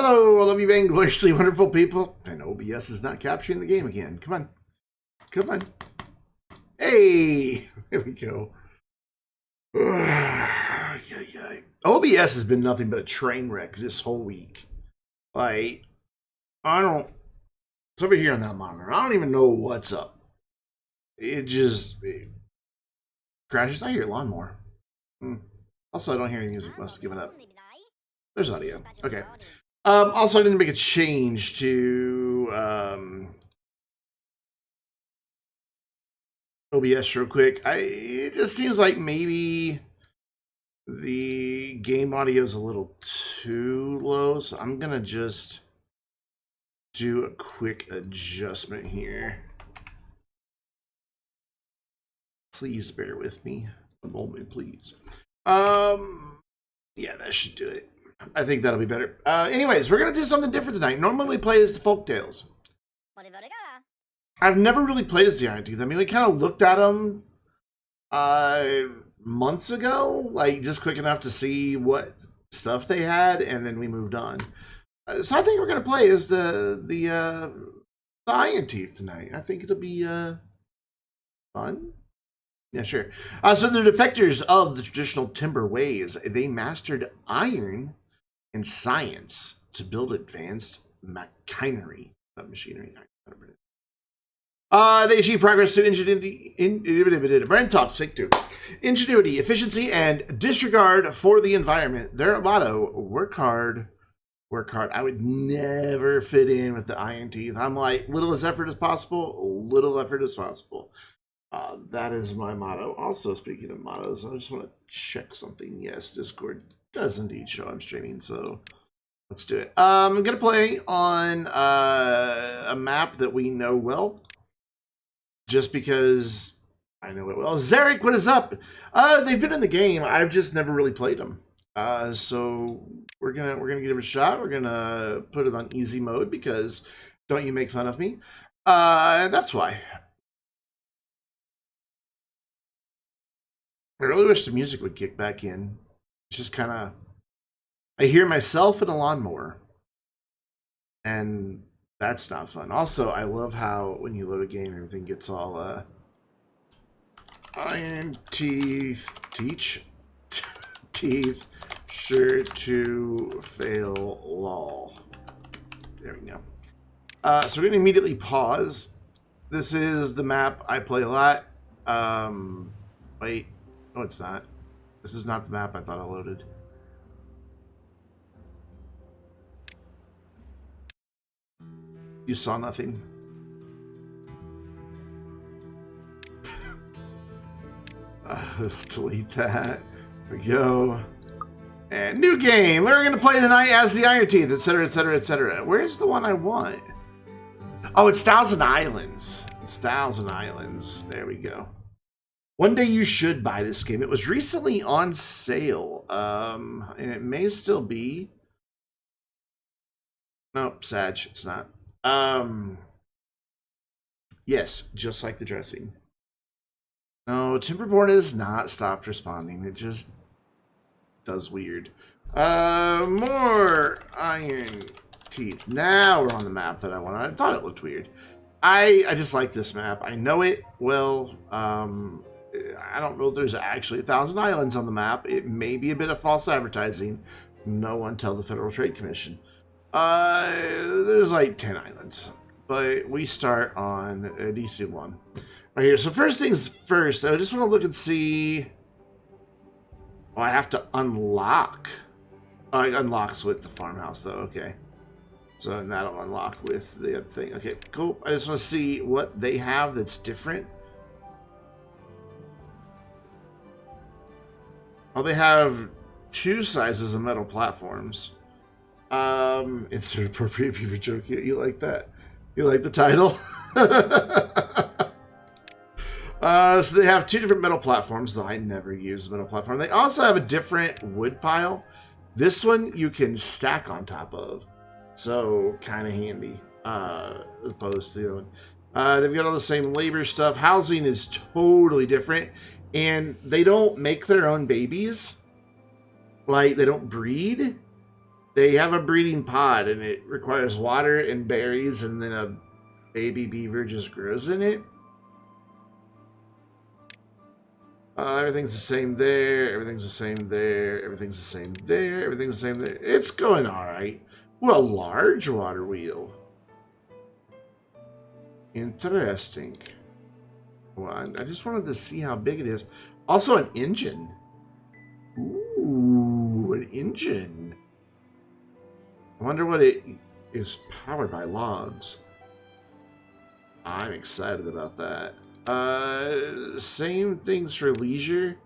Hello, all of you vaingloriously wonderful people. And OBS is not capturing the game again. Come on. Come on. Hey! There we go. OBS has been nothing but a train wreck this whole week. Like, it's over here on that monitor. I don't even know what's up. It crashes. I hear lawnmower. Also, I don't hear any music. Must have given up. There's audio. Okay. Also, I didn't make a change to OBS real quick. It just seems like maybe the game audio is a little too low, so I'm gonna just do a quick adjustment here. Please bear with me a moment, please. Yeah, that should do it. I think that'll be better. Anyways, we're gonna do something different tonight. Normally we play as the Folktales. I've never really played as the Iron Teeth. I mean, we kind of looked at them months ago, like just quick enough to see what stuff they had, and then we moved on. So I think we're gonna play as the Iron Teeth tonight. I think it'll be fun. Yeah, sure. So the defectors of the traditional timber ways, they mastered iron and science to build advanced machinery. Not machinery. They achieve progress through ingenuity, efficiency, and disregard for the environment. Their motto: work hard, work hard. I would never fit in with the Iron Teeth. I'm like, little as effort as possible, little effort as possible. That is my motto. Also, speaking of mottos, I just want to check something. Yes, Discord does indeed show I'm streaming, so let's do it. I'm going to play on a map that we know well, just because I know it well. Zarek, what is up? They've been in the game. I've just never really played them. So we're gonna give them a shot. We're gonna put it on easy mode because don't you make fun of me? That's why. I really wish the music would kick back in. It's just kind of... I hear myself in a lawnmower. And that's not fun. Also, I love how when you load a game, everything gets all... Iron Teeth... Teach? Teeth. Sure to fail lol. There we go. So we're going to immediately pause. This is the map I play a lot. Wait. No, it's not. This is not the map I thought I loaded. You saw nothing. Delete that. There we go. And new game. We're going to play tonight as the Iron Teeth, etc., etc., etc. Where's the one I want? Oh, it's Thousand Islands. It's Thousand Islands. There we go. One day you should buy this game. It was recently on sale, and it may still be. Nope, Sag, it's not. Yes, just like the dressing. No, Timberborn has not stopped responding. It just does weird. More Iron Teeth. Now we're on the map that I wanted. I thought it looked weird. I just like this map. I know it well. I don't know if there's actually 1,000 islands on the map. It may be a bit of false advertising. No one tell the Federal Trade Commission. There's like 10 islands. But we start on a decent one. Right here. So first things first, I just want to look and see... Oh, I have to unlock. Oh, it unlocks with the farmhouse though. Okay. So that'll unlock with the other thing. Okay, cool. I just want to see what they have that's different. Oh, they have 2 sizes of metal platforms. Insert appropriate beaver joke. You like that? You like the title? So they have 2 different metal platforms, though I never use a metal platform. They also have a different wood pile. This one you can stack on top of. So, kind of handy. As opposed to the other one. They've got all the same labor stuff. Housing is totally different. And they don't make their own babies. Like, they don't breed. They have a breeding pod, and it requires water and berries, and then a baby beaver just grows in it. Everything's the same there. Everything's the same there. Everything's the same there. Everything's the same there. It's going all right. Well, a large water wheel. Interesting. Well, I just wanted to see how big it is. Also, an engine. Ooh, an engine. I wonder what it is powered by logs. I'm excited about that. Same things for leisure.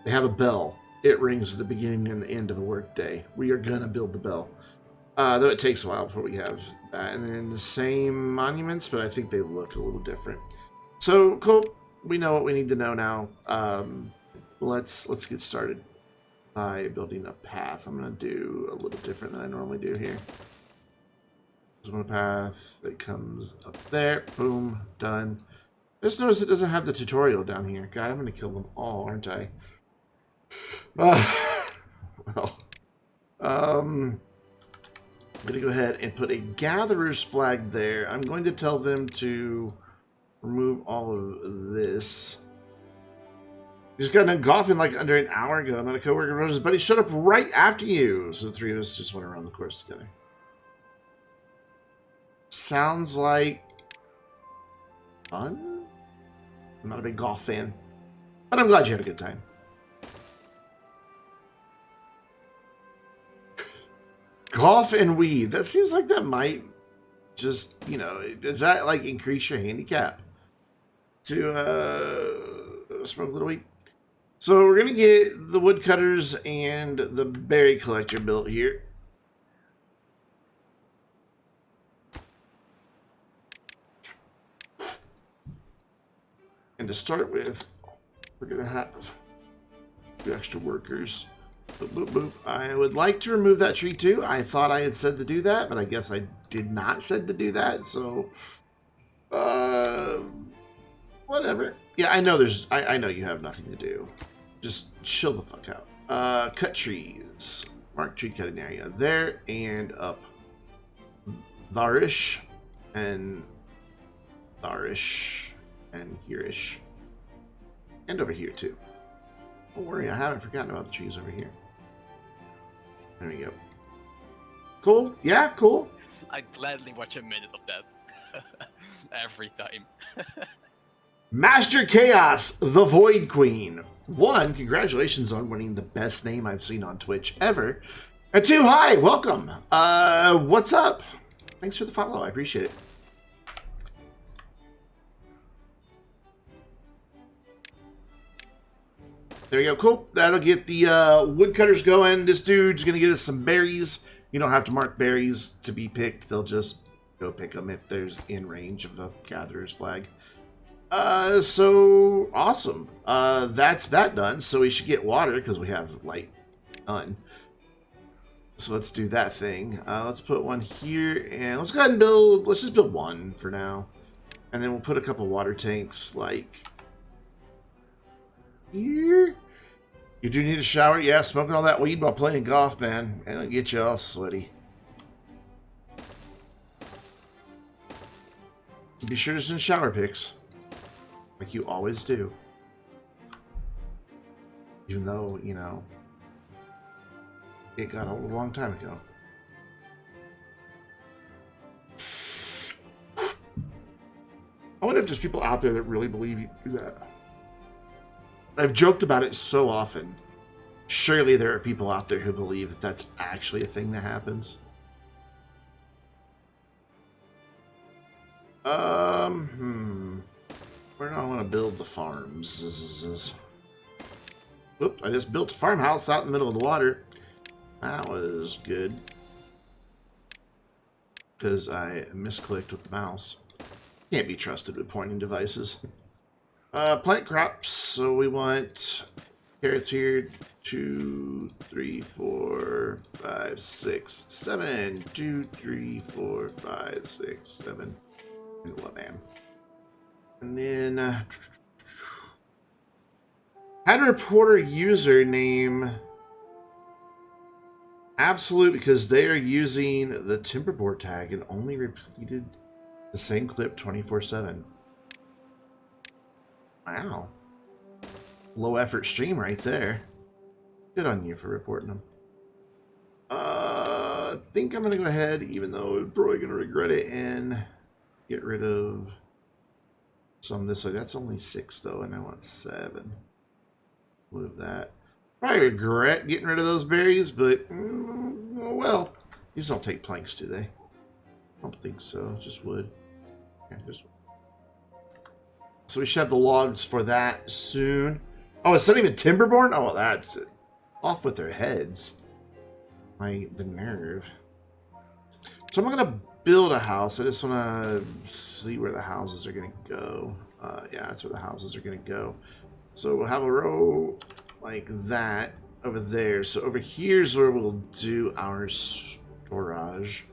They have a bell. It rings at the beginning and the end of a workday. We are gonna build the bell. Though it takes a while before we have that. And then the same monuments, but I think they look a little different. So cool. We know what we need to know now. Let's get started by building a path. I'm gonna do a little different than I normally do here. There's one path that comes up there. Boom, done. Just notice it doesn't have the tutorial down here. God, I'm gonna kill them all, aren't I? Well, I'm gonna go ahead and put a gatherer's flag there. I'm going to tell them to remove all of this. We just got done golfing like under an hour ago. I'm at a coworker wrote his buddy showed up right after you. So the three of us just went around the course together. Sounds like fun. I'm not a big golf fan, but I'm glad you had a good time. Golf and weed. That seems like that might just, you know, does that like increase your handicap to smoke a little weed? So we're gonna get the woodcutters and the berry collector built here. And to start with, we're gonna have 2 extra workers. Boop, boop, boop. I would like to remove that tree too. I thought I had said to do that, but I guess I did not said to do that. So, whatever. Yeah, I know I know you have nothing to do. Just chill the fuck out. Cut trees. Mark tree cutting area there and up. Tharish and Tharish and here-ish. And over here too. Don't worry, I haven't forgotten about the trees over here. There we go. Cool? Yeah, cool. I'd gladly watch a minute of that. Every time. Master Chaos, the Void Queen. 1, congratulations on winning the best name I've seen on Twitch ever. And 2, hi, welcome. What's up? Thanks for the follow, I appreciate it. There you go, cool. That'll get the woodcutters going. This dude's gonna get us some berries. You don't have to mark berries to be picked. They'll just go pick them if there's in range of the gatherer's flag. So awesome. That's that done. So we should get water because we have like none. So let's do that thing. Let's put one here and let's go ahead and build. Let's just build one for now, and then we'll put a couple water tanks like here. You do need a shower? Yeah, smoking all that weed while playing golf, man. It'll get you all sweaty. Be sure to send shower pics. Like you always do. Even though, you know, it got old a long time ago. I wonder if there's people out there that really believe you do that. I've joked about it so often. Surely there are people out there who believe that that's actually a thing that happens. Where do I want to build the farms? Oop, I just built a farmhouse out in the middle of the water. That was good. Because I misclicked with the mouse. Can't be trusted with pointing devices. Plant crops, so we want carrots here. 2, 3, 4, 5, 6, 7. 2, 3, 4, 5, 6, 7. And 11. And then had a reporter username Absolute, because they are using the Timberborn tag and only repeated the same clip 24/7. Wow. Low effort stream right there. Good on you for reporting them. I think I'm going to go ahead, even though I'm probably going to regret it, and get rid of some this way. That's only 6, though, and I want 7. Move that. Probably regret getting rid of those berries, but, oh well. These don't take planks, do they? I don't think so. Just wood. Yeah, just wood. So we should have the logs for that soon. Oh, it's not even Timberborn? Oh, that's it. Off with their heads. The nerve. So I'm not going to build a house. I just want to see where the houses are going to go. Yeah, that's where the houses are going to go. So we'll have a row like that over there. So over here's where we'll do our storage.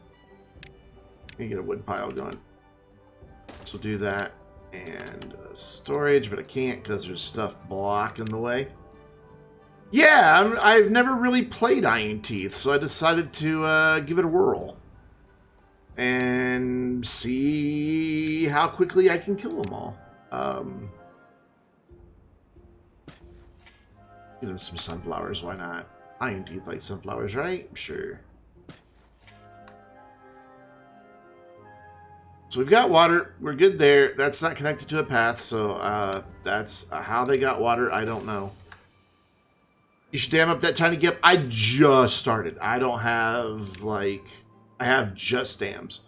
Let me get a wood pile going. So we'll do that and storage, but I can't because there's stuff blocking the way. Yeah, I've never really played Iron Teeth, so I decided to give it a whirl and see how quickly I can kill them all. Give them some sunflowers, why not? Iron Teeth like sunflowers, right? Sure. So we've got water. We're good there. That's not connected to a path, so that's how they got water. I don't know. You should dam up that tiny gap. I just started. I don't have, like... I have just dams.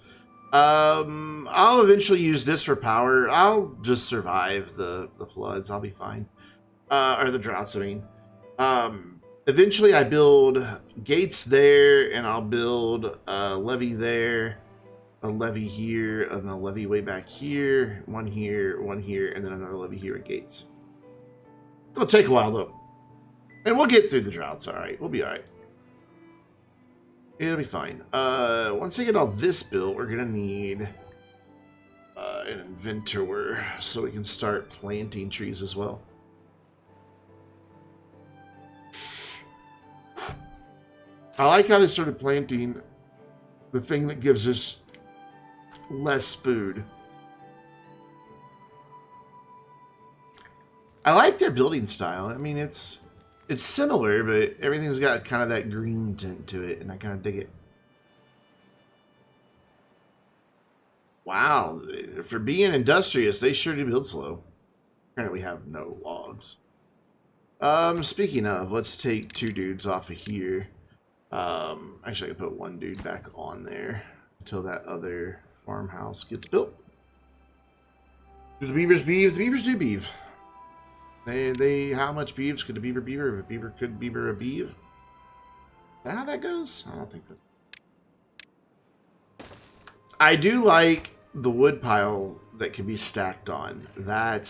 I'll eventually use this for power. I'll just survive the floods. I'll be fine. Or the droughts, I mean. Eventually I build gates there, and I'll build a levee there, a levee here, and a levee way back here, one here, and then another levee here at gates. It'll take a while, though. And we'll get through the droughts, alright. We'll be alright. It'll be fine. Once I get all this built, we're going to need an inventor so we can start planting trees as well. I like how they started planting the thing that gives us less food. I like their building style. I mean, it's similar, but everything's got kind of that green tint to it, and I kind of dig it. Wow, for being industrious, they sure do build slow. Apparently we have no logs. Speaking of, let's take 2 dudes off of here. Actually, I can put 1 dude back on there until that other farmhouse gets built. Do the beavers beeve? The beavers do beeve. How much beeves could a beaver beaver? If a beaver could beaver a beeve? Is that how that goes? I don't think that. I do like the wood pile that can be stacked on. I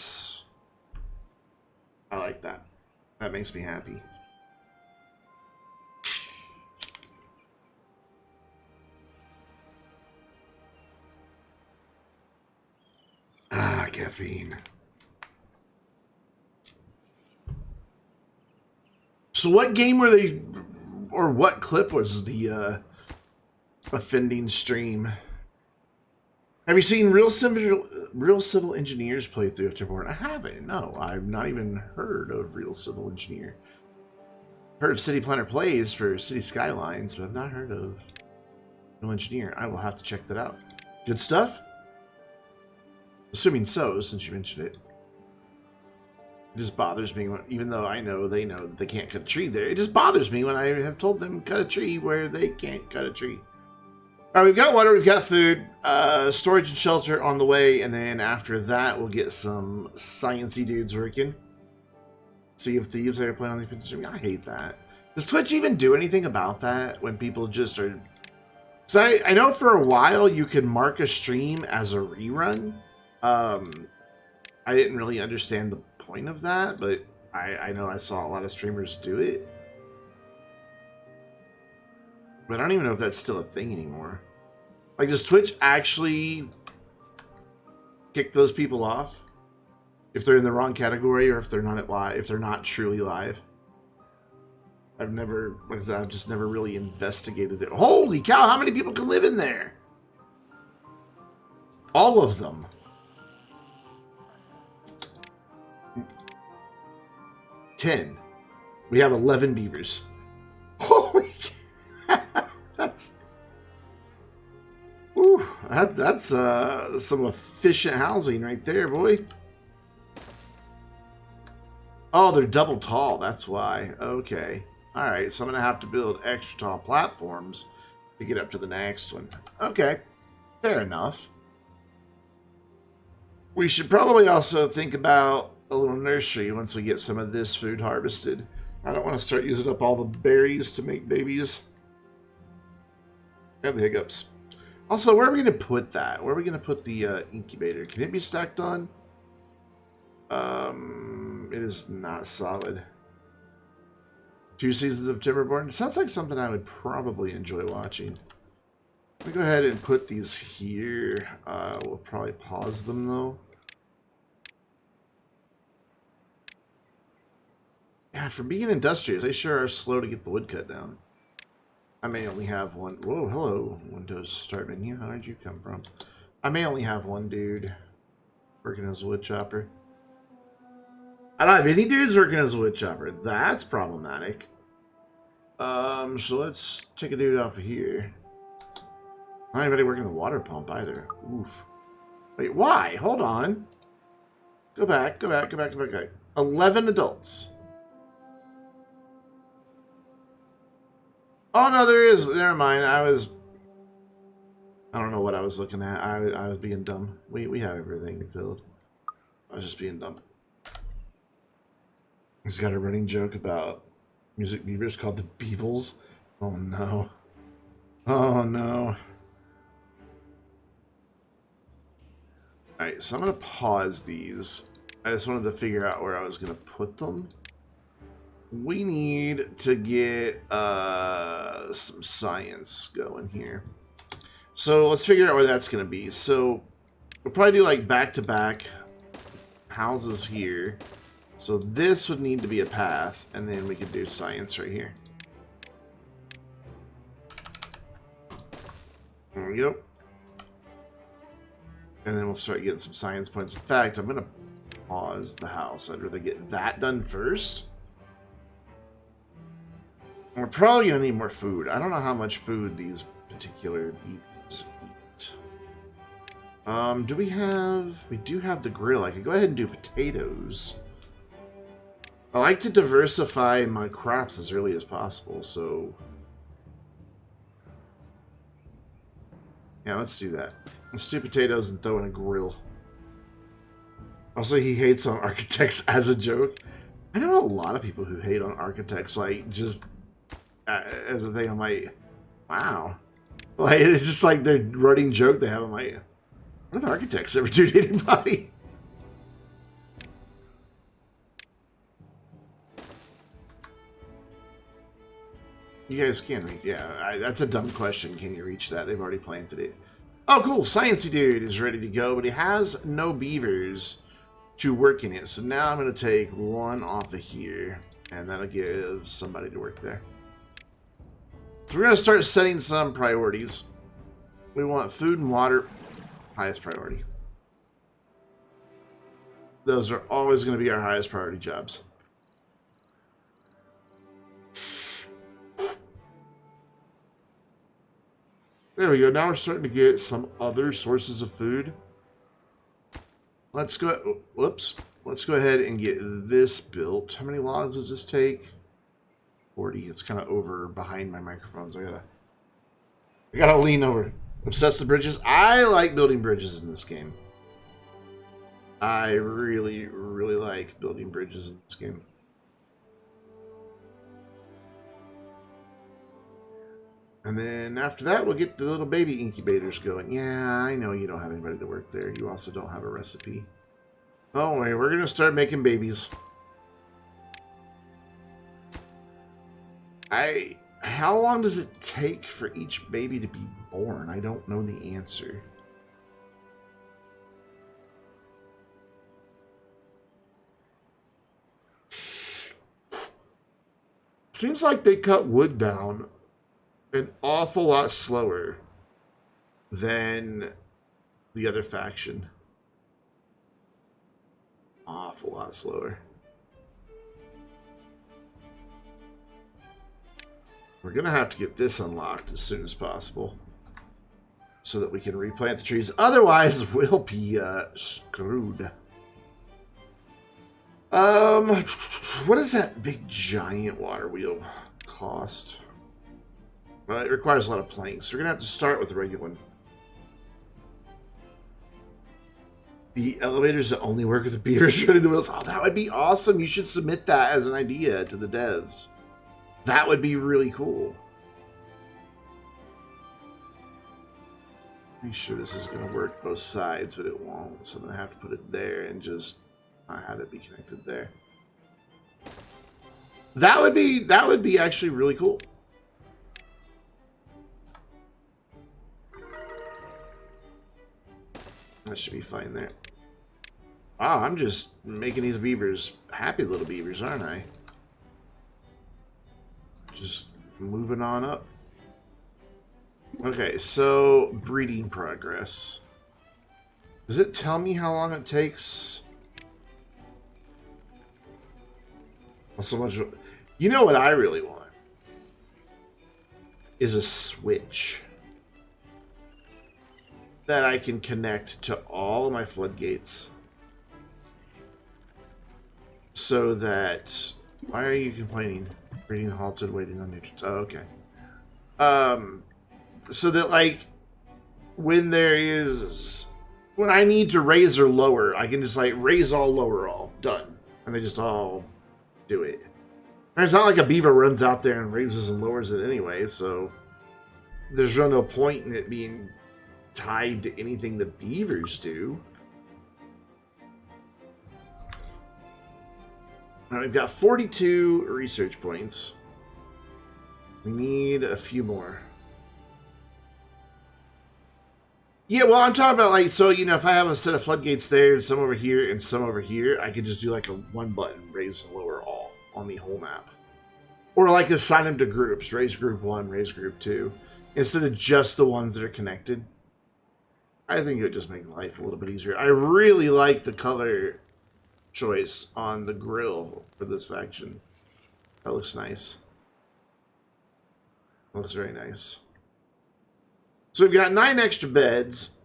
like that. That makes me happy. Ah, caffeine. So what game were they, or what clip was the offending stream? Have you seen Real Civil Engineers play through Timberborn? I haven't. No, I've not even heard of Real Civil Engineer. Heard of City Planner Plays for City Skylines, but I've not heard of Real Engineer. I will have to check that out. Good stuff? Assuming so, since you mentioned it. It just bothers me, even though I know they know that they can't cut a tree there. It just bothers me when I have told them cut a tree where they can't cut a tree. All right, we've got water, we've got food, storage and shelter on the way, and then after that, we'll get some sciencey dudes working. Sea of Thieves that are playing on the Infinity Stream. I hate that. Does Twitch even do anything about that when people just are... So I know for a while you could mark a stream as a rerun. I didn't really understand the point of that, but I know I saw a lot of streamers do it. But I don't even know if that's still a thing anymore. Like, does Twitch actually kick those people off if they're in the wrong category, or if they're not at live, if they're not truly live? I've never, like I said, I've just never really investigated it. Holy cow, how many people can live in there? All of them. Ten. We have 11 beavers. Holy cow. That's some efficient housing right there, boy. Oh, they're double tall. That's why. Okay. All right. So I'm gonna have to build extra tall platforms to get up to the next one. Okay. Fair enough. We should probably also think about a little nursery once we get some of this food harvested. I don't want to start using up all the berries to make babies. I have the hiccups. Also, where are we going to put that? Where are we going to put the incubator? Can it be stacked on? It is not solid. 2 seasons of Timberborn. It sounds like something I would probably enjoy watching. Let me go ahead and put these here. We'll probably pause them, though. Yeah, for being industrious, they sure are slow to get the wood cut down. I may only have one. Whoa, hello, Windows Start menu. How did you come from? I may only have one dude working as a wood chopper. I don't have any dudes working as a wood chopper. That's problematic. So let's take a dude off of here. Not anybody working the water pump either. Oof. Wait, why? Hold on. Go back, go back, go back, go back, go back. 11 adults. Oh, no, there is. Never mind. I don't know what I was looking at. I was being dumb. We have everything filled. I was just being dumb. He's got a running joke about music beavers called the Beevils. Oh, no. Oh, no. Alright, so I'm going to pause these. I just wanted to figure out where I was going to put them. We need to get some science going here. So let's figure out where that's going to be. So we'll probably do like back-to-back houses here. So this would need to be a path, and then we could do science right here. There we go. And then we'll start getting some science points. In fact, I'm going to pause the house. I'd rather get that done first. We're probably going to need more food. I don't know how much food these particular beavers eat. Do we have... We do have the grill. I could go ahead and do potatoes. I like to diversify my crops as early as possible, so... Yeah, let's do that. Let's do potatoes and throw in a grill. Also, he hates on architects as a joke. I know a lot of people who hate on architects, like, just... as a thing, I'm like, wow. Like, it's just like their running joke they have. I'm like, what if architects ever do to anybody? You guys can reach, yeah, that's a dumb question. Can you reach that? They've already planted it. Oh, cool. Sciencey dude is ready to go, but he has no beavers to work in it. So now I'm going to take one off of here, and that'll give somebody to work there. So we're going to start setting some priorities. We want food and water, highest priority. Those are always going to be our highest priority jobs. There we go. Now we're starting to get some other sources of food. Let's go. Whoops. Let's go ahead and get this built. How many logs does this take? 40. It's kind of over behind my microphones. I gotta lean over. Obsessed with bridges. I like building bridges in this game. I really, really like building bridges in this game. And then after that, we'll get the little baby incubators going. Yeah, I know you don't have anybody to work there. You also don't have a recipe. Oh, wait, we're going to start making babies. How long does it take for each baby to be born? I don't know the answer. Seems like they cut wood down an awful lot slower than the other faction. Awful lot slower. We're going to have to get this unlocked as soon as possible so that we can replant the trees. Otherwise, we'll be screwed. What does that big giant water wheel cost? Well, it requires a lot of planks. We're going to have to start with the regular one. The elevators that only work with the beavers running the wheels. Oh, that would be awesome. You should submit that as an idea to the devs. That would be really cool. Pretty sure this is going to work both sides, but it won't. So I'm going to have to put it there and just not have it be connected there. That would be actually really cool. That should be fine there. Wow, I'm just making these beavers happy little beavers, aren't I? Just moving on up. Okay, so breeding progress. Does it tell me how long it takes? Well, so much. You know what I really want? Is a switch that I can connect to all of my floodgates. So that... Why are you complaining? Breeding halted, waiting on nutrients. Oh, okay. So that, like, when I need to raise or lower, I can just, like, raise all, lower all. Done. And they just all do it. And it's not like a beaver runs out there and raises and lowers it anyway, so there's really no point in it being tied to anything the beavers do. Now we've got 42 research points. We need a few more. Yeah, well, I'm talking about, like, so, you know, if I have a set of floodgates there, and some over here, and some over here, I could just do, like, a one button, raise and lower all on the whole map. Or, like, assign them to groups, raise group 1, raise group 2, instead of just the ones that are connected. I think it would just make life a little bit easier. I really like the color choice on the grill for this faction. That looks nice. That looks very nice. So we've got 9 extra beds.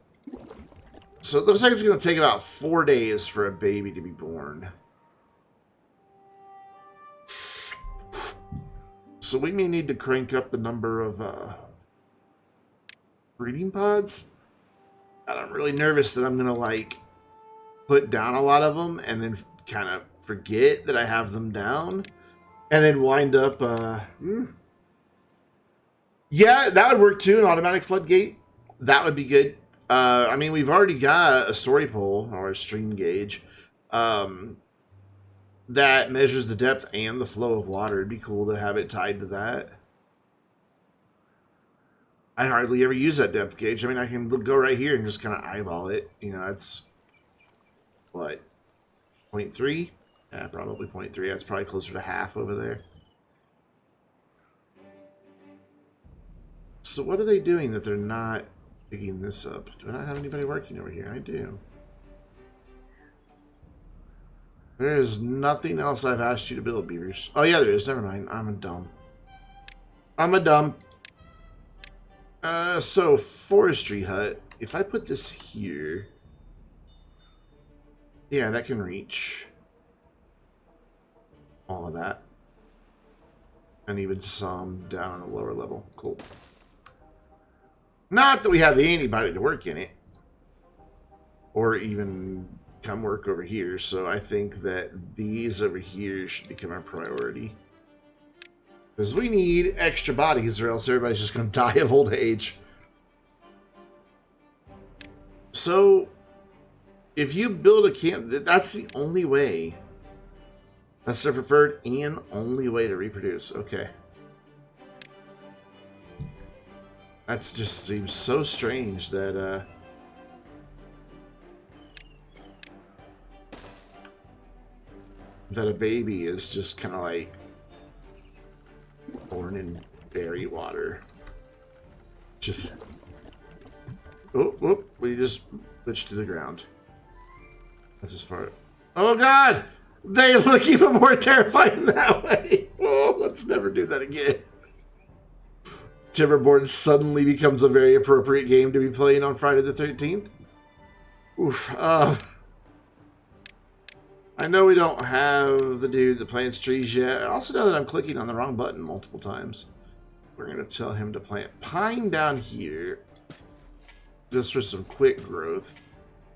So it looks like it's going to take about 4 days for a baby to be born. So we may need to crank up the number of breeding pods. And I'm really nervous that I'm going to, like, put down a lot of them and then kind of forget that I have them down. And then wind up... Yeah, that would work too, an automatic floodgate. That would be good. I mean, we've already got a story pole, or a stream gauge, that measures the depth and the flow of water. It'd be cool to have it tied to that. I hardly ever use that depth gauge. I mean, I can go right here and just kind of eyeball it. You know, that's, what, 0.3? Yeah, probably 0.3. That's probably closer to half over there. So what are they doing that they're not picking this up? Do I not have anybody working over here? I do. There is nothing else I've asked you to build, beavers. Oh, yeah, there is. Never mind. I'm a dumb. I'm a dumb. So, forestry hut. If I put this here... Yeah, that can reach all of that. And even some down on a lower level. Cool. Not that we have anybody to work in it. Or even come work over here. So I think that these over here should become our priority. Because we need extra bodies or else everybody's just going to die of old age. So, if you build a camp, that's the only way. That's the preferred and only way to reproduce. Okay. That just seems so strange that, that a baby is just kind of like Born in berry water. Just... Oh, whoop. We just switched to the ground. That's as far... Oh, God! They look even more terrifying that way. Oh, let's never do that again. Timberborn suddenly becomes a very appropriate game to be playing on Friday the 13th. Oof. I know we don't have the dude that plants trees yet. I also know that I'm clicking on the wrong button multiple times. We're going to tell him to plant pine down here. Just for some quick growth.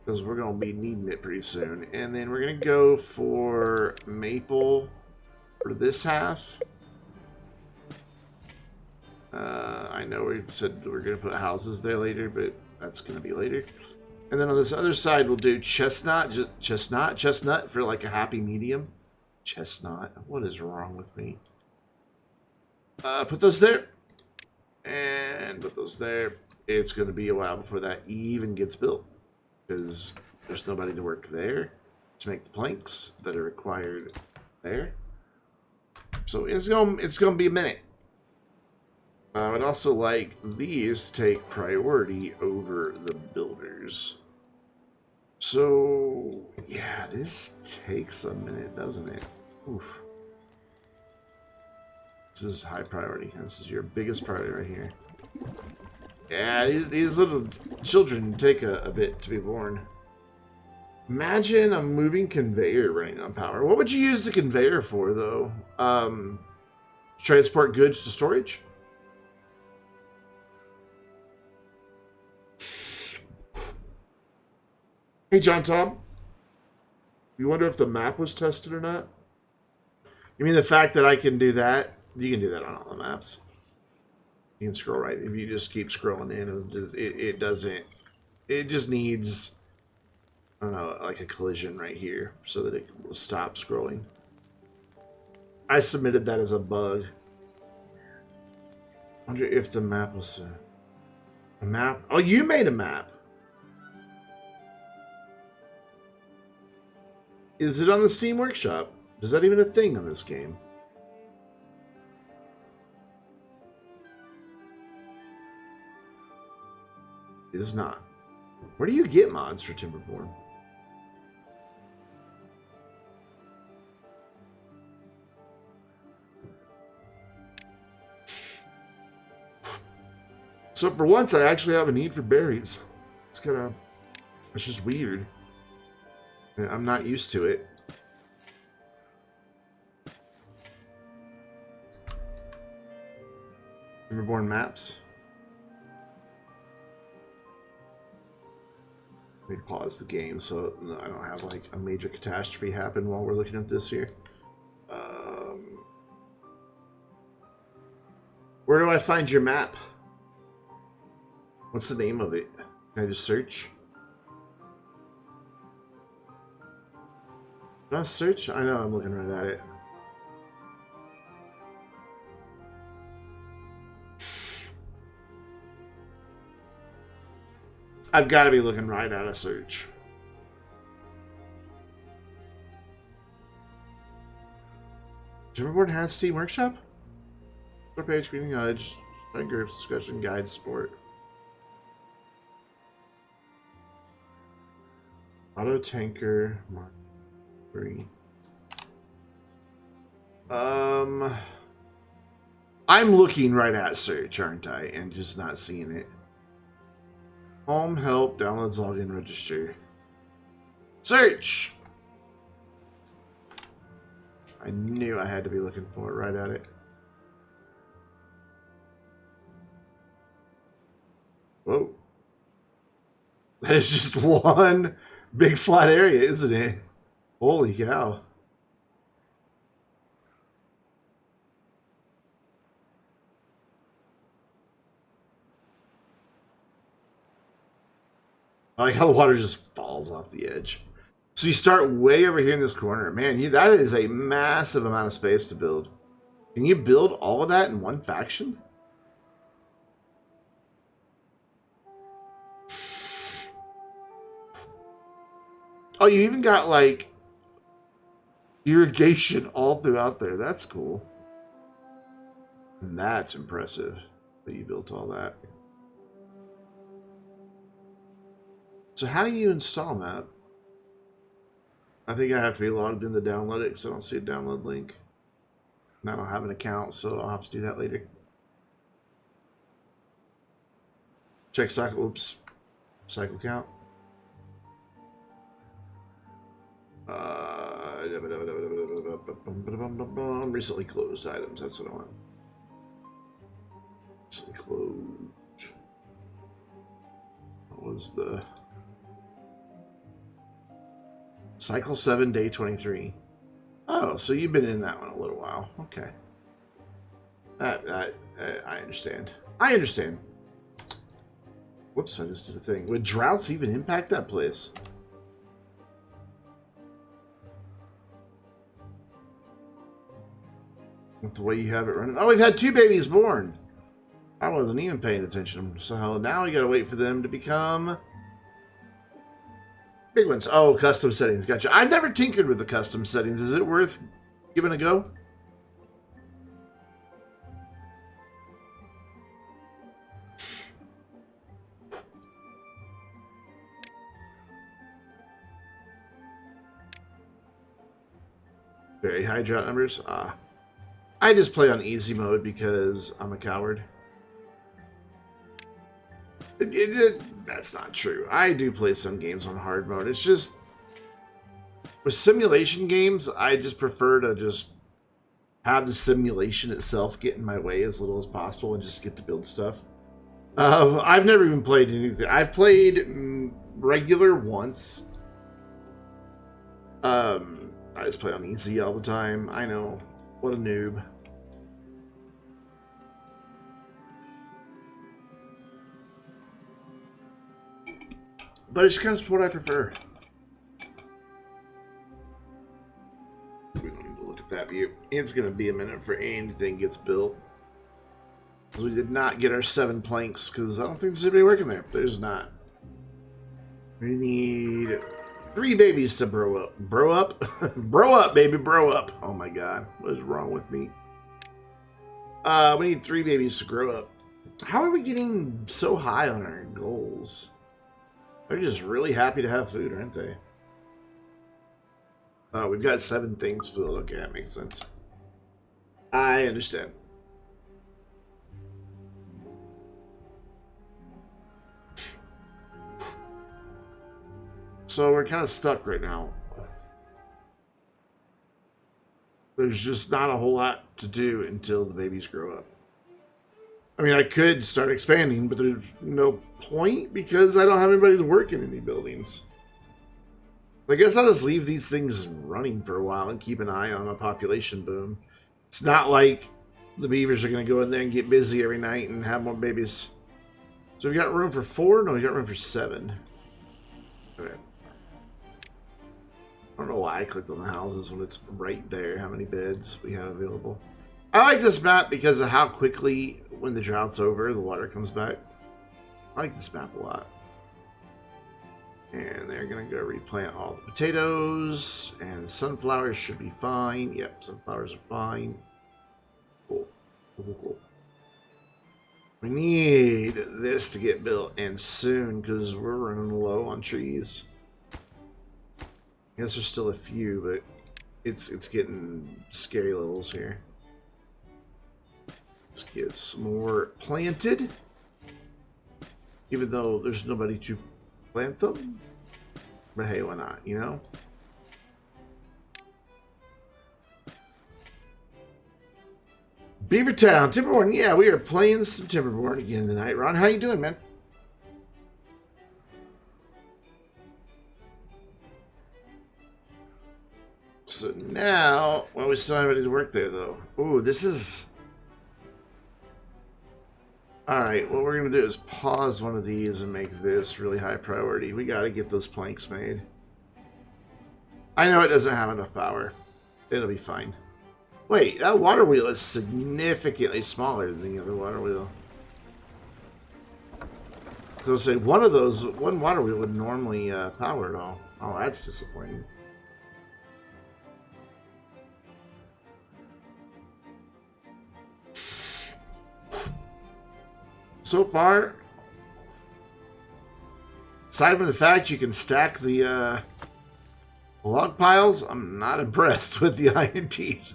Because we're going to be needing it pretty soon. And then we're going to go for maple for this half. I know we said we're going to put houses there later, but that's going to be later. And then on this other side, we'll do chestnut for like a happy medium. Chestnut. What is wrong with me? Put those there. And put those there. It's going to be a while before that even gets built. Because there's nobody to work there to make the planks that are required there. So it's going to be a minute. I would also like these to take priority over the builders. So, yeah, this takes a minute, doesn't it? Oof. This is high priority. This is your biggest priority right here. Yeah, these little children take a bit to be born. Imagine a moving conveyor running on power. What would you use the conveyor for, though? Transport goods to storage? Hey, John Tom. You wonder if the map was tested or not? You mean the fact that I can do that? You can do that on all the maps. You can scroll right. If you just keep scrolling in, it doesn't. It just needs, I don't know, like a collision right here so that it will stop scrolling. I submitted that as a bug. Wonder if the map was a map. Oh, you made a map. Is it on the Steam Workshop? Is that even a thing on this game? It is not. Where do you get mods for Timberborn? So for once, I actually have a need for berries. It's just weird. I'm not used to it. Timberborn maps. Let me pause the game so I don't have like a major catastrophe happen while we're looking at this here. Where do I find your map? What's the name of it? Can I just search? Can I search? I know I'm looking right at it. I've got to be looking right at a search. Timberborn has Steam Workshop? Store page, screening guide, join groups, discussion, guide, support. Auto tanker, mark 3. I'm looking right at search, aren't I? And just not seeing it. Home, help, downloads, login, register. Search! I knew I had to be looking for it right at it. Whoa. That is just one big flat area, isn't it? Holy cow. I like how the water just falls off the edge. So you start way over here in this corner. Man, that is a massive amount of space to build. Can you build all of that in one faction? Oh, you even got like irrigation all throughout there. That's cool. And that's impressive that you built all that. So how do you install that? I think I have to be logged in to download it because I don't see a download link. And I don't have an account, so I'll have to do that later. Check cycle. Oops. Cycle count. Recently closed items. That's what I want. Recently closed. What was the cycle 7, day 23? Oh, so you've been in that one a little while. Okay. I understand. I understand. Whoops, I just did a thing. Would droughts even impact that place? With the way you have it running. Oh, we've had 2 babies born. I wasn't even paying attention. So now we gotta wait for them to become big ones. Oh, custom settings. Gotcha. I've never tinkered with the custom settings. Is it worth giving a go? Very high drought numbers. I just play on easy mode because I'm a coward. That's not true. I do play some games on hard mode. It's just with simulation games, I just prefer to just have the simulation itself get in my way as little as possible and just get to build stuff. I've never even played anything. I've played regular once. I just play on easy all the time. I know. What a noob. But it's kind of what I prefer. We don't need to look at that view. It's going to be a minute for anything gets built. Because we did not get our 7 planks, because I don't think there's anybody working there. There's not. We need 3 babies to bro up. Bro up? Bro up, baby, bro up. Oh my god. What is wrong with me? We need 3 babies to grow up. How are we getting so high on our goals? They're just really happy to have food, aren't they? We've got 7 things filled. Okay, that makes sense. I understand. So we're kind of stuck right now. There's just not a whole lot to do until the babies grow up. I mean, I could start expanding, but there's no point because I don't have anybody to work in any buildings. I guess I'll just leave these things running for a while and keep an eye on a population boom. It's not like the beavers are going to go in there and get busy every night and have more babies. So we got room for 4? No, we got room for 7. Okay. I don't know why I clicked on the houses when it's right there, how many beds we have available. I like this map because of how quickly, when the drought's over, the water comes back. I like this map a lot. And they're going to go replant all the potatoes. And sunflowers should be fine. Yep, sunflowers are fine. Cool. Cool, cool. We need this to get built, and soon, because we're running low on trees. I guess there's still a few, but it's getting scary levels here. Let's get some more planted. Even though there's nobody to plant them. But hey, why not, you know? Beavertown, Timberborn. Yeah, we are playing some Timberborn again tonight. Ron, how you doing, man? So now, well, we still have anybody to work there, though. Ooh, this is... Alright, what we're going to do is pause one of these and make this really high priority. We got to get those planks made. I know it doesn't have enough power. It'll be fine. Wait, that water wheel is significantly smaller than the other water wheel. So say one water wheel would normally power it all. Oh, that's disappointing. So far, aside from the fact you can stack the log piles, I'm not impressed with the iron teeth.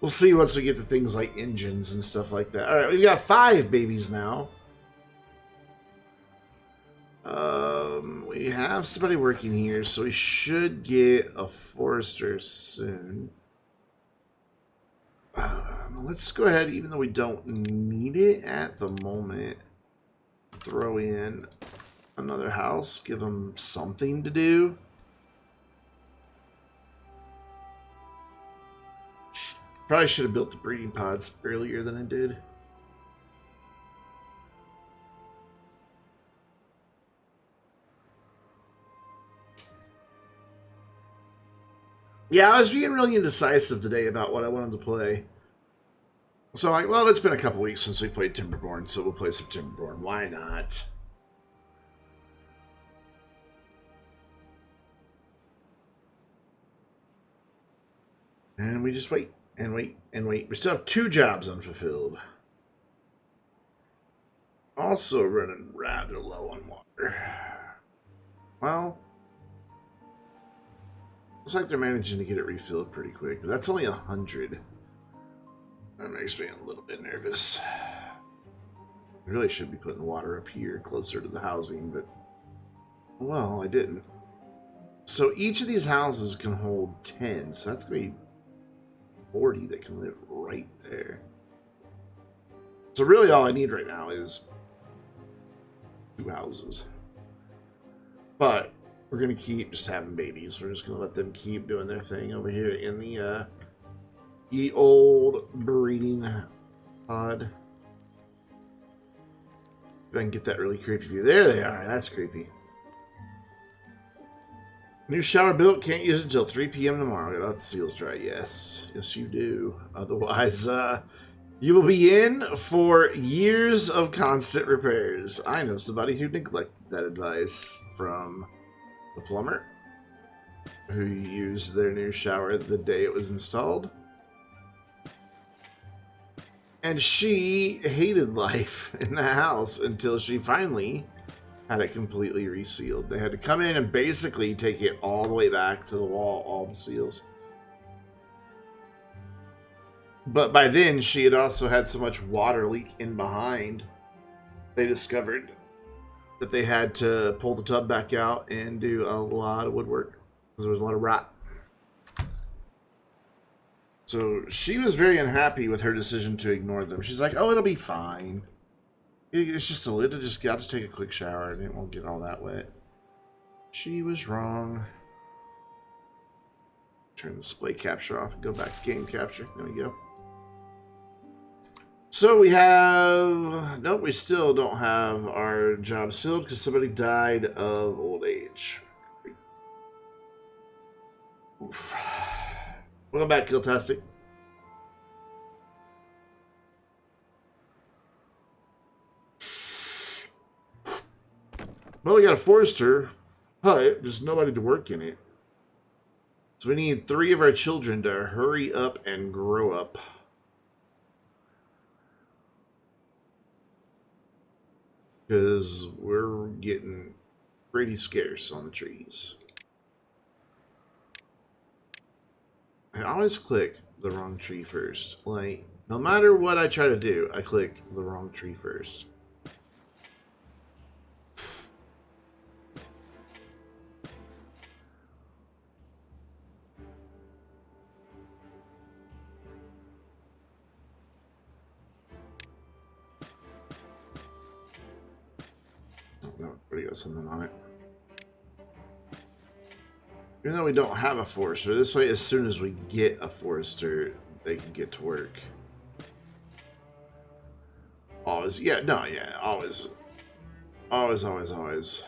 We'll see once we get to things like engines and stuff like that. All right, we've got 5 babies now. We have somebody working here, so we should get a forester soon. Let's go ahead, even though we don't need it at the moment, throw in another house, give them something to do. Probably should have built the breeding pods earlier than I did. Yeah, I was being really indecisive today about what I wanted to play. So I'm like, well, it's been a couple weeks since we played Timberborn, so we'll play some Timberborn. Why not? And we just wait and wait and wait. We still have 2 jobs unfulfilled. Also running rather low on water. Well, looks like they're managing to get it refilled pretty quick. That's only 100. That makes me a little bit nervous. I really should be putting water up here closer to the housing, but well, I didn't. So each of these houses can hold 10, so that's going to be 40 that can live right there. So really all I need right now is 2 houses. But we're going to keep just having babies. We're just going to let them keep doing their thing over here in the old breeding pod. If I can get that really creepy view. There they are. That's creepy. New shower built. Can't use it until 3 p.m. tomorrow. Gotta let the seals dry. Yes. Yes, you do. Otherwise, you will be in for years of constant repairs. I know somebody who neglected that advice from the plumber who used their new shower the day it was installed. And she hated life in the house until she finally had it completely resealed. They had to come in and basically take it all the way back to the wall, all the seals. But by then, she had also had so much water leak in behind, they discovered that they had to pull the tub back out and do a lot of woodwork because there was a lot of rot. So she was very unhappy with her decision to ignore them. She's like, oh, it'll be fine. It's just I'll just take a quick shower and it won't get all that wet. She was wrong. Turn the display capture off and go back to game capture. There we go. So we have... Nope, we still don't have our jobs filled because somebody died of old age. Oof. Welcome back, Killtastic. Well, we got a forester, but there's nobody to work in it. So we need 3 of our children to hurry up and grow up. Because we're getting pretty scarce on the trees. I always click the wrong tree first. Like, no matter what I try to do, I click the wrong tree first. No, already got something on it. Even though we don't have a forester, this way as soon as we get a forester, they can get to work. Always, yeah, no, yeah, always. Always, always, always.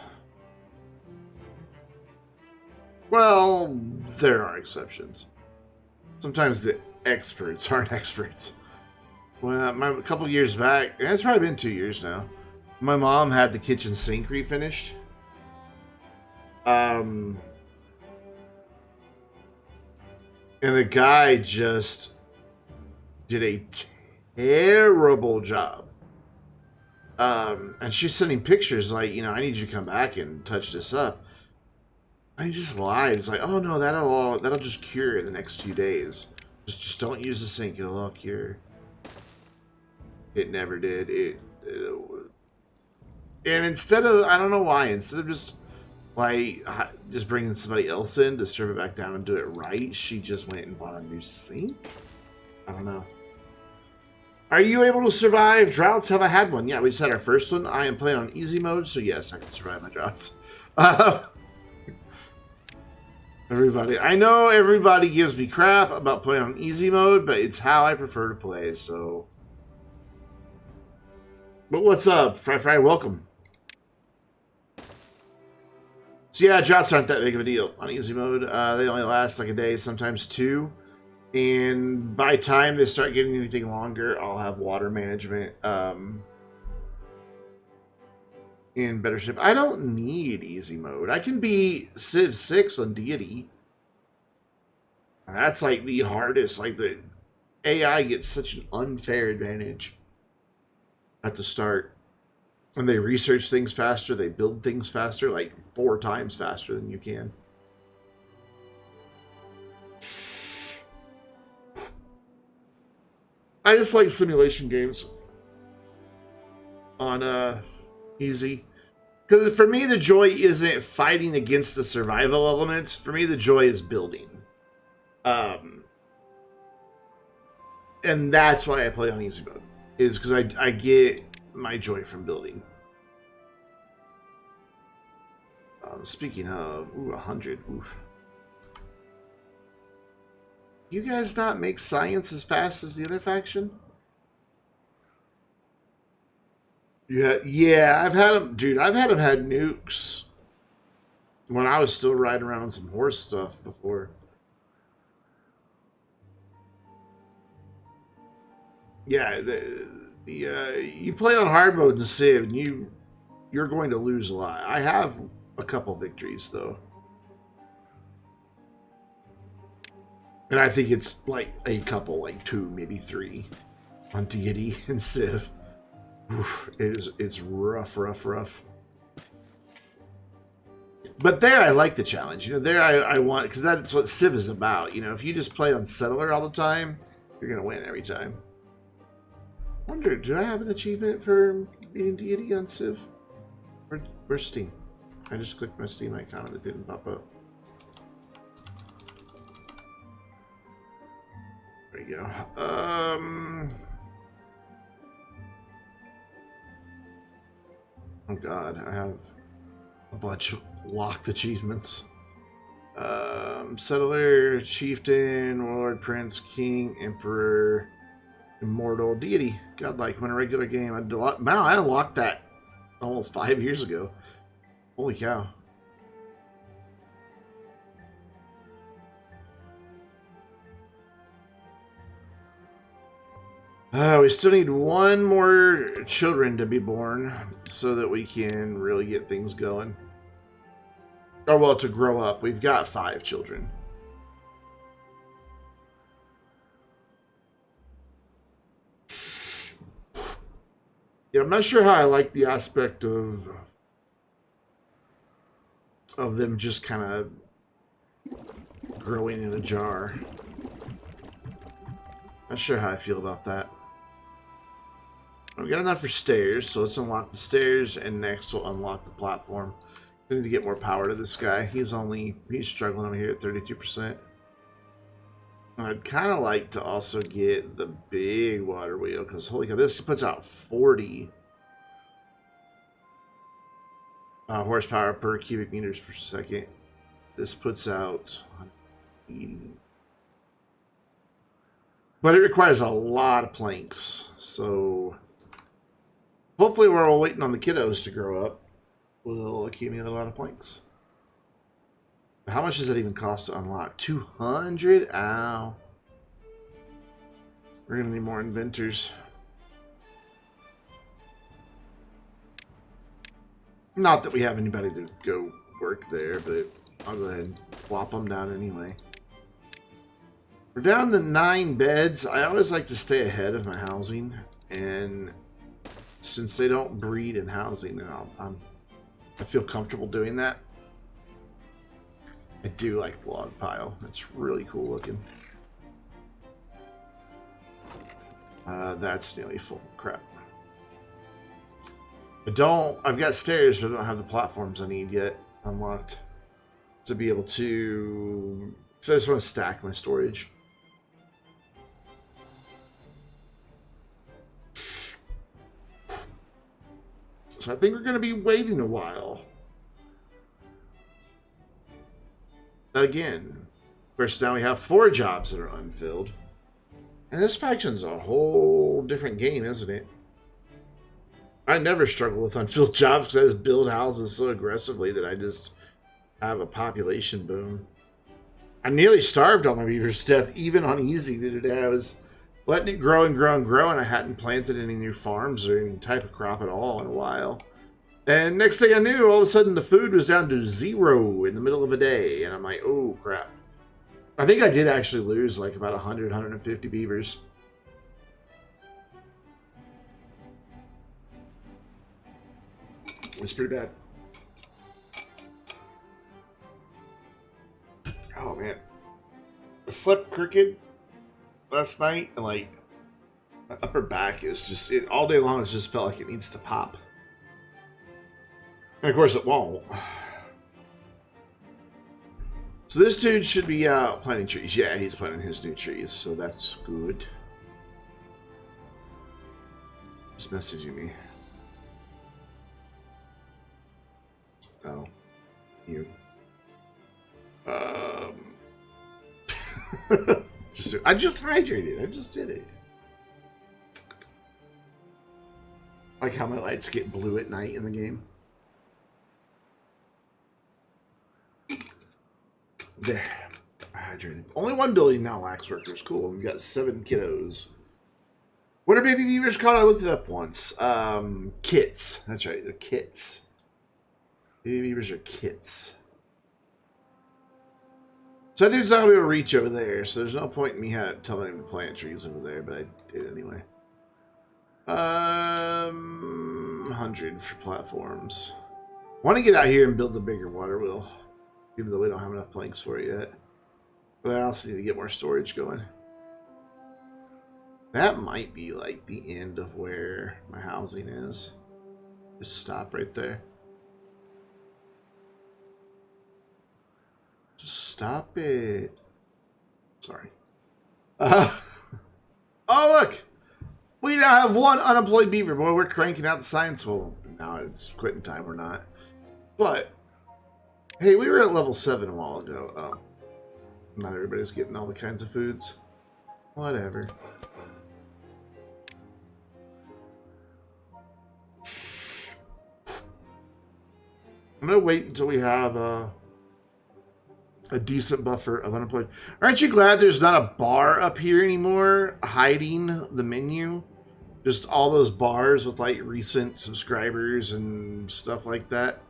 Well, there are exceptions. Sometimes the experts aren't experts. Well, a couple years back, and it's probably been 2 years now, my mom had the kitchen sink refinished. And the guy just did a terrible job And she's sending pictures like, you know, I need you to come back and touch this up. I just lied. It's like, oh no, that'll just cure in the next 2 days. Just don't use the sink. It'll all cure. It never did. And instead of, I don't know why, instead of just like just bringing somebody else in to strip it back down and do it right, she just went and bought a new sink. I don't know. Are you able to survive droughts? Have I had one? Yeah, we just had our first one. I am playing on easy mode, so yes, I can survive my droughts. Everybody, I know everybody gives me crap about playing on easy mode, but it's how I prefer to play, so. But what's up, Fry? Welcome. So yeah, droughts aren't that big of a deal on easy mode. They only last like a day, sometimes 2. And by the time they start getting anything longer, I'll have water management in better shape. I don't need easy mode. I can be Civ 6 on Deity. That's like the hardest. Like the AI gets such an unfair advantage at the start. And they research things faster, they build things faster, like 4 times faster than you can. I just like simulation games on easy. Because for me, the joy isn't fighting against the survival elements. For me, the joy is building. And that's why I play on easy mode. Is because I get my joy from building. Speaking of, 100. Oof. You guys not make science as fast as the other faction? Yeah, I've had them, dude. I've had them had nukes when I was still riding around on some horse stuff before. Yeah, you play on hard mode in Civ, and you're going to lose a lot. I have a couple victories though. And I think it's like a couple, like 2, maybe 3 on Deity and Civ. Oof, it's rough. But there I like the challenge. You know, there I want, because that's what Civ is about. You know, if you just play on Settler all the time, you're going to win every time. I wonder, do I have an achievement for beating Deity on Civ? Where's Steam? I just clicked my Steam icon and it didn't pop up. There you go. Oh god, I have a bunch of locked achievements. Settler, Chieftain, Warlord, Prince, King, Emperor, Immortal, Deity, Godlike, win a regular game. I unlocked that almost 5 years ago. Holy cow. We still need 1 more children to be born so that we can really get things going. Or, well, to grow up. We've got 5 children. Yeah, I'm not sure how I like the aspect of them just kind of growing in a jar. Not sure how I feel about that. We got enough for stairs, so let's unlock the stairs, and next we'll unlock the platform. We need to get more power to this guy. He's struggling over here at 32%. I'd kind of like to also get the big water wheel, because holy cow, this puts out 40 horsepower per cubic meters per second. This puts out 180. But it requires a lot of planks, so hopefully we're all waiting on the kiddos to grow up. We'll accumulate a lot of planks. How much does that even cost to unlock? 200? Ow. We're gonna need more inventors. Not that we have anybody to go work there, but I'll go ahead and plop them down anyway. We're down to 9 beds. I always like to stay ahead of my housing and since they don't breed in housing, then I feel comfortable doing that. I do like the log pile. It's really cool looking. That's nearly full. Crap. I've got stairs, but I don't have the platforms I need yet unlocked to be able to, because I just want to stack my storage. So I think we're going to be waiting a while. Again, of course, now we have 4 jobs that are unfilled. And this faction's a whole different game, isn't it? I never struggle with unfilled jobs because I just build houses so aggressively that I just have a population boom. I nearly starved all my beavers to death, even on easy the other day. I was letting it grow and grow and grow, and I hadn't planted any new farms or any type of crop at all in a while. And next thing I knew, all of a sudden the food was down to 0 in the middle of a day. And I'm like, oh, crap. I think I did actually lose like about 100, 150 beavers. It's pretty bad. Oh, man. I slept crooked last night, and like my upper back is just, all day long, it's just felt like it needs to pop. And of course it won't. So this dude should be planting trees. Yeah, he's planting his new trees, so that's good. He's messaging me. Oh, you. I just hydrated. I just did it. Like how my lights get blue at night in the game. There. Hydrated. Only 1 building now lacks workers. Cool. We've got 7 kiddos. What are baby beavers called? I looked it up once. Kits. That's right. They're kits. Baby beavers are kits. So that dude's not going to be able to reach over there, so there's no point in me telling him to plant trees over there, but I did anyway. 100 for platforms. I want to get out here and build the bigger water wheel, even though we don't have enough planks for it yet. But I also need to get more storage going. That might be like the end of where my housing is. Just stop right there. Just stop it. Sorry. Oh, look! We now have 1 unemployed beaver. Boy, we're cranking out the science. Well, now it's quitting time. We're not. But, hey, we were at level 7 a while ago. Oh. Not everybody's getting all the kinds of foods. Whatever. I'm going to wait until we have a decent buffer of unemployed. Aren't you glad there's not a bar up here anymore hiding the menu? Just all those bars with like recent subscribers and stuff like that.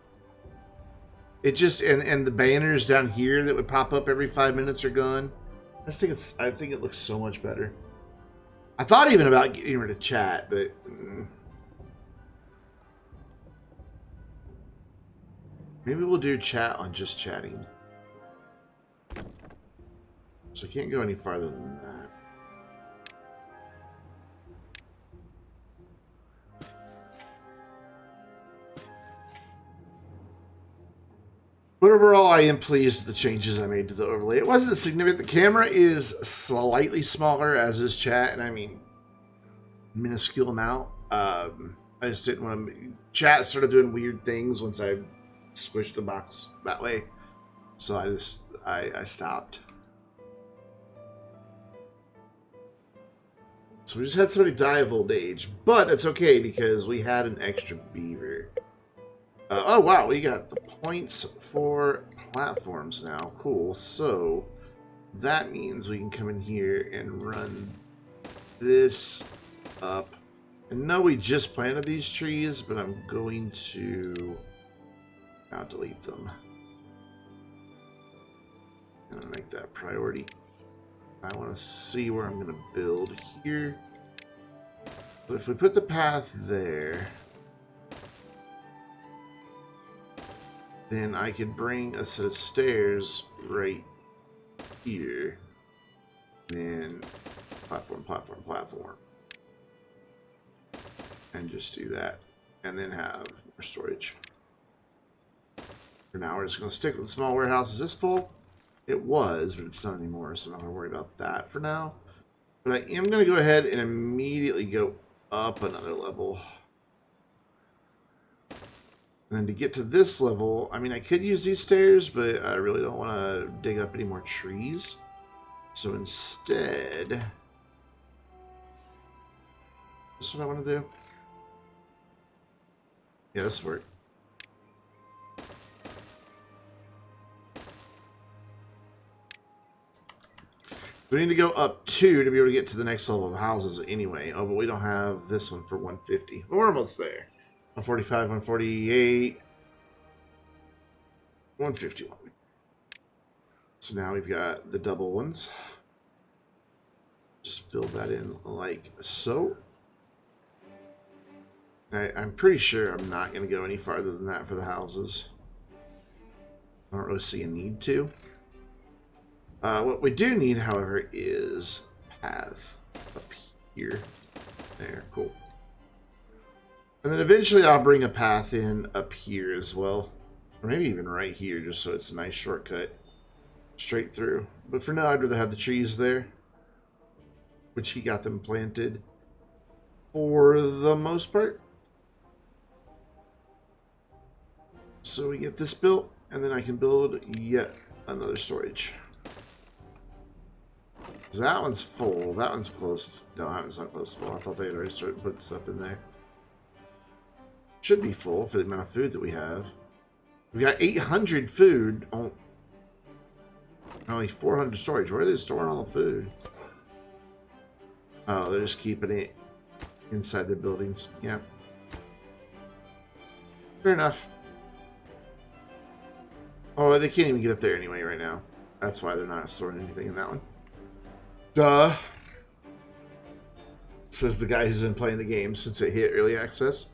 It just, and the banners down here that would pop up every 5 minutes are gone. I think it looks so much better. I thought even about getting rid of chat, but maybe we'll do chat on just chatting. So I can't go any farther than that. But overall, I am pleased with the changes I made to the overlay. It wasn't significant. The camera is slightly smaller, as is chat, and I mean, minuscule amount. I just didn't want to... Chat started doing weird things once I squished the box that way. So I stopped. So we just had somebody die of old age, but that's okay because we had an extra beaver. Oh wow, we got the points for platforms now. Cool. So that means we can come in here and run this up. And no, we just planted these trees, but I'm going to now delete them. I'm gonna make that priority. I want to see where I'm going to build here. But if we put the path there, then I could bring a set of stairs right here. Then platform, platform, platform. And just do that. And then have more storage. For now, we're just going to stick with the small warehouse. Is this full? It was, but it's not anymore, so I'm not going to worry about that for now. But I am going to go ahead and immediately go up another level. And then to get to this level, I mean, I could use these stairs, but I really don't want to dig up any more trees. So instead, this is what I want to do. Yeah, this will work. We need to go up 2 to be able to get to the next level of houses anyway. Oh, but we don't have this one for 150. But we're almost there. 145, 148, 151. So now we've got the double ones. Just fill that in like so. I'm pretty sure I'm not going to go any farther than that for the houses. I don't really see a need to. What we do need, however, is path up here. There, cool. And then eventually I'll bring a path in up here as well. Or maybe even right here, just so it's a nice shortcut straight through. But for now, I'd rather have the trees there, which he got them planted for the most part. So we get this built, and then I can build yet another storage. That one's full. That one's close. No, that one's not close to full. I thought they had already started putting stuff in there. Should be full for the amount of food that we have. We got 800 food. Only 400 storage. Where are they storing all the food? Oh, they're just keeping it inside their buildings. Yeah. Fair enough. Oh, they can't even get up there anyway right now. That's why they're not storing anything in that one. Duh. Says the guy who's been playing the game since it hit early access.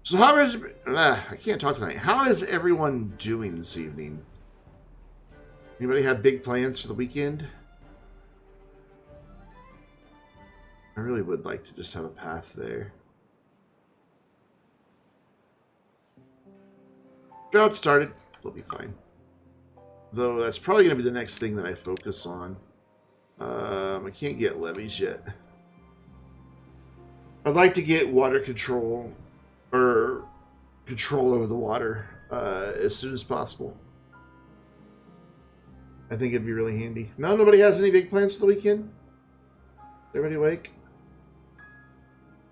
So how is... I can't talk tonight. How is everyone doing this evening? Anybody have big plans for the weekend? I really would like to just have a path there. Drought started. We'll be fine. Though that's probably going to be the next thing that I focus on. I can't get levees yet. I'd like to get water control, or control over the water, as soon as possible. I think it'd be really handy. No, nobody has any big plans for the weekend? Everybody awake?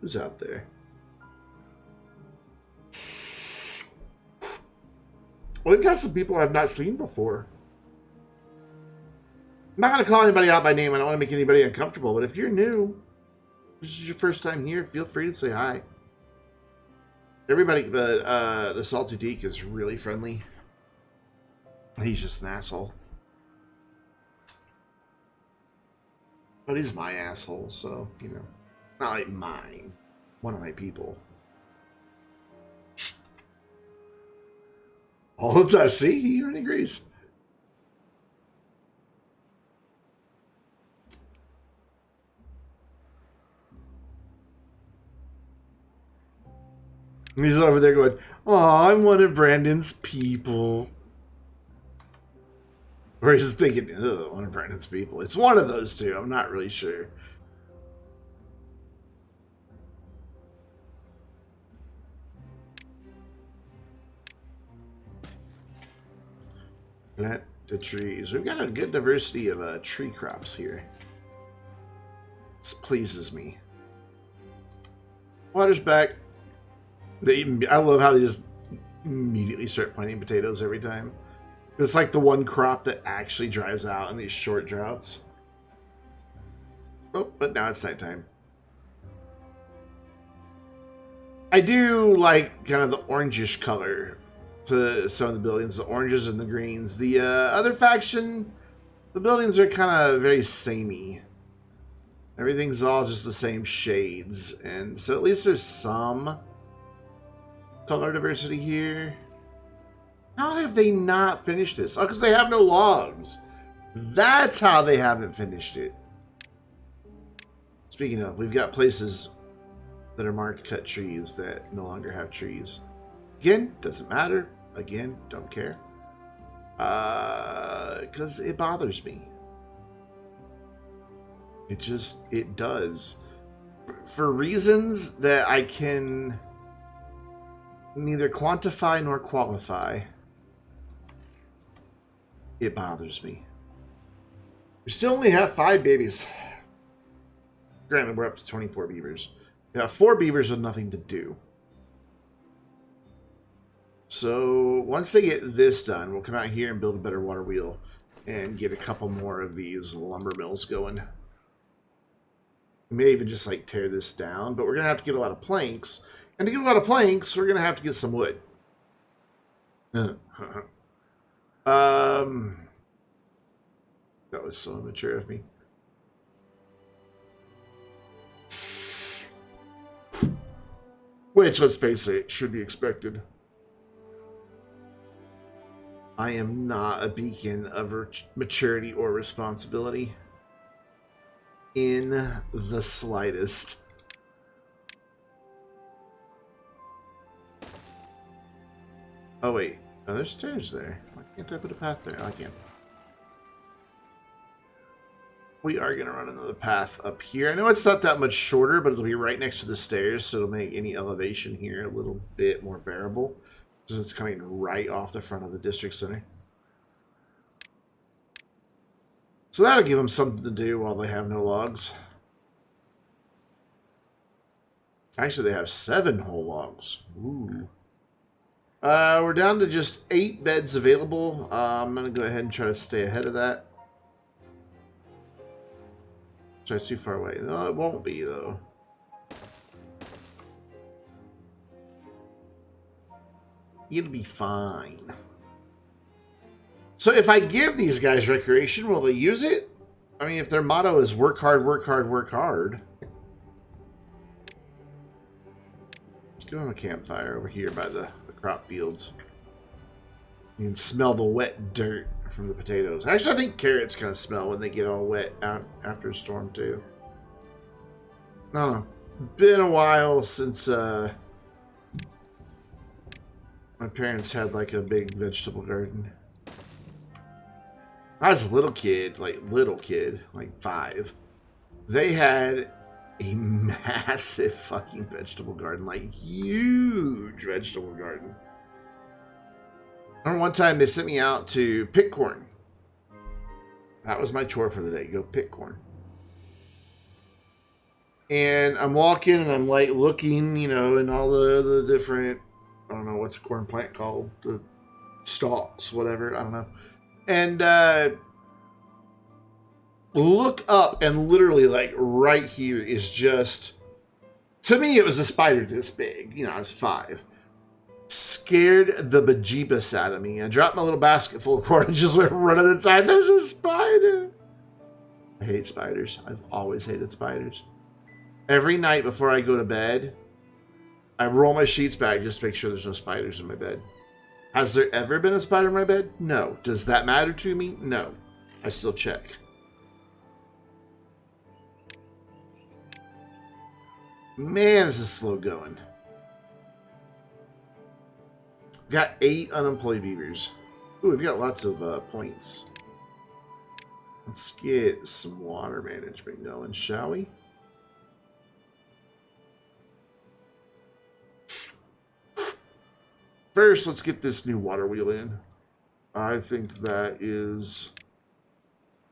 Who's out there? Well, we've got some people I've not seen before. I'm not going to call anybody out by name. I don't want to make anybody uncomfortable. But if you're new, this is your first time here, feel free to say hi. Everybody, but the Salty Deke is really friendly. He's just an asshole. But he's my asshole, so, you know. Not like mine. One of my people. All the time. See, he even agrees. He's over there going, "Oh, I'm one of Brandon's people." Or he's just thinking, "Ugh, one of Brandon's people." It's one of those two. I'm not really sure. Plant the trees. We've got a good diversity of tree crops here. This pleases me. Water's back. I love how they just immediately start planting potatoes every time. It's like the one crop that actually dries out in these short droughts. Oh, but now it's nighttime. I do like kind of the orangish color to some of the buildings, the oranges and the greens. The other faction, the buildings are kind of very samey. Everything's all just the same shades, and so at least there's some color diversity here. How have they not finished this? Oh, because they have no logs. That's how they haven't finished it. Speaking of, we've got places that are marked cut trees that no longer have trees. Again, doesn't matter. Again, don't care. Because it bothers me. It does. For reasons that I can neither quantify nor qualify, it bothers me. We still only have 5 babies. Granted, we're up to 24 beavers. We have 4 beavers with nothing to do. So once they get this done, we'll come out here and build a better water wheel and get a couple more of these lumber mills going. We may even just like tear this down, but we're going to have to get a lot of planks. And to get a lot of planks, we're going to have to get some wood. That was so immature of me. Which, let's face it, should be expected. I am not a beacon of maturity or responsibility. In the slightest. Oh, wait. Oh, there's stairs there. Why can't I put a path there? I can. We are going to run another path up here. I know it's not that much shorter, but it'll be right next to the stairs, so it'll make any elevation here a little bit more bearable. Because it's coming right off the front of the district center. So that'll give them something to do while they have no logs. Actually, they have 7 whole logs. Ooh. We're down to just 8 beds available. I'm going to go ahead and try to stay ahead of that. Try too far away. No, it won't be, though. It'll be fine. So if I give these guys recreation, will they use it? I mean, if their motto is work hard, work hard, work hard. Let's give them a campfire over here by the crop fields. You can smell the wet dirt from the potatoes. Actually, I think carrots kind of smell when they get all wet out after a storm, too. I don't know. Been a while since my parents had like a big vegetable garden. I was a little kid, like 5. They had a massive fucking vegetable garden, like huge vegetable garden. I remember one time they sent me out to pick corn. That was my chore for the day, go pick corn. And I'm walking and I'm like looking, you know, in all the different, I don't know, what's a corn plant called? The stalks, whatever, I don't know. And look up, and literally, like, right here is just... To me, it was a spider this big. You know, I was 5. Scared the bejeebus out of me. I dropped my little basket full of corn and just went running inside. There's a spider! I hate spiders. I've always hated spiders. Every night before I go to bed, I roll my sheets back just to make sure there's no spiders in my bed. Has there ever been a spider in my bed? No. Does that matter to me? No. I still check. Man, this is slow going. Got 8 unemployed beavers. Ooh, we've got lots of points. Let's get some water management going, shall we? First, let's get this new water wheel in. I think that is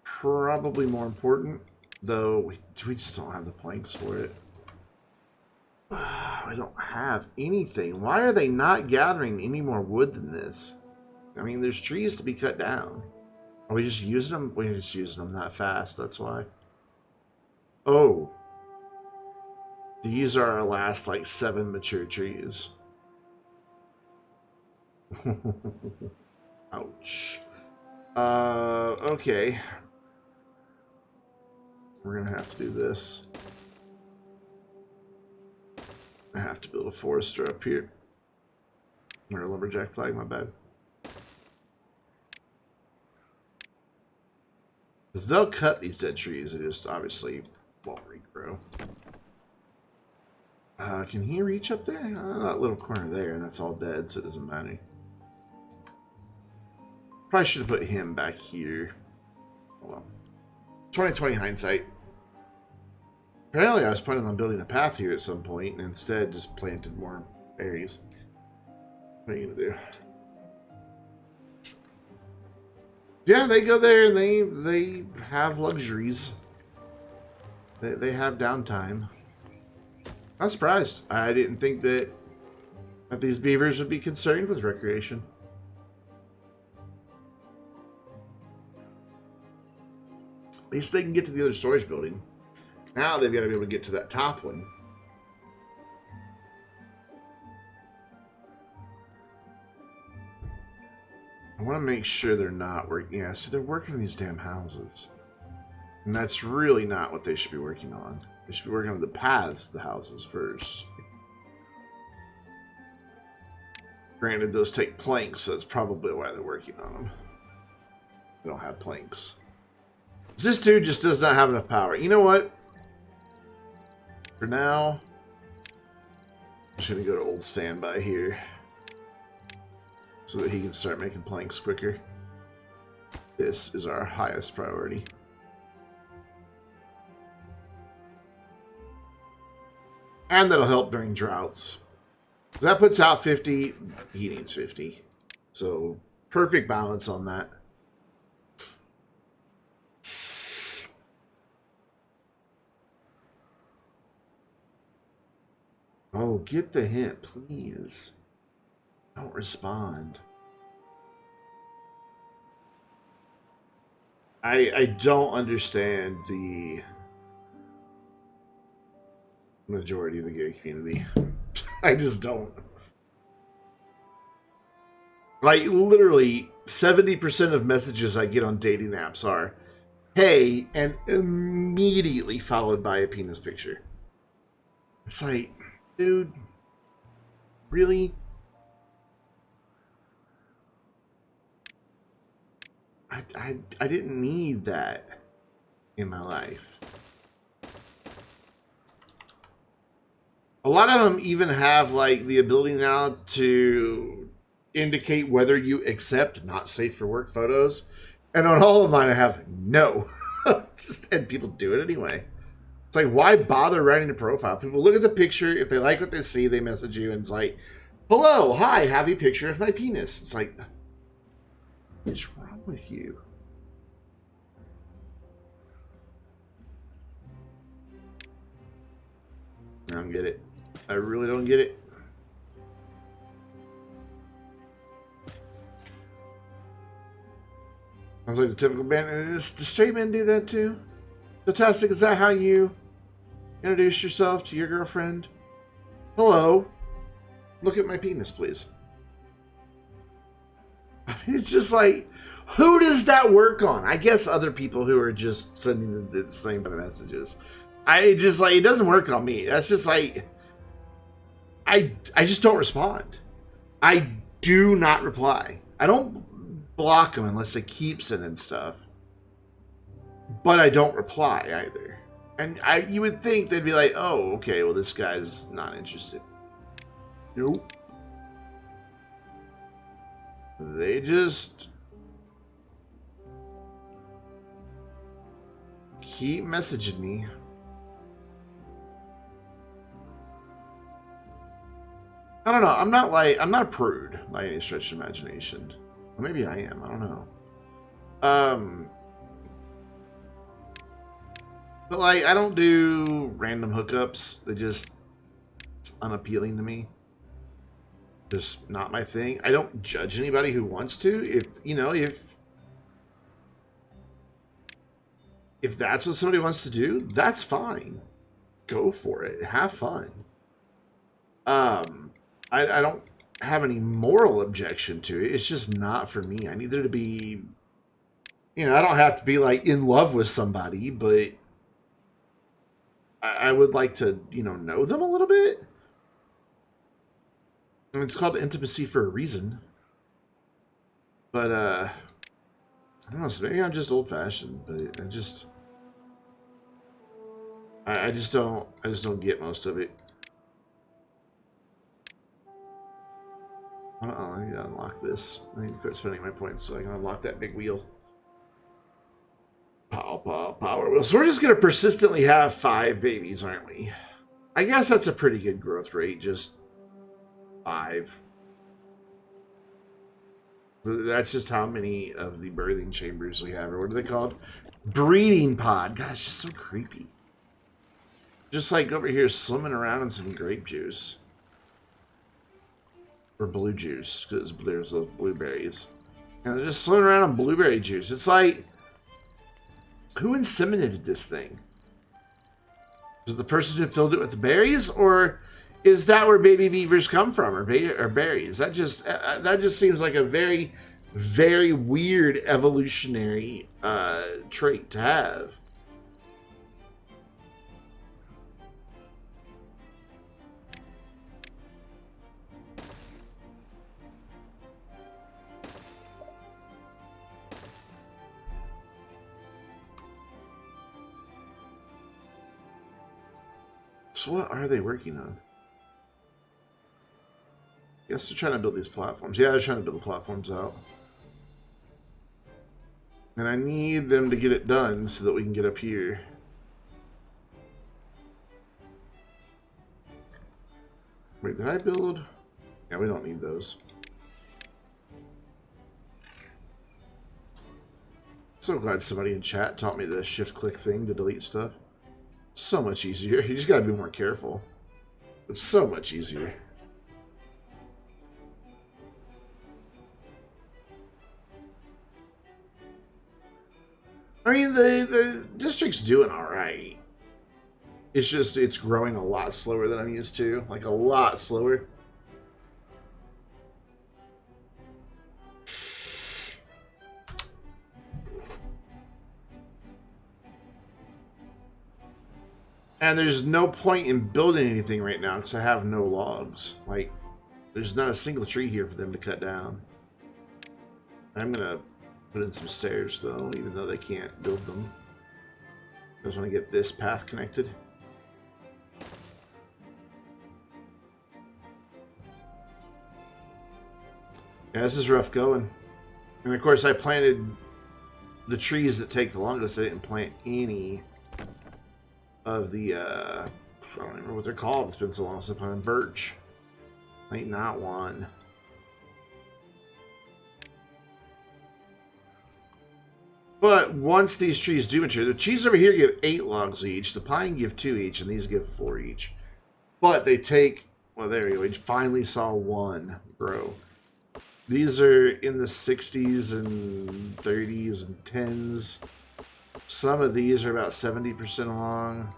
probably more important, though we just don't have the planks for it. I don't have anything. Why are they not gathering any more wood than this? I mean, there's trees to be cut down. Are we just using them? We're just using them that fast, that's why. Oh. These are our last, like, 7 mature trees. Ouch. Okay. We're gonna have to do this. I have to build a forester up here. Or a lumberjack flag, my bad. Because they'll cut these dead trees, they just obviously won't regrow. Can he reach up there? That little corner there, and that's all dead, so it doesn't matter. Probably should have put him back here. Oh well. 2020 hindsight. Apparently I was planning on building a path here at some point, and instead just planted more berries. What are you gonna do? Yeah, they go there and they have luxuries. They have downtime. I'm surprised. I didn't think that these beavers would be concerned with recreation. At least they can get to the other storage building. Now they've got to be able to get to that top one. I want to make sure they're not working. Yeah, so they're working on these damn houses. And that's really not what they should be working on. They should be working on the paths, the houses first. Granted, those take planks, so that's probably why they're working on them. They don't have planks. This dude just does not have enough power. You know what? For now, I'm just going to go to old standby here. So that he can start making planks quicker. This is our highest priority. And that'll help during droughts. That puts out 50. He needs 50. So, perfect balance on that. Oh, get the hint, please. Don't respond. I don't understand the majority of the gay community. I just don't. Like, literally, 70% of messages I get on dating apps are, hey, and immediately followed by a penis picture. It's like, dude, really? I didn't need that in my life. A lot of them even have like the ability now to indicate whether you accept not safe for work photos. And on all of mine I have no. And people do it anyway. It's like, why bother writing a profile? People look at the picture, if they like what they see, they message you and it's like, hello, hi, have a picture of my penis. It's like, what's wrong with you? I don't get it. I really don't get it. I was like the typical band. Does the straight men do that too? Fantastic. Is that how you introduce yourself to your girlfriend? Hello. Look at my penis, please. It's just like, who does that work on? I guess other people who are just sending the same kind of messages. I just like, it doesn't work on me. That's just like, I just don't respond. I do not reply. I don't block them unless they keep sending stuff. But I don't reply either. And you would think they'd be like, oh, okay, well, this guy's not interested. Nope. They just keep messaging me. I don't know. I'm not a prude by any stretch of imagination. Or maybe I am. I don't know. But like, I don't do random hookups. They just, it's unappealing to me. Just not my thing. I don't judge anybody who wants to. If you know, if that's what somebody wants to do, that's fine. Go for it. Have fun. I don't have any moral objection to it. It's just not for me. I need there to be, you know, I don't have to be like in love with somebody, but I would like to, you know them a little bit. I mean, it's called intimacy for a reason. But I don't know. So maybe I'm just old fashioned, but I just don't get most of it. Oh, I need to unlock this. I need to quit spending my points so I can unlock that big wheel. Power wheel. So we're just gonna persistently have 5 babies, aren't we? I guess that's a pretty good growth rate. Just 5. That's just how many of the birthing chambers we have, or what are they called? Breeding pod. God, it's just so creepy. Just like over here swimming around in some grape juice. Or blue juice, because there's those blueberries. And they're just swimming around in blueberry juice. It's like, who inseminated this thing? Was it the person who filled it with the berries, or is that where baby beavers come from, or berries? That just seems like a very, very weird evolutionary trait to have. So what are they working on? I guess they're trying to build these platforms. Yeah, they're trying to build the platforms out. And I need them to get it done so that we can get up here. Wait, did I build? Yeah, we don't need those. So glad somebody in chat taught me the shift-click thing to delete stuff. So much easier. You just gotta be more careful. It's so much easier. I mean, the district's doing alright. It's just, it's growing a lot slower than I'm used to. Like, a lot slower. And there's no point in building anything right now because I have no logs. Like, there's not a single tree here for them to cut down. I'm gonna put in some stairs though, even though they can't build them. I just want to get this path connected. Yeah, this is rough going. And of course I planted the trees that take the longest. I didn't plant any of the, I don't even know what they're called. It's been so long since I planted birch. Ain't not one. But once these trees do mature, the trees over here give 8 logs each, the pine give 2 each, and these give 4 each. But they take, well, there we go. We finally saw one grow. These are in the 60s and 30s and 10s. Some of these are about 70% along.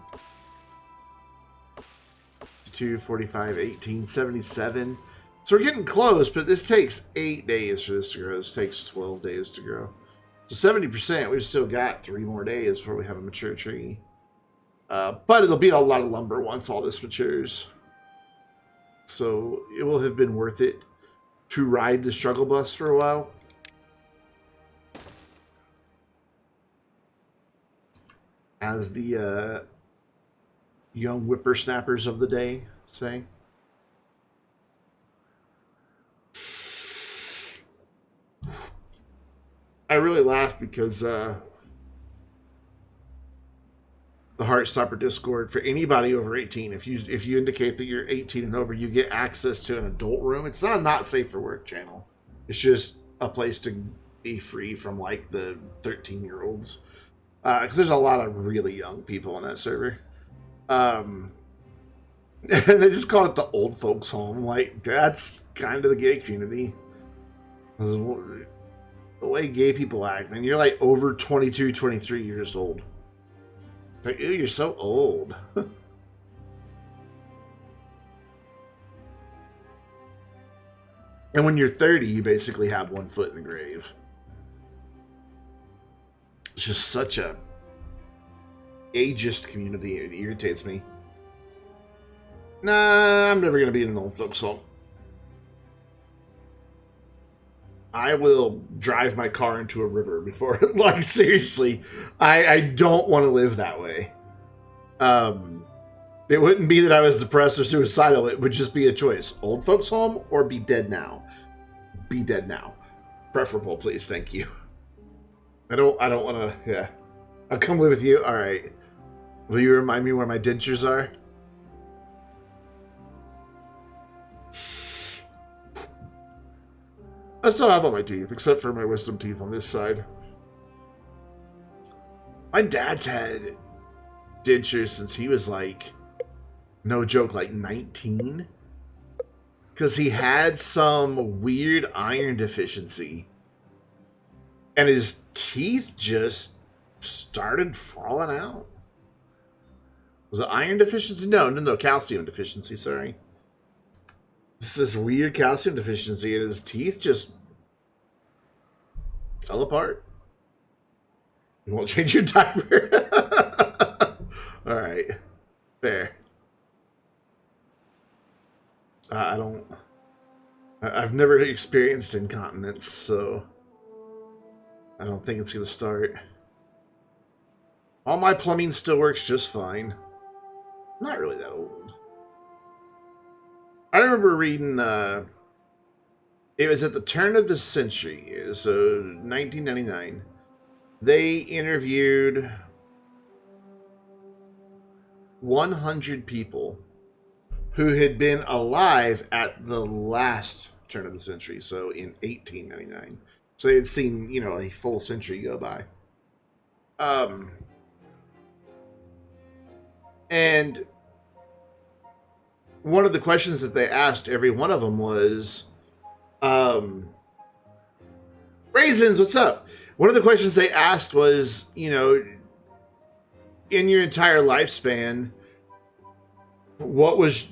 2, 45, 18, 77. So we're getting close, but this takes 8 days for this to grow. This takes 12 days to grow. So 70%, we've still got 3 more days before we have a mature tree. But it'll be a lot of lumber once all this matures. So it will have been worth it to ride the struggle bus for a while. As the young whippersnappers of the day say. I really laugh because the Heartstopper Discord, for anybody over 18, if you indicate that you're 18 and over, you get access to an adult room. It's not a not safe for work channel. It's just a place to be free from like the 13-year-olds. Because there's a lot of really young people in that server. And they just call it the old folks home. Like, that's kind of the gay community. The way gay people act, man, you're like over 22, 23 years old. Like, ew, you're so old. And when you're 30, you basically have one foot in the grave. It's just such a ageist community. It irritates me. Nah, I'm never going to be in an old folks home. I will drive my car into a river before, like, seriously, I don't want to live that way. It wouldn't be that I was depressed or suicidal. It would just be a choice. Old folks home or be dead now. Be dead now. Preferable, please. Thank you. I don't want to, yeah. I'll come live with you. All right. Will you remind me where my dentures are? I still have all my teeth, except for my wisdom teeth on this side. My dad's had dentures since he was like, no joke, like 19. Because he had some weird iron deficiency. And his teeth just started falling out. Was it iron deficiency? No, calcium deficiency, sorry. It's this weird calcium deficiency, and his teeth just fell apart. You won't change your diaper? Alright. Fair. I've never experienced incontinence, so I don't think it's going to start. All my plumbing still works just fine. I'm not really that old. I remember reading, it was at the turn of the century, so 1999. They interviewed 100 people who had been alive at the last turn of the century, so in 1899. So they had seen, a full century go by. And one of the questions that they asked every one of them was, Raisins, what's up? One of the questions they asked was, in your entire lifespan, what was,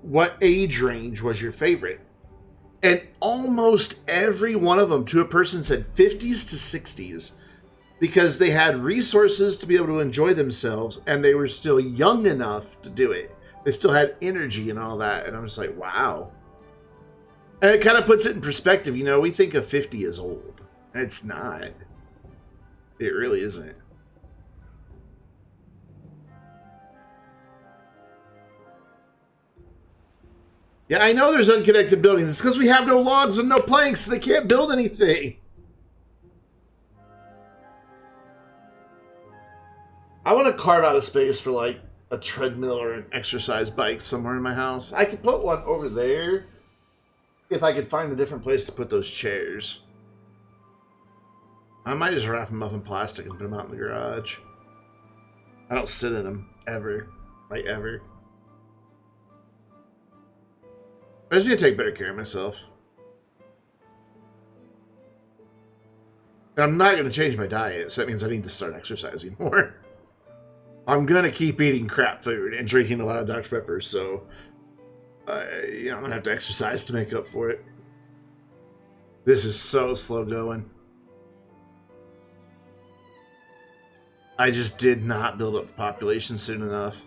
what age range was your favorite? And almost every one of them, to a person, said 50s to 60s, because they had resources to be able to enjoy themselves, and they were still young enough to do it. They still had energy and all that, and I'm just like, wow. And it kind of puts it in perspective. We think of 50 as old, and it's not. It really isn't. Yeah, I know there's unconnected buildings. It's because we have no logs and no planks, so they can't build anything. I want to carve out a space for, like, a treadmill or an exercise bike somewhere in my house. I could put one over there if I could find a different place to put those chairs. I might just wrap them up in plastic and put them out in the garage. I don't sit in them, ever. Like, ever. I just need to take better care of myself. And I'm not going to change my diet, so that means I need to start exercising more. I'm going to keep eating crap food and drinking a lot of Dr. Pepper, so I'm going to have to exercise to make up for it. This is so slow going. I just did not build up the population soon enough.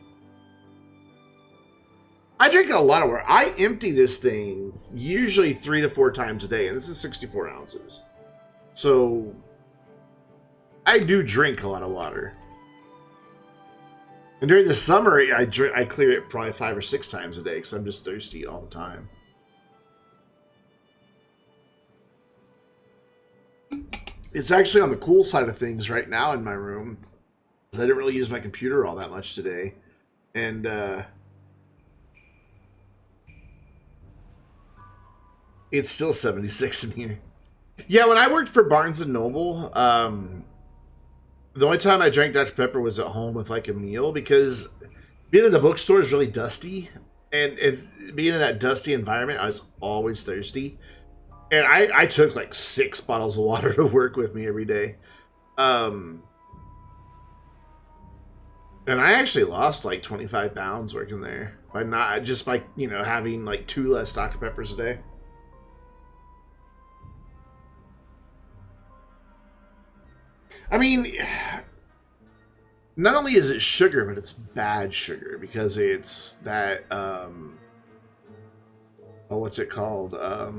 I drink a lot of water. I empty this thing usually 3 to 4 times a day, and this is 64 ounces. So I do drink a lot of water. And during the summer, I clear it probably 5 or 6 times a day because I'm just thirsty all the time. It's actually on the cool side of things right now in my room. I didn't really use my computer all that much today. And, it's still 76 in here. Yeah, when I worked for Barnes & Noble, the only time I drank Dr. Pepper was at home with, like, a meal, because being in the bookstore is really dusty. And being in that dusty environment, I was always thirsty. And I took, like, 6 bottles of water to work with me every day. And I actually lost, like, 25 pounds working there. by not just by having like 2 less Dr. Peppers a day. I mean, not only is it sugar, but it's bad sugar because it's that what's it called? High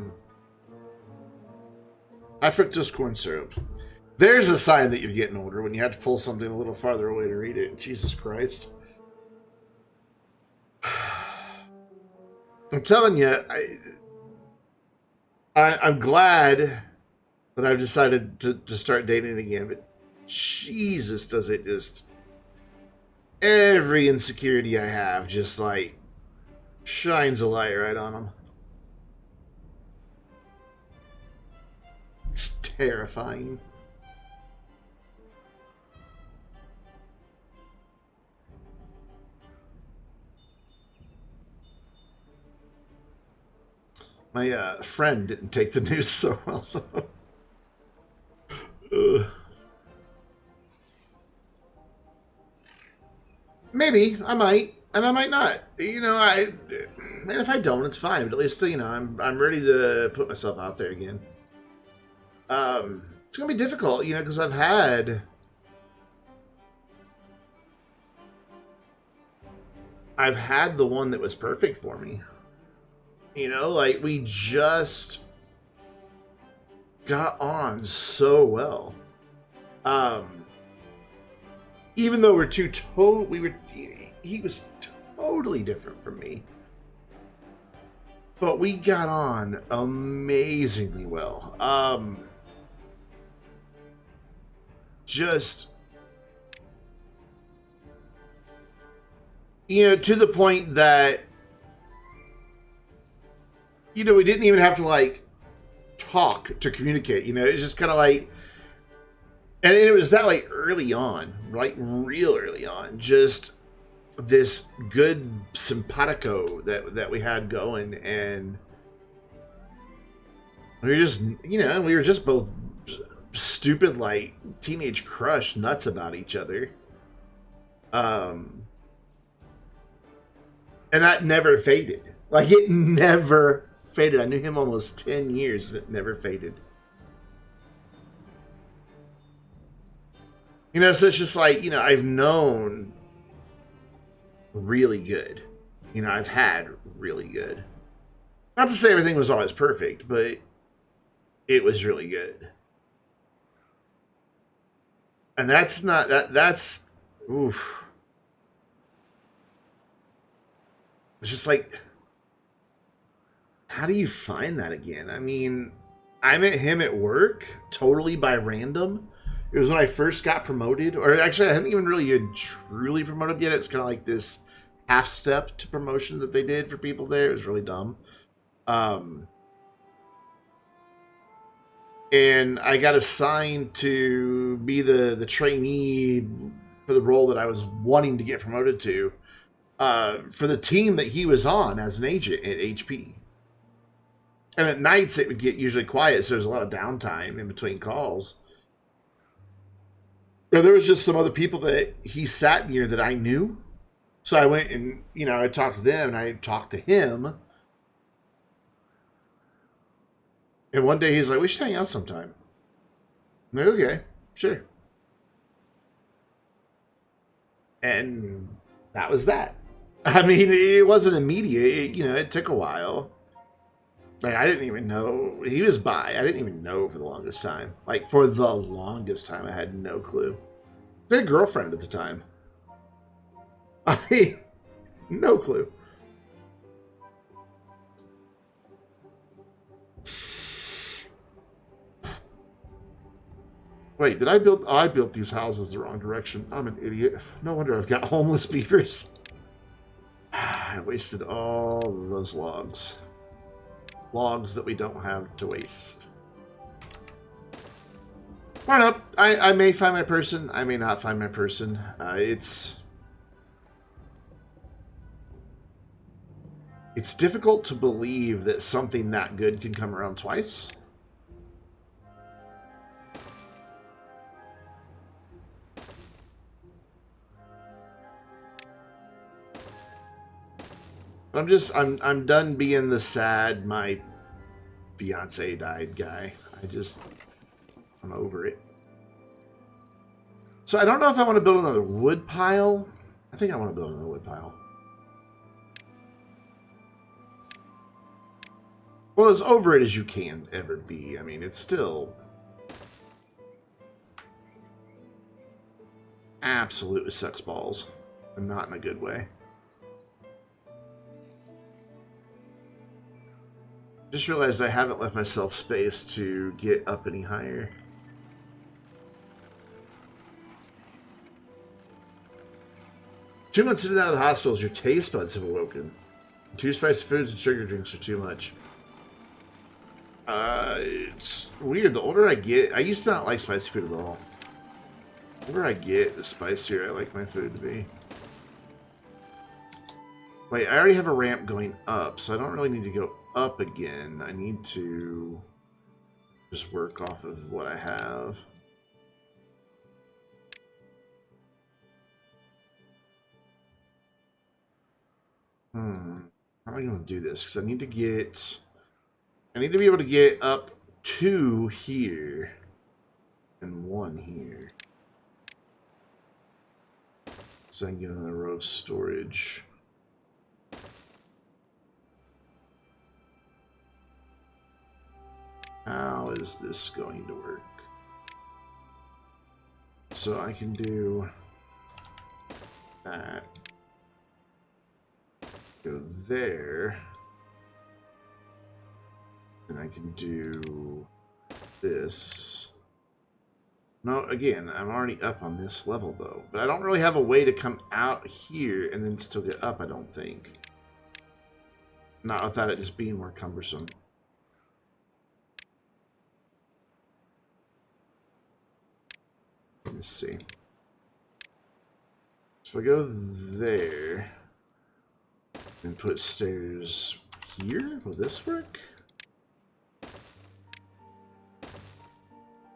fructose corn syrup. There's a sign that you're getting older when you have to pull something a little farther away to read it. Jesus Christ. I'm telling you, I'm glad that I've decided to start dating again, but Jesus, does it just... Every insecurity I have just, like, shines a light right on them. It's terrifying. My friend didn't take the news so well, though. Maybe I might, and I might not. And if I don't, it's fine. But at least I'm ready to put myself out there again. It's gonna be difficult, because I've had the one that was perfect for me. Like we just got on so well. Even though he was totally different from me. But we got on amazingly well. Just to the point that we didn't even have to like talk to communicate. It's just kind of like, and it was that like early on, like real early on, just this good simpatico that we had going, and we were just we were just both stupid like teenage crush nuts about each other. And that never faded. Like it never faded. I knew him almost 10 years and it never faded. So it's just like, I've known really good. I've had really good. Not to say everything was always perfect, but it was really good. And that's not, that's, oof. It's just like, how do you find that again? I mean, I met him at work totally by random. It was when I first got promoted, or actually I hadn't even really truly promoted yet. It's kind of like this half step to promotion that they did for people there. It was really dumb. And I got assigned to be the trainee for the role that I was wanting to get promoted to, for the team that he was on as an agent at HP. And at nights it would get usually quiet, so there's a lot of downtime in between calls. And there was just some other people that he sat near that I knew. So I went and, I talked to them and I talked to him. And one day he's like, we should hang out sometime. I'm like, okay, sure. And that was that. I mean, it wasn't immediate. It took a while. Like, I didn't even know he was bi. I didn't even know for the longest time. Like, for the longest time, I had no clue. I had a girlfriend at the time. I mean, no clue. Wait, did I build... Oh, I built these houses the wrong direction. I'm an idiot. No wonder I've got homeless beavers. I wasted all of those logs. Logs that we don't have to waste. Fair enough. I may find my person. I may not find my person. It's difficult to believe that something that good can come around twice. I'm done being the sad my fiance died guy. I'm over it. So I don't know if I want to build another wood pile. I think I want to build another wood pile. Well, as over it as you can ever be. I mean, it's still absolutely sucks balls, and not in a good way. Just realized I haven't left myself space to get up any higher. Two months in and out of the hospitals, your taste buds have awoken. Too spicy foods and sugar drinks are too much. It's weird. The older I get, I used to not like spicy food at all. The older I get, the spicier I like my food to be. Wait, I already have a ramp going up, so I don't really need to go up again. I need to just work off of what I have. How am I going to do this? Because I need to be able to get up 2 here and 1 here. So I can get another row of storage. How is this going to work? So I can do that. Go there. And I can do this. No, again, I'm already up on this level, though. But I don't really have a way to come out here and then still get up, I don't think. Not without it just being more cumbersome. Let me see. So if I go there and put stairs here, will this work?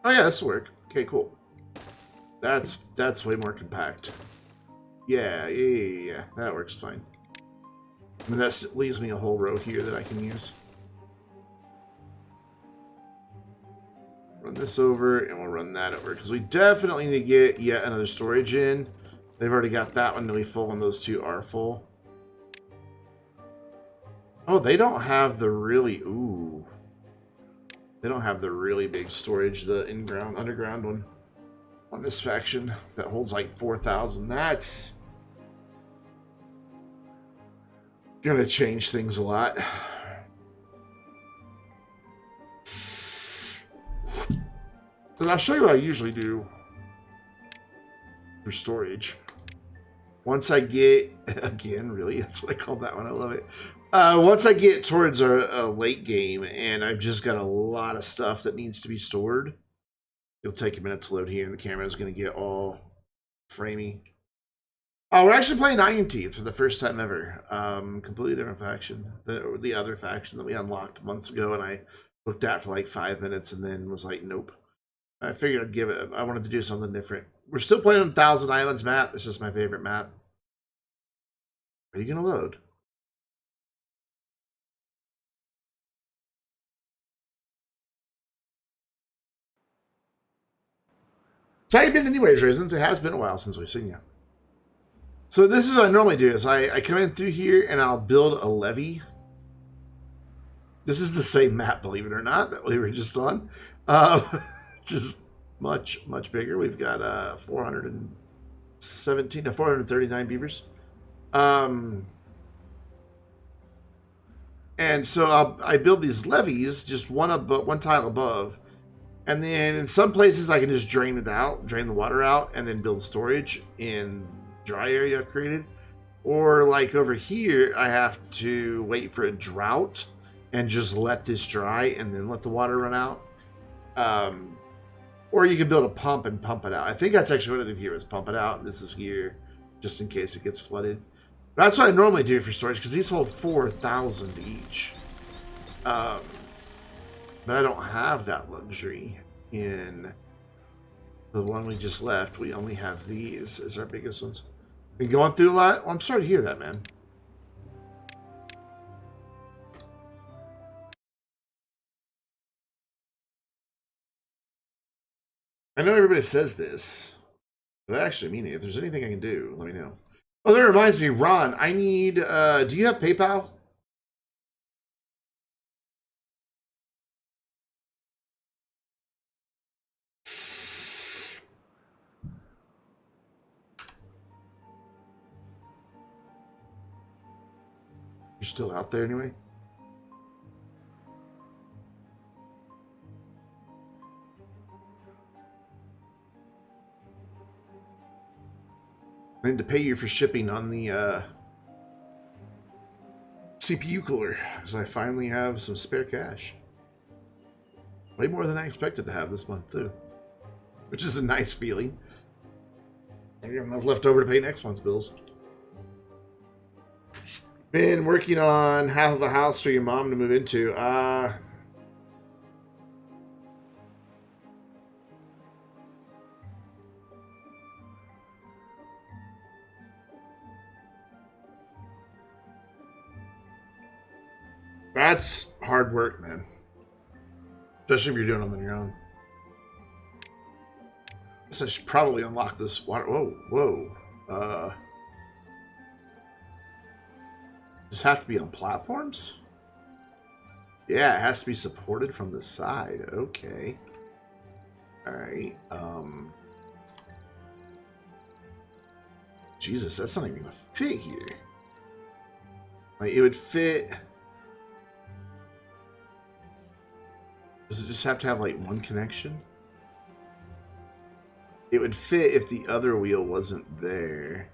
Oh yeah, this will work. Okay, cool. That's way more compact. Yeah, that works fine. And that leaves me a whole row here that I can use. Run this over, and we'll run that over, because we definitely need to get yet another storage in. They've already got that one nearly full, and those two are full. Oh, they don't have the really... Ooh. They don't have the really big storage, the in-ground, underground one on this faction that holds like 4,000. That's gonna change things a lot. But I'll show you what I usually do for storage. Once I get, again, really, that's what I call that one. I love it. Once I get towards a late game and I've just got a lot of stuff that needs to be stored, it'll take a minute to load here and the camera is going to get all framey. Oh, we're actually playing Iron Teeth for the first time ever. Completely different faction. The other faction that we unlocked months ago and I looked at for like 5 minutes and then was like, nope. I figured I'd give it, I wanted to do something different. We're still playing on 1,000 Islands map. It's just my favorite map. Are you going to load? So how you been anyways, Raisins? It has been a while since we've seen you. So this is what I normally do, is I come in through here and I'll build a levee. This is the same map, believe it or not, that we were just on. Just much, much bigger. We've got 417 to 439 beavers. And so I build these levees, just one tile above. And then in some places I can just drain it out, drain the water out, and then build storage in dry area I've created. Or like over here, I have to wait for a drought and just let this dry and then let the water run out. Or you can build a pump and pump it out. I think that's actually what I did here, is pump it out. This is here, just in case it gets flooded. That's what I normally do for storage, because these hold 4,000 each. But I don't have that luxury in the one we just left. We only have these as our biggest ones. Been going through a lot? Well, I'm sorry to hear that, man. I know everybody says this, but I actually mean it. If there's anything I can do, let me know. Oh, that reminds me, Ron, I need, do you have PayPal? You're still out there anyway? I need to pay you for shipping on the CPU cooler, because I finally have some spare cash. Way more than I expected to have this month, too. Which is a nice feeling. I have enough left over to pay next month's bills. Been working on half of a house for your mom to move into. That's hard work, man. Especially if you're doing them on your own. Guess I should probably unlock this water. Whoa. Does it have to be on platforms? Yeah, it has to be supported from the side. Okay. Alright. Jesus, that's not even gonna fit here. Like, it would fit. Does it just have to have like one connection? It would fit if the other wheel wasn't there.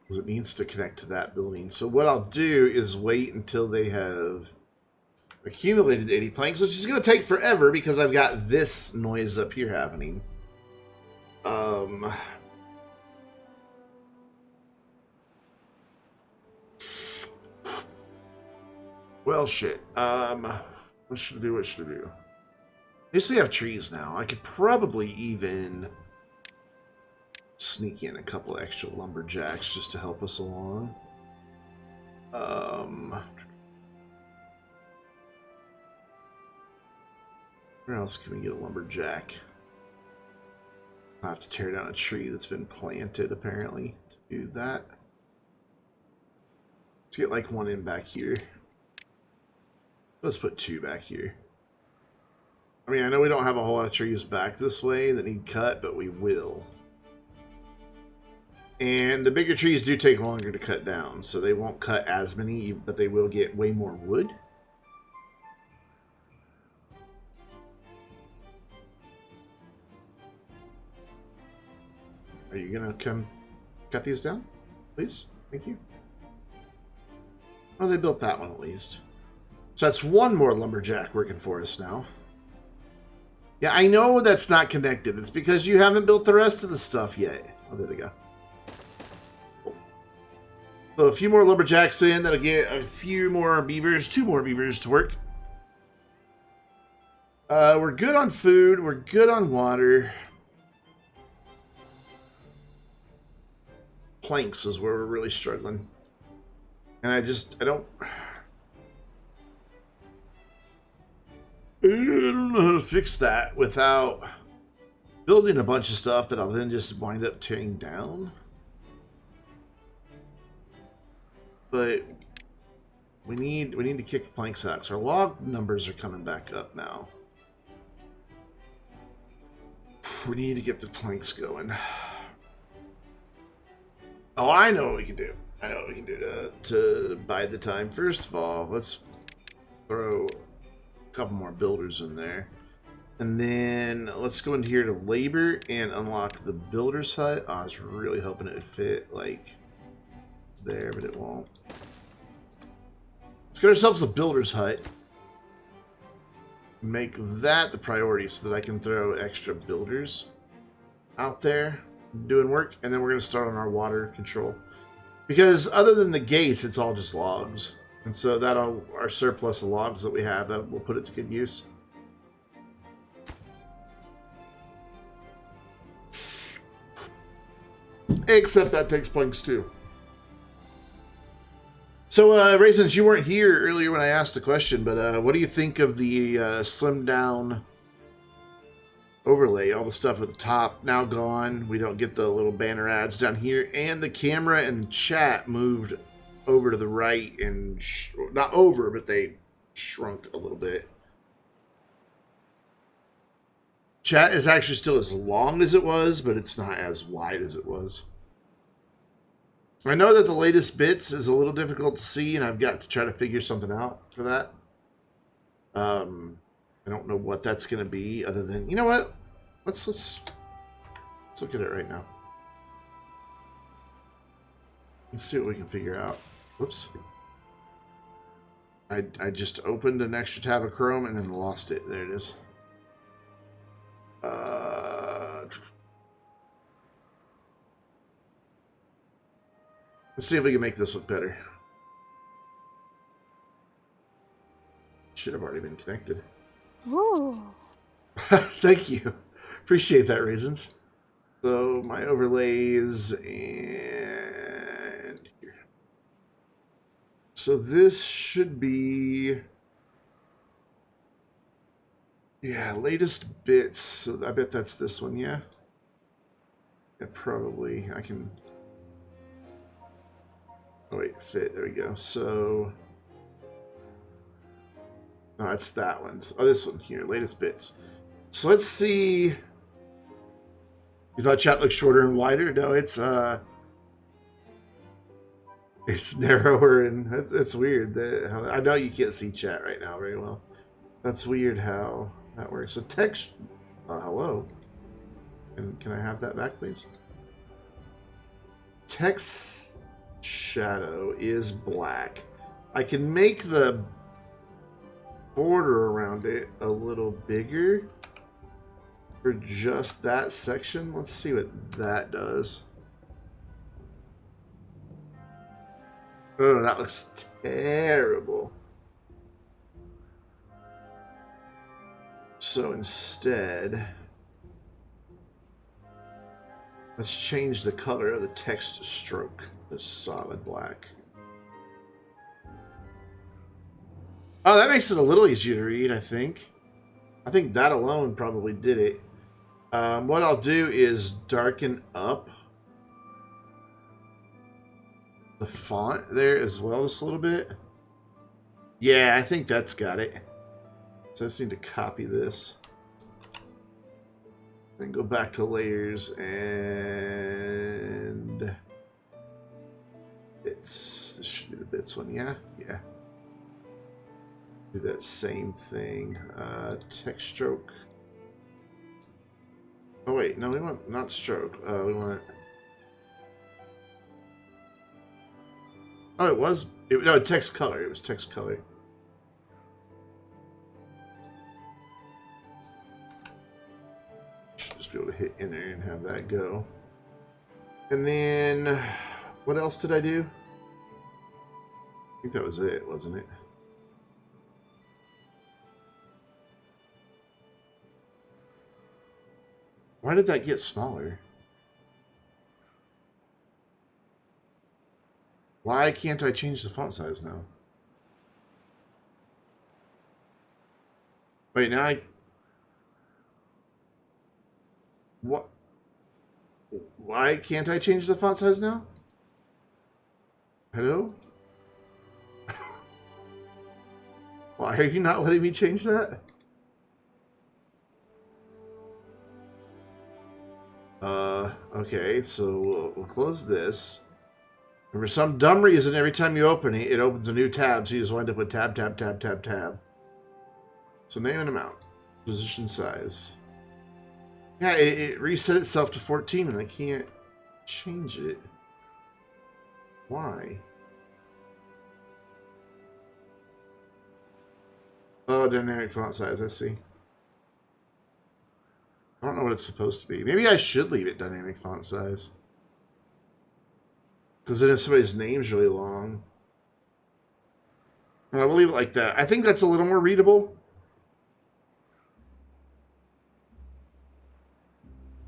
Because it needs to connect to that building. So what I'll do is wait until they have accumulated 80 planks, which is going to take forever because I've got this noise up here happening. Well, shit. What should I do? At least we have trees now. I could probably even sneak in a couple extra lumberjacks just to help us along. Where else can we get a lumberjack? I'll have to tear down a tree that's been planted, apparently, to do that. Let's get like one in back here. Let's put two back here. I mean, I know we don't have a whole lot of trees back this way that need cut, but we will. And the bigger trees do take longer to cut down, so they won't cut as many, but they will get way more wood. Are you gonna come cut these down, please? Thank you. Oh, they built that one at least. So that's one more lumberjack working for us now. Yeah, I know that's not connected. It's because you haven't built the rest of the stuff yet. Oh, there they go. So a few more lumberjacks in. That'll get a few more beavers, 2 more beavers to work. We're good on food. We're good on water. Planks is where we're really struggling. And I don't know how to fix that without building a bunch of stuff that I'll then just wind up tearing down. But we need to kick the planks out, because our log numbers are coming back up now. We need to get the planks going. Oh, I know what we can do. I know what we can do to bide the time. First of all, let's throw a couple more builders in there. And then let's go into here to labor and unlock the builder's hut. Oh, I was really hoping it would fit like there, but it won't. Let's get ourselves a builder's hut. Make that the priority so that I can throw extra builders out there doing work. And then we're going to start on our water control. Because other than the gates, it's all just logs. And so that'll, our surplus of logs that we have, that we'll put it to good use. Except that takes planks too. So, Raisins, you weren't here earlier when I asked the question, but what do you think of the slimmed down overlay. All the stuff at the top now gone. We don't get the little banner ads down here. And the camera and chat moved over to the right and not over, but they shrunk a little bit. Chat is actually still as long as it was, but it's not as wide as it was. I know that the latest bits is a little difficult to see, and I've got to try to figure something out for that. I don't know what that's going to be, other than, you know what? Let's look at it right now. Let's see what we can figure out. Whoops. I just opened an extra tab of Chrome and then lost it. There it is. Let's see if we can make this look better. Should have already been connected. Ooh. Thank you. Appreciate that, Raisins. So my overlays and here. So this should be, yeah, latest bits. So I bet that's this one, yeah? Yeah, probably. I can... Oh, wait, fit. There we go. So... No, it's that one. Oh, this one here. Latest bits. So let's see... You thought chat looked shorter and wider? No, it's narrower and it's weird. I know you can't see chat right now very well. That's weird how that works. So text... hello. And can I have that back, please? Text shadow is black. I can make the border around it a little bigger for just that section. Let's see what that does. Oh, that looks terrible. So instead, let's change the color of the text stroke to solid black. Oh, that makes it a little easier to read, I think. I think that alone probably did it. What I'll do is darken up the font there as well just a little bit. Yeah, I think that's got it. So I just need to copy this. Then go back to layers and bits. This should be the bits one, yeah? Yeah. Do that same thing. Text stroke. Oh wait, no, we want not stroke. We want. Oh, it was. No, text color. It was text color. Should just be able to hit enter and have that go. And then, what else did I do? I think that was it, wasn't it? Why did that get smaller? Why can't I change the font size now? Wait, now I... What? Why can't I change the font size now? Hello? Why are you not letting me change that? Okay, so we'll close this. And for some dumb reason, every time you open it, it opens a new tab, so you just wind up with tab, tab, tab, tab, tab. So name and amount. Position size. Yeah, it reset itself to 14, and I can't change it. Why? Oh, dynamic font size, I see. I don't know what it's supposed to be. Maybe I should leave it dynamic font size. Because then if somebody's name's really long. We'll leave it like that. I think that's a little more readable.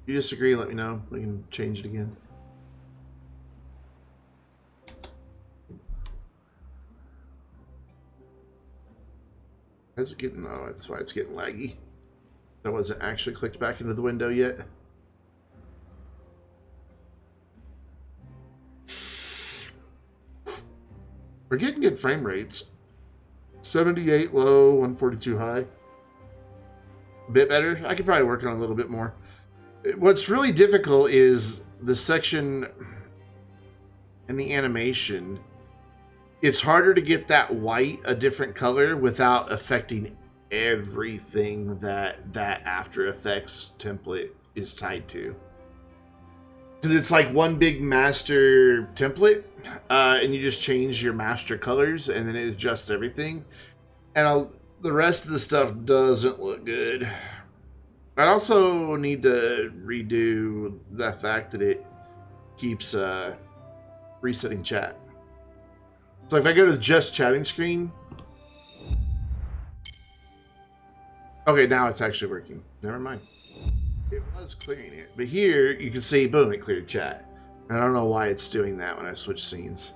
If you disagree, let me know. We can change it again. How's it getting? Oh, that's why it's getting laggy. That wasn't actually clicked back into the window yet. We're getting good frame rates. 78 low, 142 high. A bit better. I could probably work on a little bit more. What's really difficult is the section and the animation. It's harder to get that white a different color without affecting everything that After Effects template is tied to. Because it's like one big master template, and you just change your master colors, and then it adjusts everything. And the rest of the stuff doesn't look good. I'd also need to redo the fact that it keeps resetting chat. So if I go to the just chatting screen... Okay, now it's actually working. Never mind. It was clearing it. But here, you can see, boom, it cleared chat. And I don't know why it's doing that when I switch scenes.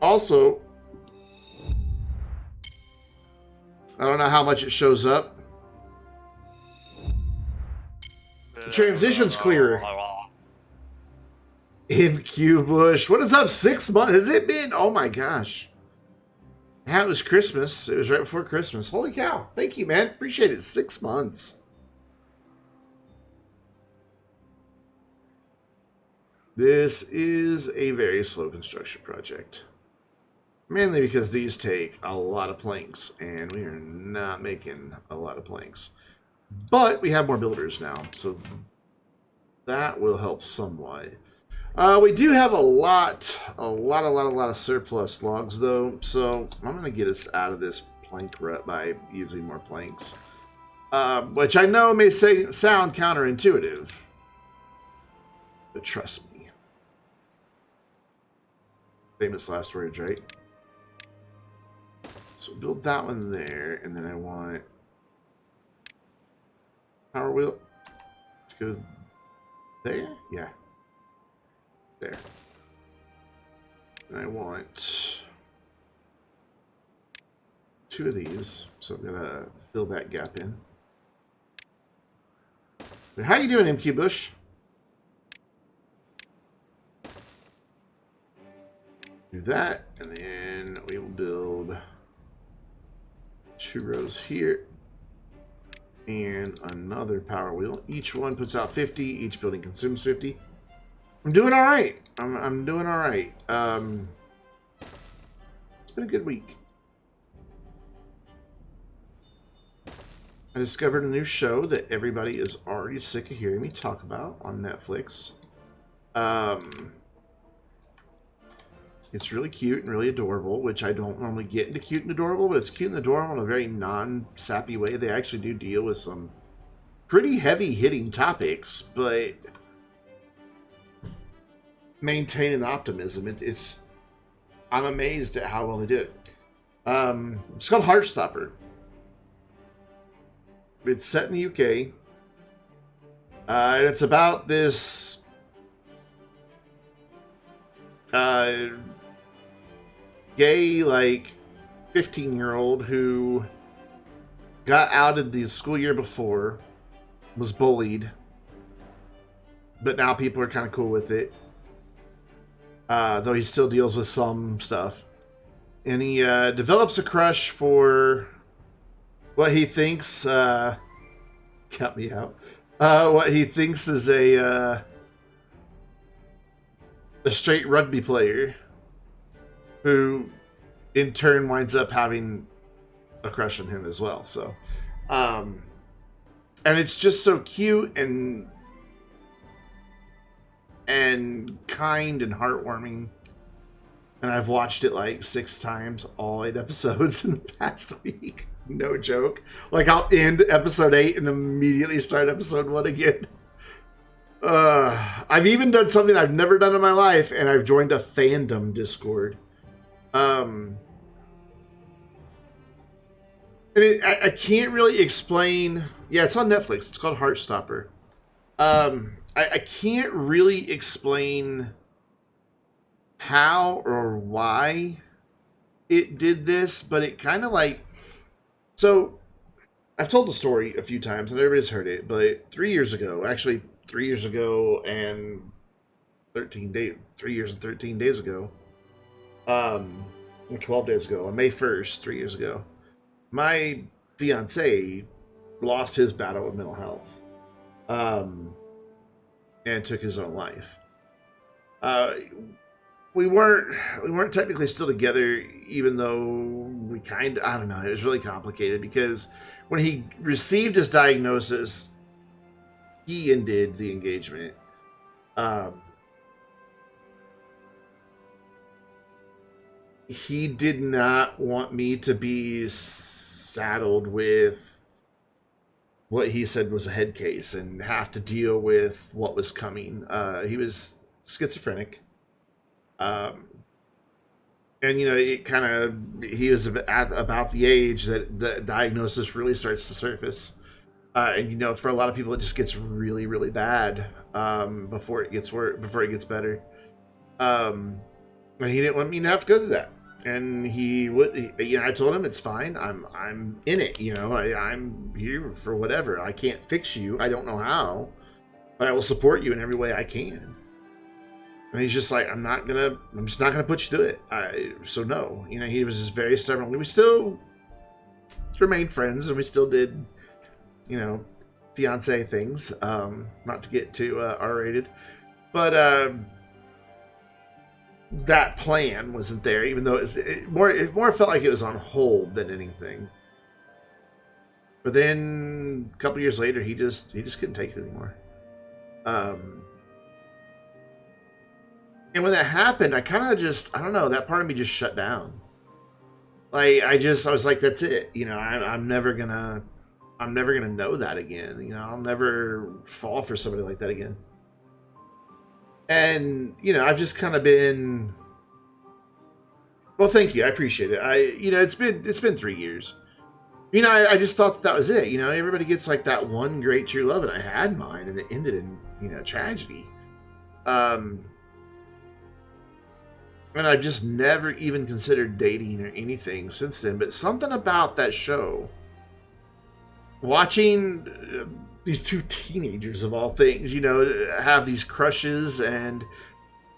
Also, I don't know how much it shows up. The transition's clearer. MQ Bush. What is up? 6 months? Has it been? Oh my gosh. Yeah, it was Christmas. It was right before Christmas. Holy cow. Thank you, man. Appreciate it. 6 months. This is a very slow construction project. Mainly because these take a lot of planks, and we are not making a lot of planks. But we have more builders now, so that will help somewhat. We do have a lot of surplus logs, though, so I'm going to get us out of this plank rut by using more planks. Which I know may sound counterintuitive, but trust me. Famous last words, right? So build that one there, and then I want power wheel to go there? Yeah. There. And I want 2 of these, so I'm gonna fill that gap in. But how you doing, MQ Bush? Do that, and then we will build 2 rows here and another power wheel. Each one puts out 50. Each building consumes 50. I'm doing all right. I'm doing all right. It's been a good week. I discovered a new show that everybody is already sick of hearing me talk about on Netflix. It's really cute and really adorable, which I don't normally get into cute and adorable, but it's cute and adorable in a very non-sappy way. They actually do deal with some pretty heavy-hitting topics, but maintaining optimism. I'm amazed at how well they do it. It's called Heartstopper. It's set in the UK. And it's about this gay, like, 15-year-old who got outed the school year before, was bullied, but now people are kind of cool with it. Though he still deals with some stuff. And he develops a crush for what he thinks... cut me out. What he thinks is a straight rugby player who in turn winds up having a crush on him as well. So, and it's just so cute and kind and heartwarming. And I've watched it like 6 times, all 8 episodes in the past week. No joke. Like, I'll end episode 8 and immediately start episode 1 again. I've even done something I've never done in my life, and I've joined a fandom Discord. And I can't really explain. Yeah, it's on Netflix. It's called Heartstopper. I can't really explain how or why it did this, but it kind of like, so I've told the story a few times and everybody's heard it, but 3 years ago, actually 3 years ago and 13 days, 3 years and 13 days ago, or 12 days ago, on May 1st, 3 years ago, my fiance lost his battle with mental health, and took his own life. Uh, we weren't technically still together, even though we I don't know, it was really complicated because when he received his diagnosis, he ended the engagement. He did not want me to be saddled with what he said was a head case and have to deal with what was coming. He was schizophrenic. And it kind of, he was at about the age that the diagnosis really starts to surface. And for a lot of people, it just gets really, really bad before it gets before it gets better. And he didn't want me to have to go through that. And I told him it's fine. I'm in it. I'm here for whatever. I can't fix you. I don't know how, but I will support you in every way I can. And he's just like, I'm just not gonna put you through it. So no, he was just very stubborn. We still remained friends, and we still did, fiance things. Not to get too R-rated, but that plan wasn't there. Even though it more felt like it was on hold than anything. But then a couple years later, he just couldn't take it anymore. And when that happened, I kind of I don't know, that part of me just shut down. Like, I was like, that's it. I'm never gonna know that again. I'll never fall for somebody like that again. And, I've just kind of been, well, thank you. I appreciate it. It's been 3 years. I just thought that was it. Everybody gets like that one great true love, and I had mine, and it ended in, tragedy. And I've just never even considered dating or anything since then. But something about that show, watching these two teenagers of all things, have these crushes, and,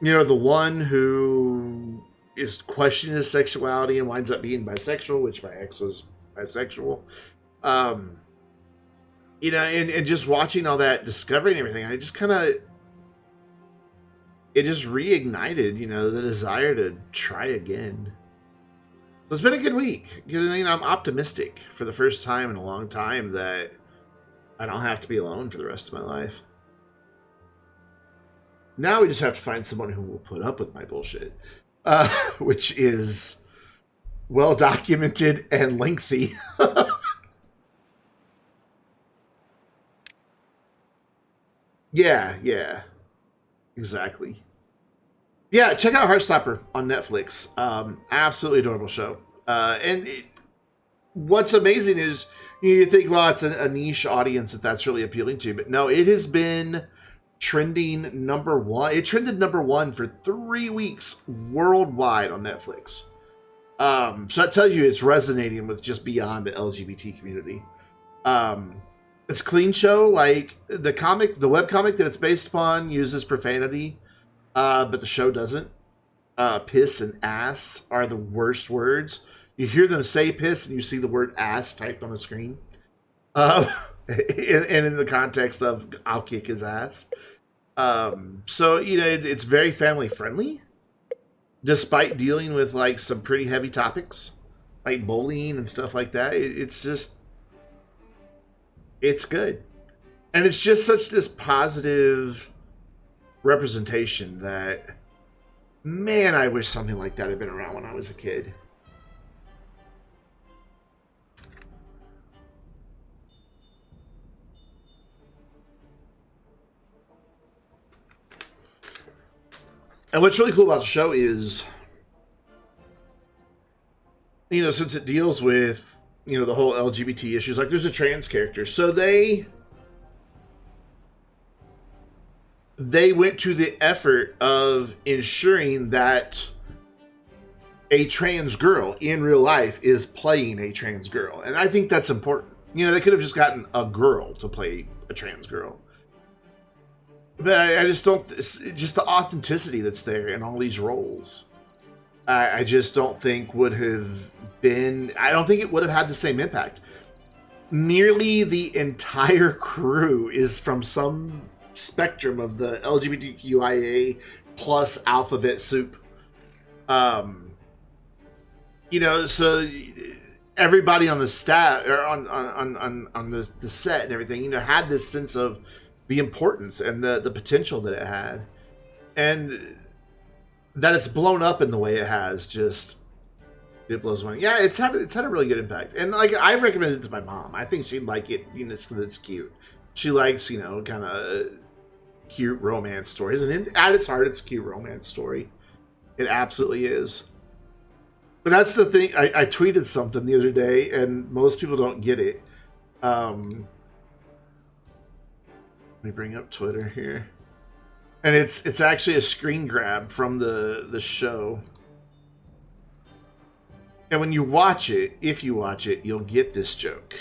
the one who is questioning his sexuality and winds up being bisexual, which my ex was bisexual. And just watching all that, discovering everything, I just kind of, it just reignited, the desire to try again. So it's been a good week. I'm optimistic for the first time in a long time that I don't have to be alone for the rest of my life. Now we just have to find someone who will put up with my bullshit, which is well documented and lengthy. Yeah. Exactly. Yeah, check out Heartstopper on Netflix. Absolutely adorable show. What's amazing is you think, well, it's a niche audience that's really appealing to, but no, it has been trending number one. It trended number one for 3 weeks worldwide on Netflix. So that tells you it's resonating with just beyond the LGBT community. It's a clean show. Like the webcomic that it's based upon uses profanity, but the show doesn't. Piss and ass are the worst words. You hear them say piss and you see the word ass typed on the screen. And in the context of I'll kick his ass. So, it's very family friendly, despite dealing with like some pretty heavy topics like bullying and stuff like that. It's good. And it's just such this positive representation that, man, I wish something like that had been around when I was a kid. And what's really cool about the show is, since it deals with, the whole LGBT issues, like there's a trans character. So they went to the effort of ensuring that a trans girl in real life is playing a trans girl. And I think that's important. You know, they could have just gotten a girl to play a trans girl. But I just don't, just the authenticity that's there in all these roles, I just don't think would have been, I don't think it would have had the same impact. Nearly the entire crew is from some spectrum of the LGBTQIA plus alphabet soup. You know, so everybody on the staff or on the set and everything, you know, had this sense of the importance and the potential that it had, and that it's blown up in the way it has. Just it blows my, yeah, it's had a really good impact. And like, I recommend it to my mom. I think she'd like it, you know, because it's cute. She likes, you know, kind of cute romance stories, and at its heart, it's a cute romance story. It absolutely is. But that's the thing. I tweeted something the other day, and most people don't get it. Let me bring up Twitter here, and it's actually a screen grab from the show. And when you watch it, if you watch it, you'll get this joke.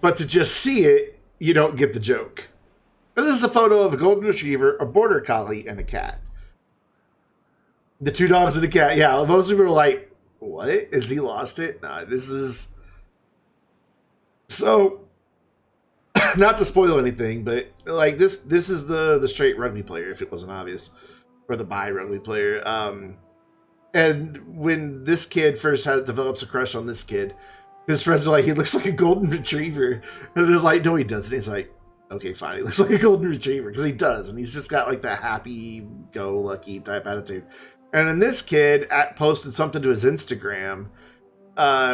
But to just see it, you don't get the joke. And this is a photo of a golden retriever, a border collie, and a cat. The two dogs and the cat. Yeah, most people are like, what? Is he lost it? Nah, this is... So, not to spoil anything, but like this is the straight rugby player, if it wasn't obvious. Or the bi rugby player. And when this kid first develops a crush on this kid, his friends are like, he looks like a golden retriever. And it's like, no, he doesn't. He's like, okay, fine. He looks like a golden retriever. Because he does. And he's just got like that happy-go-lucky type attitude. And then this kid posted something to his Instagram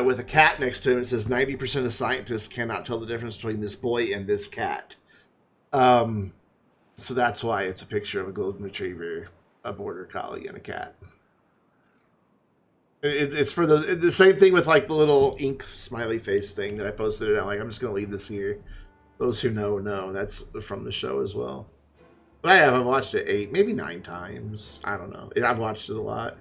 with a cat next to him. It says 90% of scientists cannot tell the difference between this boy and this cat. So that's why it's a picture of a golden retriever, a border collie, and a cat. It's for the same thing with like the little ink smiley face thing that I posted it out. Like, I'm just going to leave this here. Those who know. That's from the show as well. But I've watched it 8, maybe 9 times. I don't know. I've watched it a lot.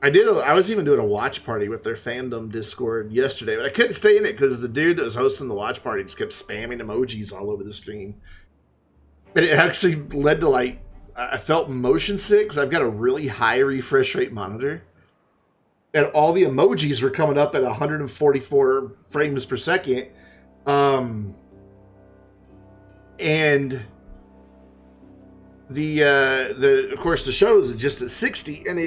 I was even doing a watch party with their fandom Discord yesterday, but I couldn't stay in it because the dude that was hosting the watch party just kept spamming emojis all over the screen. And it actually led to like, I felt motion sick because I've got a really high refresh rate monitor. And all the emojis were coming up at 144 frames per second. And the of course the show is just at 60, and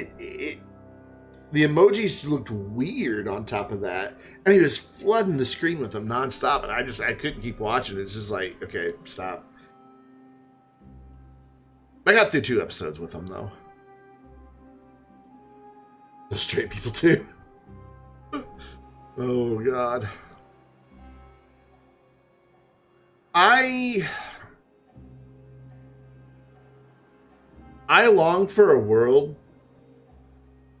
the emojis looked weird on top of that, and he was flooding the screen with them nonstop, and I couldn't keep watching. It's just like, okay, stop. I got through 2 episodes with him though. Those straight people too. Oh God. I long for a world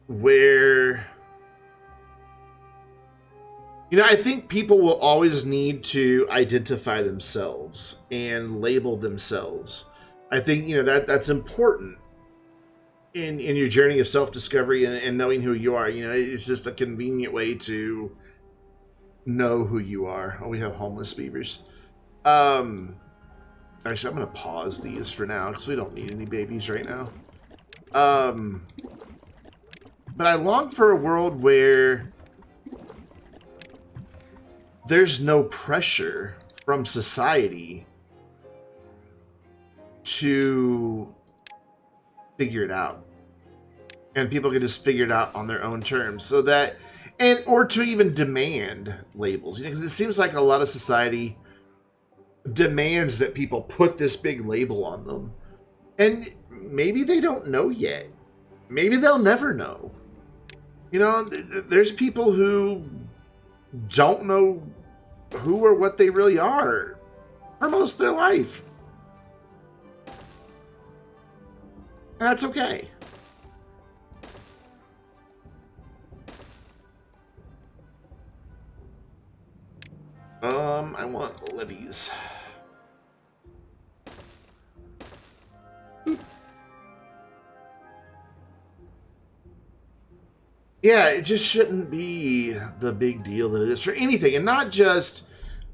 where, you know, I think people will always need to identify themselves and label themselves. I think, you know, that's important in your journey of self-discovery and knowing who you are. You know, it's just a convenient way to know who you are. Oh, we have homeless beavers. Actually, I'm going to pause these for now because we don't need any babies right now. But I long for a world where there's no pressure from society to figure it out. And people can just figure it out on their own terms. So that, or to even demand labels. You know, because it seems like a lot of society demands that people put this big label on them, and maybe they don't know yet. Maybe they'll never know. You know, there's people who don't know who or what they really are for most of their life, and that's okay. I want levies. Yeah, it just shouldn't be the big deal that it is for anything, and not just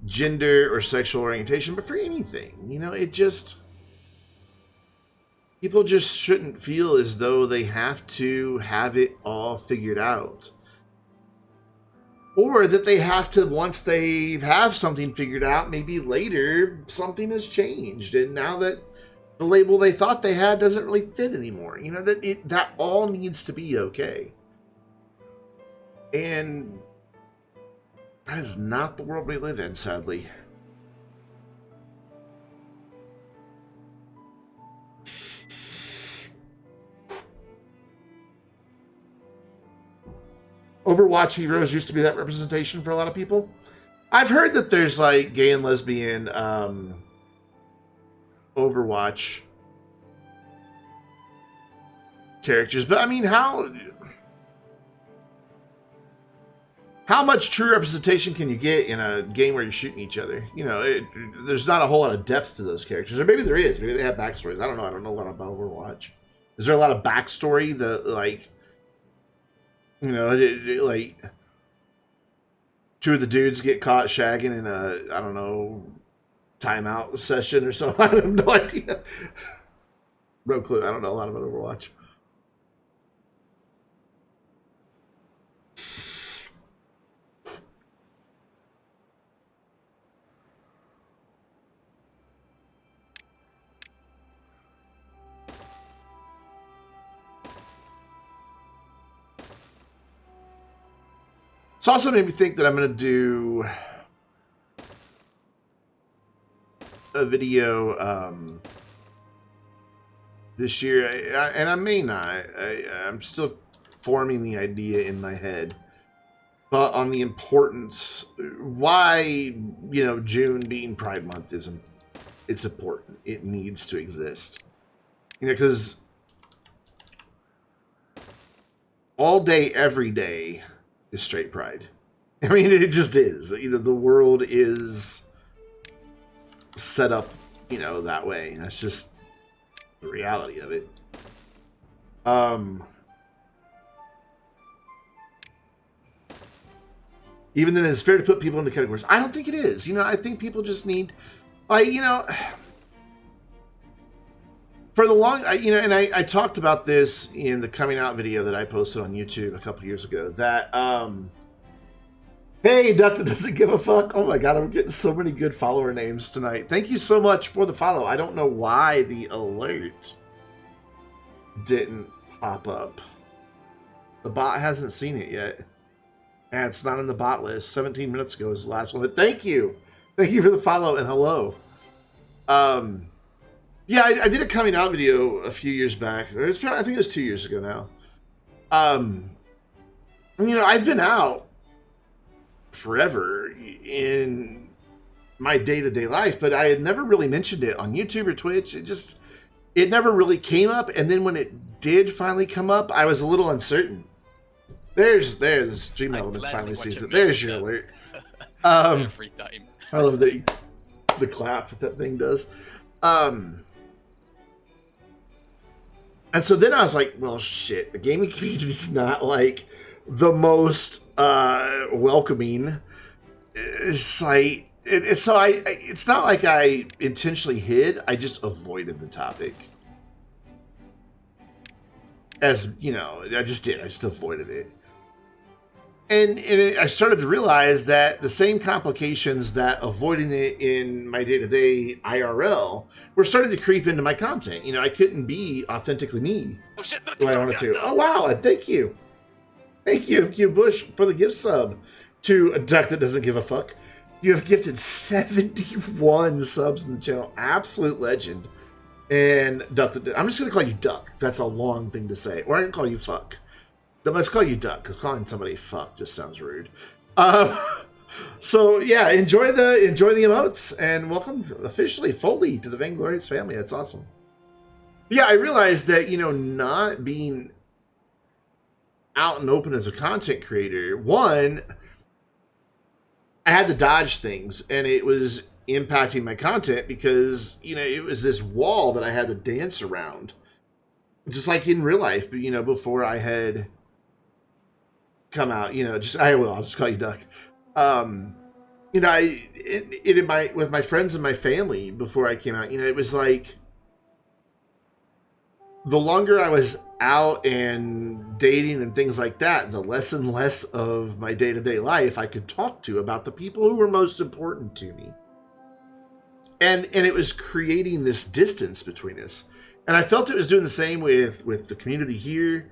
gender or sexual orientation, but for anything. You know, it just, people just shouldn't feel as though they have to have it all figured out. Or that they have to, once they have something figured out, maybe later something has changed. And now that the label they thought they had doesn't really fit anymore. You know, that all needs to be okay. And that is not the world we live in, sadly. Overwatch heroes used to be that representation for a lot of people. I've heard that there's like gay and lesbian Overwatch characters, but I mean, how much true representation can you get in a game where you're shooting each other? You know, there's not a whole lot of depth to those characters, or maybe there is. Maybe they have backstories. I don't know. I don't know a lot about Overwatch. Is there a lot of backstory that, like, you know, like two of the dudes get caught shagging in a, I don't know, timeout session or something? I have no idea. No clue. I don't know a lot about Overwatch. It's also made me think that I'm going to do a video this year, and I may not. I'm still forming the idea in my head, but on the importance, why, you know, June being Pride Month isn't. It's important. It needs to exist. You know, because all day, every day is straight pride. I mean, it just is. You know, the world is set up, you know, that way. That's just the reality of it. Even then, it's fair to put people into categories. I don't think it is. You know, I think people just need, like, you know, for the long, you know, and I talked about this in the coming out video that I posted on YouTube a couple years ago. That, hey, Duck that doesn't give a fuck. Oh my god, I'm getting so many good follower names tonight. Thank you so much for the follow. I don't know why the alert didn't pop up. The bot hasn't seen it yet. And it's not in the bot list. 17 minutes ago was the last one. But thank you. Thank you for the follow and hello. Yeah, I did a coming out video a few years back. I think it was 2 years ago now. You know, I've been out forever in my day-to-day life, but I had never really mentioned it on YouTube or Twitch. It never really came up, and then when it did finally come up, I was a little uncertain. There's Stream Elements finally sees it. There's your alert. Every time. I love the clap that thing does. And so then I was like, well, shit, the gaming community is not like the most welcoming. It's like, it's not like I intentionally hid. I just avoided the topic. As, you know, I just avoided it. And I started to realize that the same complications that avoiding it in my day-to-day IRL were starting to creep into my content. You know, I couldn't be authentically me the way I wanted to. Oh, wow. Thank you. Thank you, Q Bush, for the gift sub to a Duck that doesn't give a fuck. You have gifted 71 subs in the channel. Absolute legend. And Duck, I'm just going to call you Duck. That's a long thing to say. Or I can call you Fuck. But let's call you Duck, because calling somebody Fuck just sounds rude. So yeah, enjoy the emotes, and welcome officially fully to the Vainglorious family. That's awesome. Yeah, I realized that, you know, not being out and open as a content creator, one, I had to dodge things, and it was impacting my content because, you know, it was this wall that I had to dance around, just like in real life. But, you know, before I had come out, you know, I'll just call you Duck. You know, with my friends and my family before I came out, you know, it was like the longer I was out and dating and things like that, the less and less of my day-to-day life I could talk to about the people who were most important to me. And it was creating this distance between us. And I felt it was doing the same with the community here,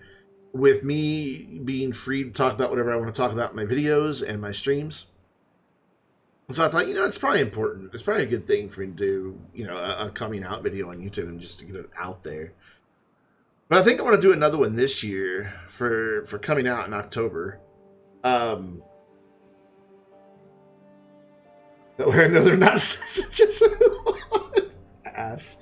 with me being free to talk about whatever I want to talk about in my videos and my streams. So I thought, you know, it's probably important. It's probably a good thing for me to do, you know, a coming out video on YouTube and just to get it out there. But I think I want to do another one this year for coming out in October. I know they're not just ass.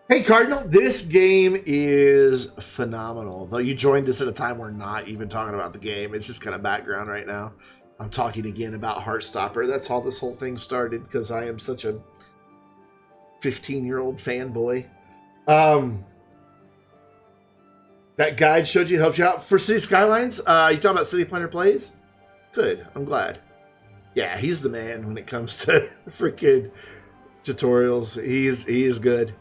Hey Cardinal, this game is phenomenal. Though you joined us at a time we're not even talking about the game. It's just kind of background right now. I'm talking again about Heartstopper. That's how this whole thing started, because I am such a 15-year-old fanboy. That guide showed you, helped you out for City Skylines. You talking about City Planner Plays? Good, I'm glad. Yeah, he's the man when it comes to freaking tutorials. He's good.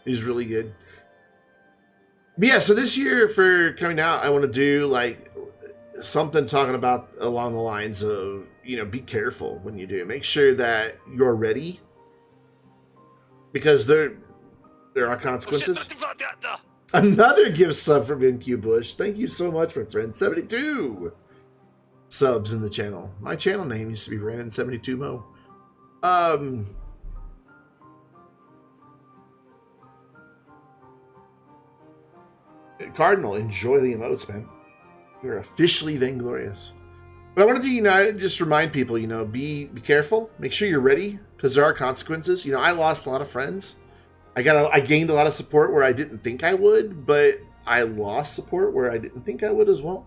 He's really good. But yeah, so this year for coming out, I want to do like something talking about along the lines of, you know, be careful when you do. Make sure that you're ready, because there are consequences. Another gift sub from NQ Bush. Thank you so much, my friend. 72 subs in the channel. My channel name used to be Brandon72Mo. Cardinal, enjoy the emotes, man. You're officially Vainglorious. But I want to do, you know, just remind people, you know, be careful. Make sure you're ready, because there are consequences. You know, I lost a lot of friends. I gained a lot of support where I didn't think I would, but I lost support where I didn't think I would as well.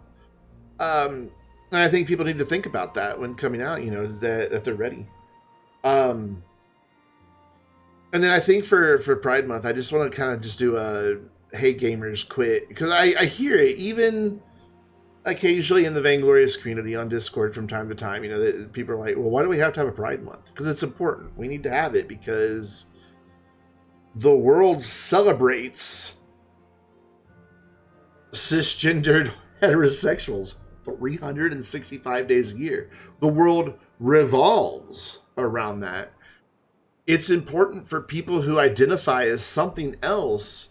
And I think people need to think about that when coming out, you know, that they're ready. And then I think for Pride Month, I just want to kind of just do a hey gamers quit, because I hear it even occasionally in the Vainglorious community on Discord from time to time. You know, that people are like, well, why do we have to have a Pride Month? Because it's important. We need to have it because the world celebrates cisgendered heterosexuals 365 days a year. The world revolves around that. It's important for people who identify as something else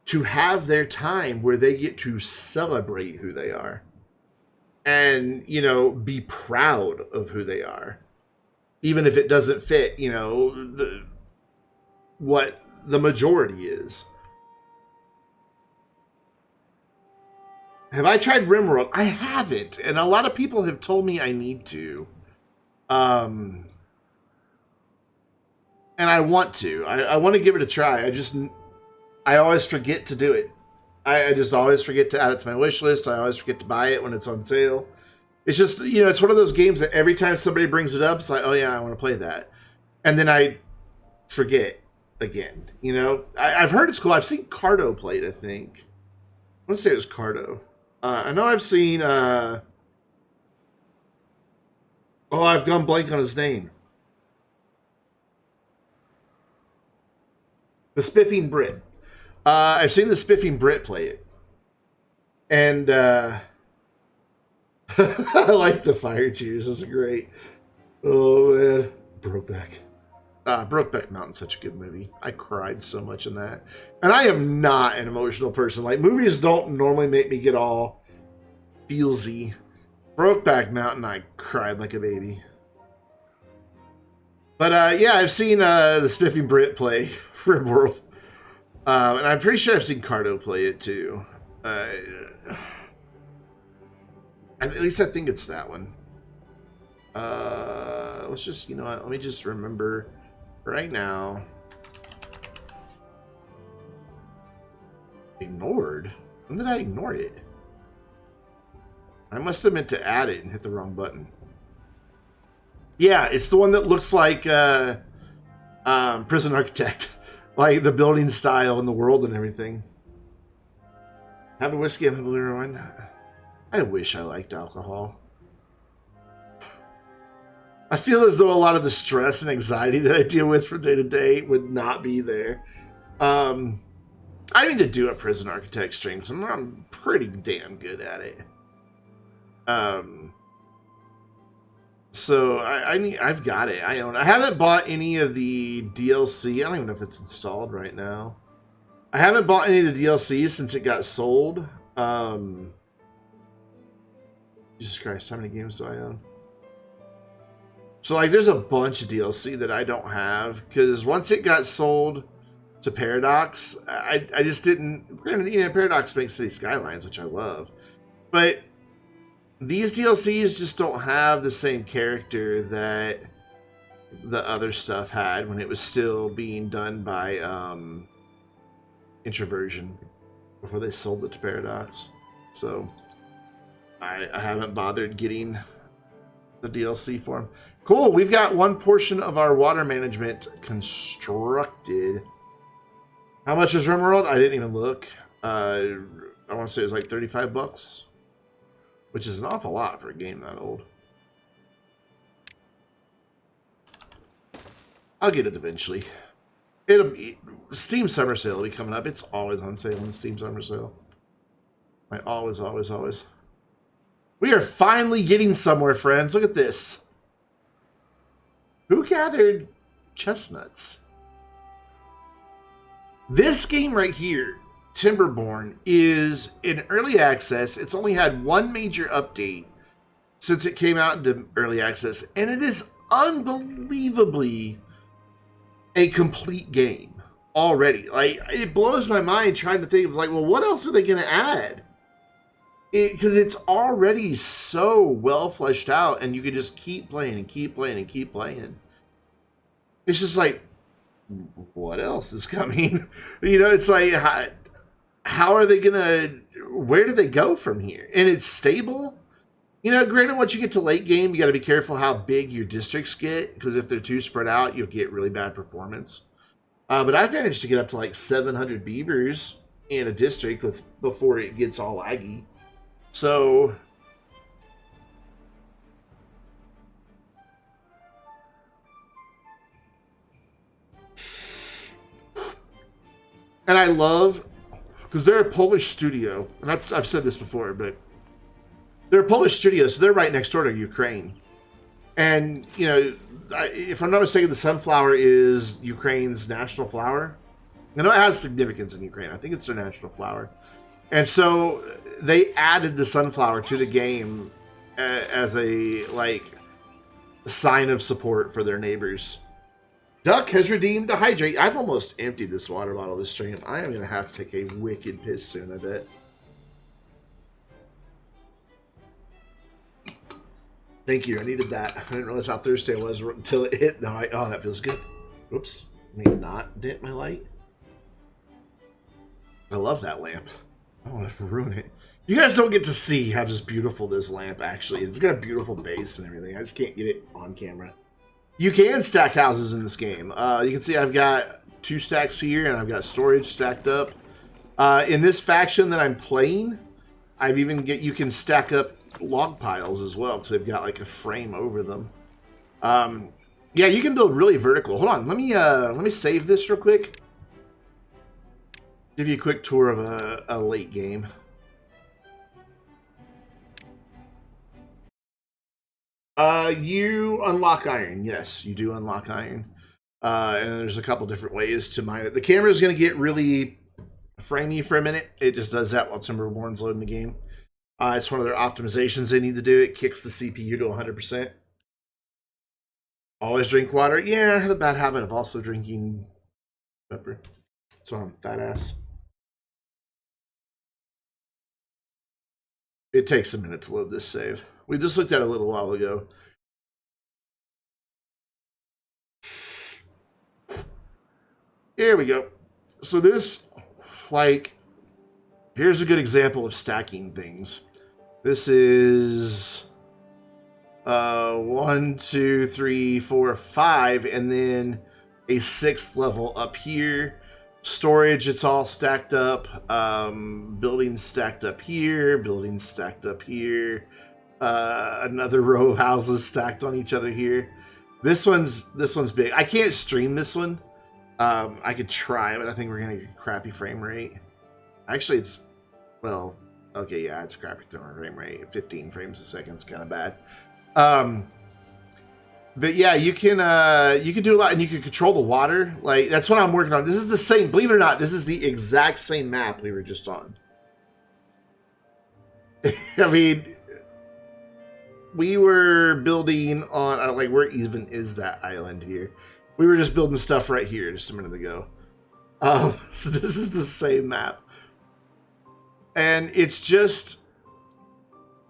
to have their time where they get to celebrate who they are and, you know, be proud of who they are, even if it doesn't fit, you know, what the majority is. Have I tried RimWorld? I haven't, and a lot of people have told me I need to. And I want to. I want to give it a try. I always forget to do it. I just always forget to add it to my wish list. I always forget to buy it when it's on sale. It's just, you know, it's one of those games that every time somebody brings it up, it's like, oh yeah, I want to play that. And then I forget again, you know. I've heard it's cool. I've seen Cardo play it, I think. I want to say it was Cardo. I know I've seen, I've gone blank on his name. The Spiffing Brit. I've seen the Spiffing Brit play it. And I like the fire cheers. This is great. Oh, man. Brokeback. Brokeback Mountain's such a good movie. I cried so much in that. And I am not an emotional person. Like, movies don't normally make me get all feelsy. Brokeback Mountain, I cried like a baby. But yeah, I've seen the Spiffing Brit play RimWorld. And I'm pretty sure I've seen Cardo play it too. At least I think it's that one. Let's just, you know what, let me just remember right now. Ignored? When did I ignore it? I must have meant to add it and hit the wrong button. Yeah, it's the one that looks like Prison Architect. Like the building style and the world and everything. Have a whiskey and a blue wine. I wish I liked alcohol. I feel as though a lot of the stress and anxiety that I deal with from day to day would not be there. I need to do a prison architect stream because I'm pretty damn good at it. So I've got it. I own it. I haven't bought any of the DLC. I don't even know if it's installed right now. I haven't bought any of the DLC since it got sold. Jesus Christ, how many games do I own? So like there's a bunch of DLC that I don't have because once it got sold to Paradox, I just didn't. Granted, you know, Paradox makes City Skylines, which I love, but these DLCs just don't have the same character that the other stuff had when it was still being done by Introversion before they sold it to Paradox. So I haven't bothered getting the DLC for them. Cool, we've got one portion of our water management constructed. How much is RimWorld? I didn't even look. I want to say it was like $35, which is an awful lot for a game that old. I'll get it eventually. Steam Summer Sale will be coming up. It's always on sale in Steam Summer Sale. Always. We are finally getting somewhere, friends. Look at this. Who gathered chestnuts? This game right here, Timberborn, is in early access. It's only had one major update since it came out into early access, and it is unbelievably a complete game already. Like, it blows my mind trying to think. It was like, well, what else are they going to add? Because it's already so well fleshed out, and you can just keep playing and keep playing and keep playing. It's just like, what else is coming? You know, it's like, how are they gonna? Where do they go from here? And it's stable. You know, granted, once you get to late game, you got to be careful how big your districts get, because if they're too spread out, you'll get really bad performance. But I've managed to get up to like 700 beavers in a district before it gets all laggy. So, and I love, because they're a Polish studio, and I've said this before, but they're a Polish studio, so they're right next door to Ukraine. And, you know, if I'm not mistaken, the sunflower is Ukraine's national flower. I know it has significance in Ukraine. I think it's their national flower. And so they added the sunflower to the game as a sign of support for their neighbors. Duck has redeemed a hydrate. I've almost emptied this water bottle this stream. I am going to have to take a wicked piss soon, I bet. Thank you. I needed that. I didn't realize how thirsty I was until it hit. No, oh, that feels good. Oops. Let me not dent my light. I love that lamp. I don't want to ruin it. You guys don't get to see how just beautiful this lamp actually is. It's got a beautiful base and everything. I just can't get it on camera. You can stack houses in this game. You can see I've got 2 stacks here and I've got storage stacked up. In this faction that I'm playing, you can stack up log piles as well because they've got like a frame over them. Yeah, you can build really vertical. Hold on, let me save this real quick. Give you a quick tour of a late game. You unlock iron. Yes, you do unlock iron. And there's a couple different ways to mine it. The camera is going to get really framey for a minute. It just does that while Timberborn's loading the game. It's one of their optimizations they need to do. It kicks the CPU to 100%. Always drink water. Yeah, I have a bad habit of also drinking pepper. So I'm fat ass. It takes a minute to load this save. We just looked at it a little while ago. Here we go. So this, here's a good example of stacking things. This is 1, 2, 3, 4, 5, and then a 6th level up here. Storage, it's all stacked up. Buildings stacked up here. Buildings stacked up here. Another row of houses stacked on each other here. This one's big. I can't stream this one. I could try, but I think we're gonna get a crappy frame rate. Actually, it's well, okay, yeah, it's crappy frame rate. 15 frames a second is kind of bad. But yeah, you can do a lot, and you can control the water. Like, that's what I'm working on. This is the same, believe it or not, this is the exact same map we were just on. I mean, we were building on, like, where even is that island here? We were just building stuff right here just a minute ago. So this is the same map. And it's just,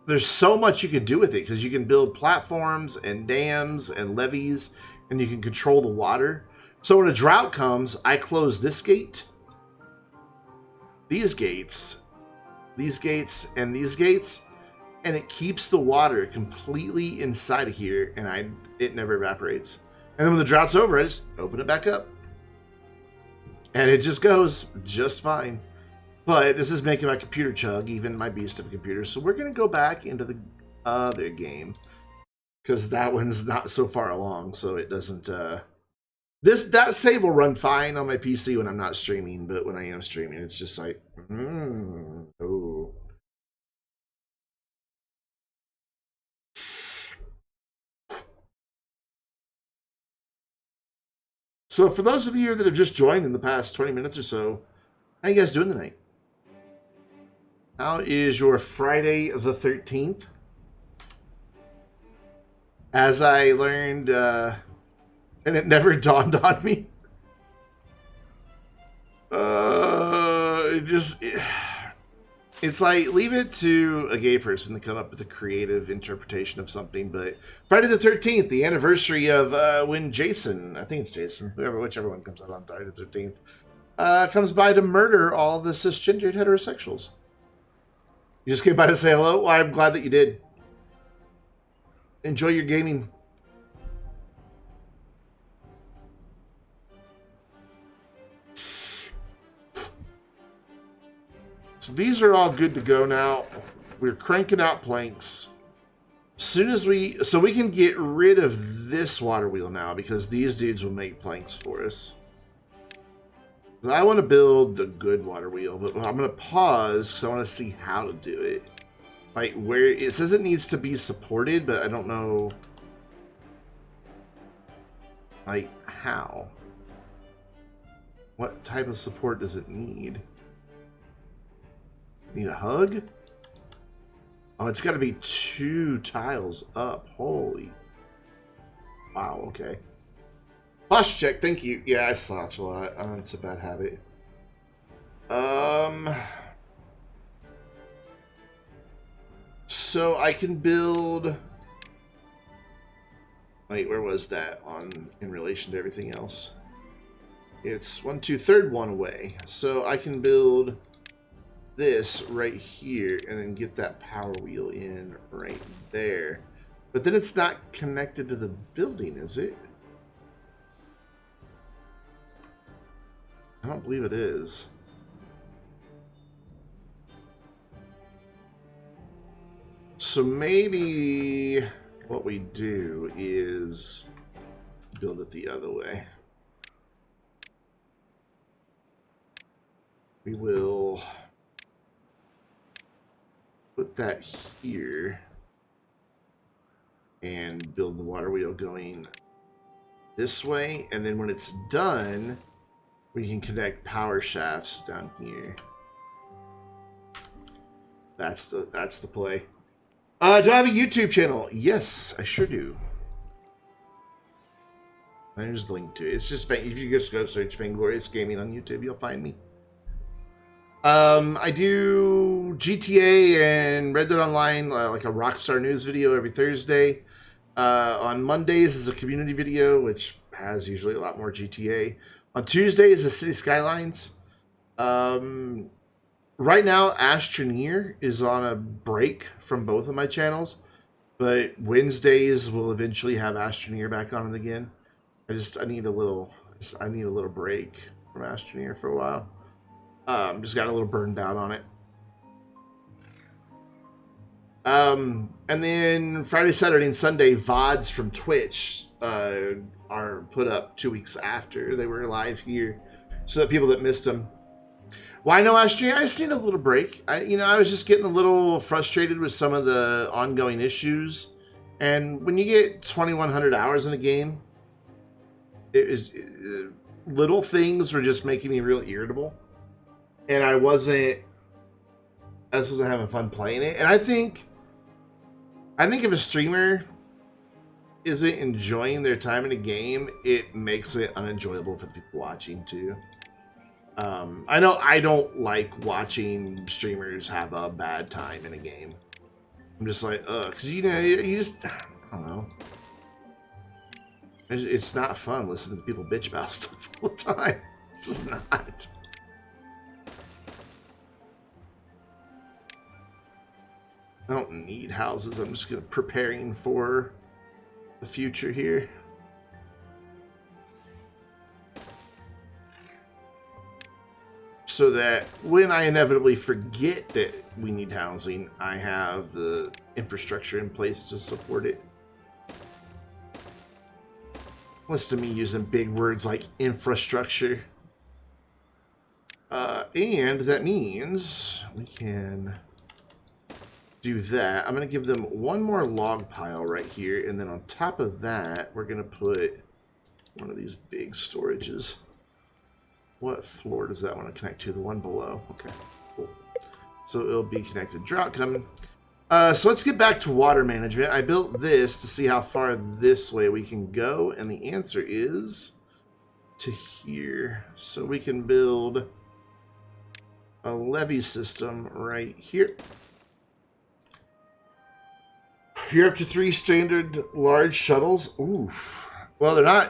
there's so much you can do with it, because you can build platforms and dams and levees, and you can control the water. So when a drought comes, I close this gate, these gates, and these gates, and it keeps the water completely inside of here, and it never evaporates. And then when the drought's over, I just open it back up. And it just goes just fine. But this is making my computer chug, even my beast of a computer. So we're going to go back into the other game, because that one's not so far along, so it doesn't... That save will run fine on my PC when I'm not streaming, but when I am streaming, it's just like... oh. So for those of you that have just joined in the past 20 minutes or so, how you guys doing tonight? How is your Friday the 13th? As I learned, and it never dawned on me. It's like, leave it to a gay person to come up with a creative interpretation of something, but Friday the 13th, the anniversary of when Jason, I think it's Jason, whichever one comes out on Friday the 13th, comes by to murder all the cisgendered heterosexuals. You just came by to say hello? Well, I'm glad that you did. Enjoy your gaming. So these are all good to go now. We're cranking out planks. So we can get rid of this water wheel now, because these dudes will make planks for us. I want to build the good water wheel, but I'm going to pause because I want to see how to do it. Like, where it says it needs to be supported, but I don't know, like, how. What type of support does it need? Need a hug? Oh, it's got to be 2 tiles up. Holy. Wow, okay. Posture check, thank you. Yeah, I slouch a lot. It's a bad habit. So I can build... Wait, where was that in relation to everything else? It's 1, 2, third one away. So I can build this right here and then get that power wheel in right there. But then it's not connected to the building, is it? I don't believe it is. So maybe what we do is build it the other way. We will put that here and build the water wheel going this way, and then when it's done, we can connect power shafts down here. That's the play. Do I have a YouTube channel? Yes, I sure do. There's the link to it. It's just, if you just go search Vainglorious Gaming on YouTube, you'll find me. I do GTA and Red Dead Online, like a Rockstar News video every Thursday. On Mondays is a community video, which has usually a lot more GTA. On Tuesdays is City Skylines. Right now, Astroneer is on a break from both of my channels, but Wednesdays will eventually have Astroneer back on it again. I need a little break from Astroneer for a while. Just got a little burned out on it. And then Friday, Saturday, and Sunday VODs from Twitch are put up 2 weeks after they were live here, so that people that missed them. Why no Astroneer? I just need a little break. I was just getting a little frustrated with some of the ongoing issues, and when you get 2,100 hours in a game, little things were just making me real irritable, and I wasn't having fun playing it. And I think if a streamer isn't enjoying their time in a game, it makes it unenjoyable for the people watching too. I know I don't like watching streamers have a bad time in a game. I'm just like, because you just, I don't know. It's not fun listening to people bitch about stuff all the time. It's just not. I don't need houses. I'm just preparing for the future here. So that when I inevitably forget that we need housing, I have the infrastructure in place to support it. Listen to me using big words like infrastructure. And that means we can do that. I'm going to give them one more log pile right here, and then on top of that, we're going to put one of these big storages. What floor does that want to connect to? The one below. Okay, cool. So it'll be connected. Drought coming. So let's get back to water management. I built this to see how far this way we can go, and the answer is to here. So we can build a levee system right here. You're up to 3 standard large shuttles. Oof. Well, they're not.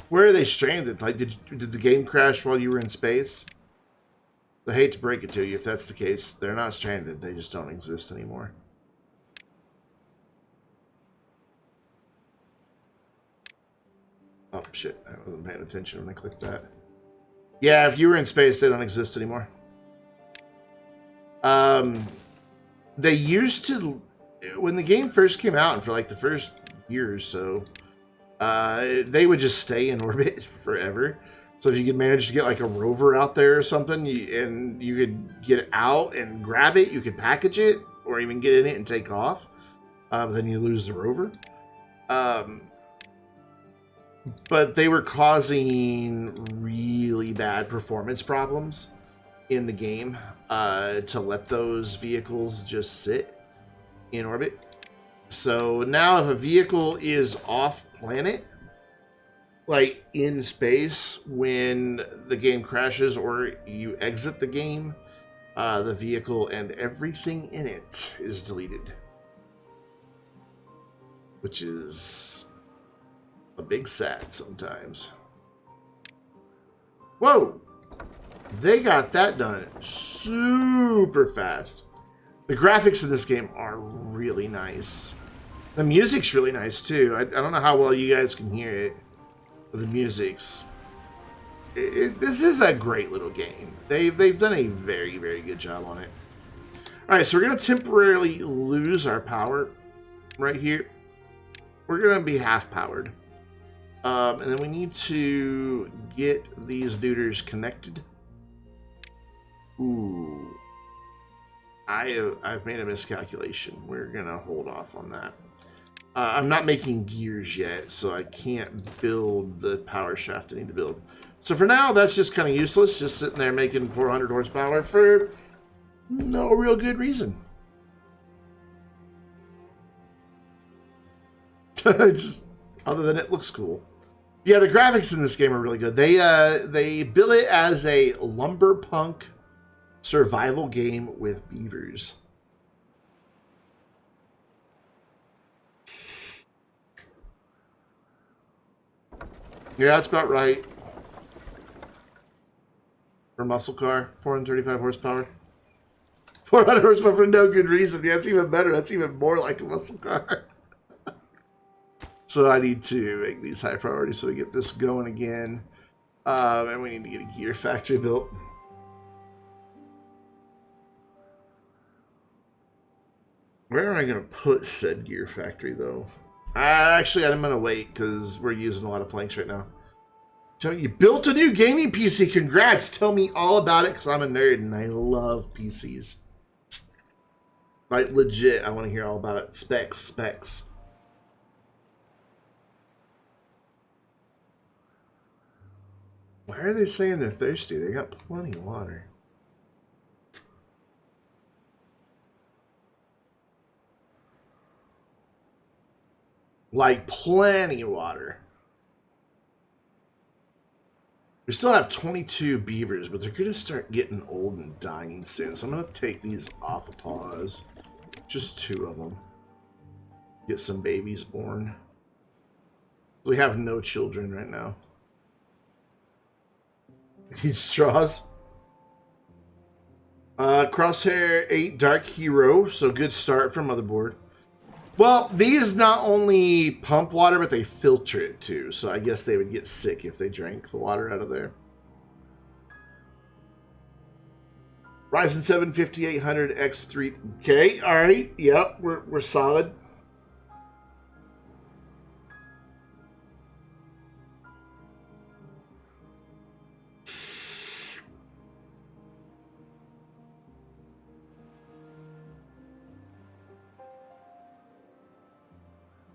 Where are they stranded? Like, did the game crash while you were in space? I hate to break it to you if that's the case. They're not stranded. They just don't exist anymore. Oh, shit. I wasn't paying attention when I clicked that. Yeah, if you were in space, they don't exist anymore. They used to... When the game first came out, and for like the first year or so, they would just stay in orbit forever. So if you could manage to get like a rover out there or something, and you could get it out and grab it, you could package it, or even get in it and take off. Then you lose the rover. But they were causing really bad performance problems in the game to let those vehicles just sit in orbit. So now if a vehicle is off planet, like in space, when the game crashes or you exit the game, the vehicle and everything in it is deleted, which is a big sad sometimes. Whoa, they got that done super fast. The graphics in this game are really nice. The music's really nice too. I don't know how well you guys can hear it, but the music's... this is a great little game. They've done a very, very good job on it. Alright, so we're going to temporarily lose our power right here. We're going to be half powered. And then we need to get these duders connected. Ooh. I've made a miscalculation. We're going to hold off on that. I'm not making gears yet, so I can't build the power shaft I need to build. So for now, that's just kind of useless, just sitting there making 400 horsepower for no real good reason. Just other than it looks cool. Yeah, the graphics in this game are really good. They bill it as a lumberpunk survival game with beavers. Yeah, that's about right. For muscle car, 435 horsepower. 400 horsepower for no good reason. Yeah, that's even better. That's even more like a muscle car. So I need to make these high priority so we get this going again. And we need to get a gear factory built. Where am I going to put said gear factory, though? Actually, I'm going to wait because we're using a lot of planks right now. So you built a new gaming PC. Congrats. Tell me all about it because I'm a nerd and I love PCs. Like, legit, I want to hear all about it. Specs. Why are they saying they're thirsty? They got plenty of water. Like, plenty of water. We still have 22 beavers, but they're going to start getting old and dying soon. So I'm going to take these off of pause. Just 2 of them. Get some babies born. We have no children right now. Need straws. Crosshair 8 Dark Hero. So good start for motherboard. Well, these not only pump water, but they filter it too. So I guess they would get sick if they drank the water out of there. Ryzen 7 5800 X3. Okay, all right. Yep, we're solid.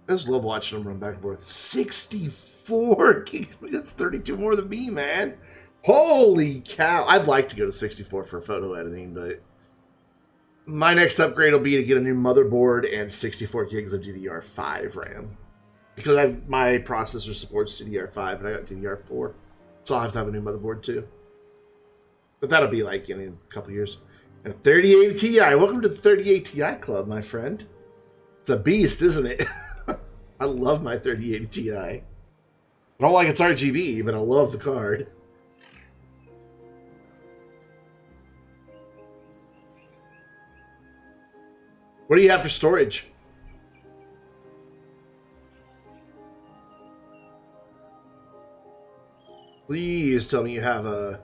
I just love watching them run back and forth. 64 gigs. That's 32 more than me, man. Holy cow. I'd like to go to 64 for photo editing, but my next upgrade will be to get a new motherboard and 64 gigs of DDR5 RAM. Because my processor supports DDR5 and I got DDR4. So I'll have to have a new motherboard too. But that'll be like in a couple years. And a 3080 Ti. Welcome to the 3080 Ti club, my friend. It's a beast, isn't it? I love my 3080 Ti. I don't like its RGB, but I love the card. What do you have for storage? Please tell me you have a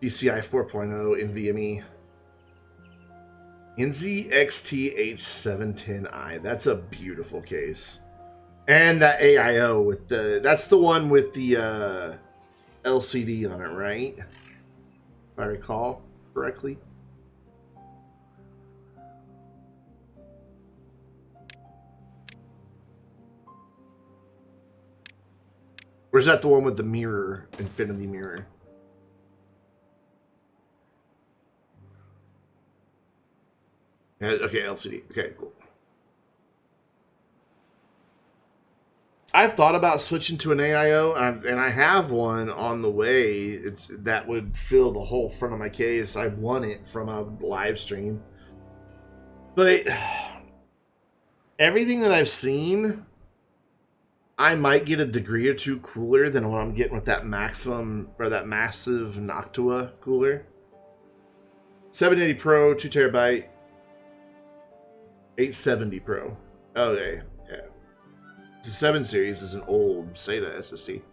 PCI 4.0 NVMe. NZXT-H710i. That's a beautiful case. And that AIO with the... That's the one with the LCD on it, right? If I recall correctly. Or is that the one with the mirror, infinity mirror? Yeah, okay, LCD. Okay, cool. I've thought about switching to an AIO, and I have one on the way. That would fill the whole front of my case. I won it from a live stream. But everything that I've seen, I might get a degree or 2 cooler than what I'm getting with that maximum, or that massive Noctua cooler. 780 Pro, 2 terabyte. 870 Pro. Okay, yeah. The 7 series is an old SATA SSD.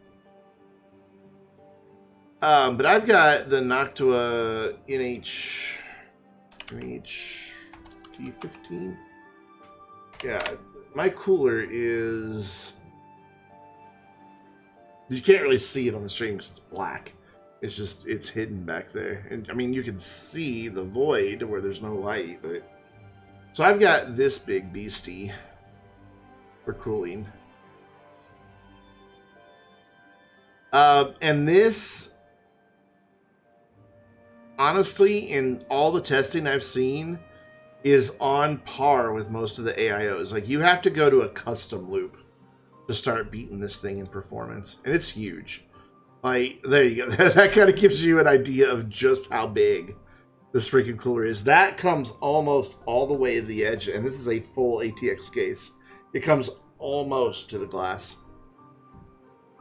But I've got the Noctua NH-T15. Yeah, my cooler is... You can't really see it on the stream because it's black. It's just, it's hidden back there. And I mean, you can see the void where there's no light, but... So I've got this big beastie for cooling. And this, honestly, in all the testing I've seen, is on par with most of the AIOs. Like, you have to go to a custom loop to start beating this thing in performance. And it's huge. Like, there you go. That kind of gives you an idea of just how big this freaking cooler is. That comes almost all the way to the edge, and this is a full ATX case. It comes almost to the glass.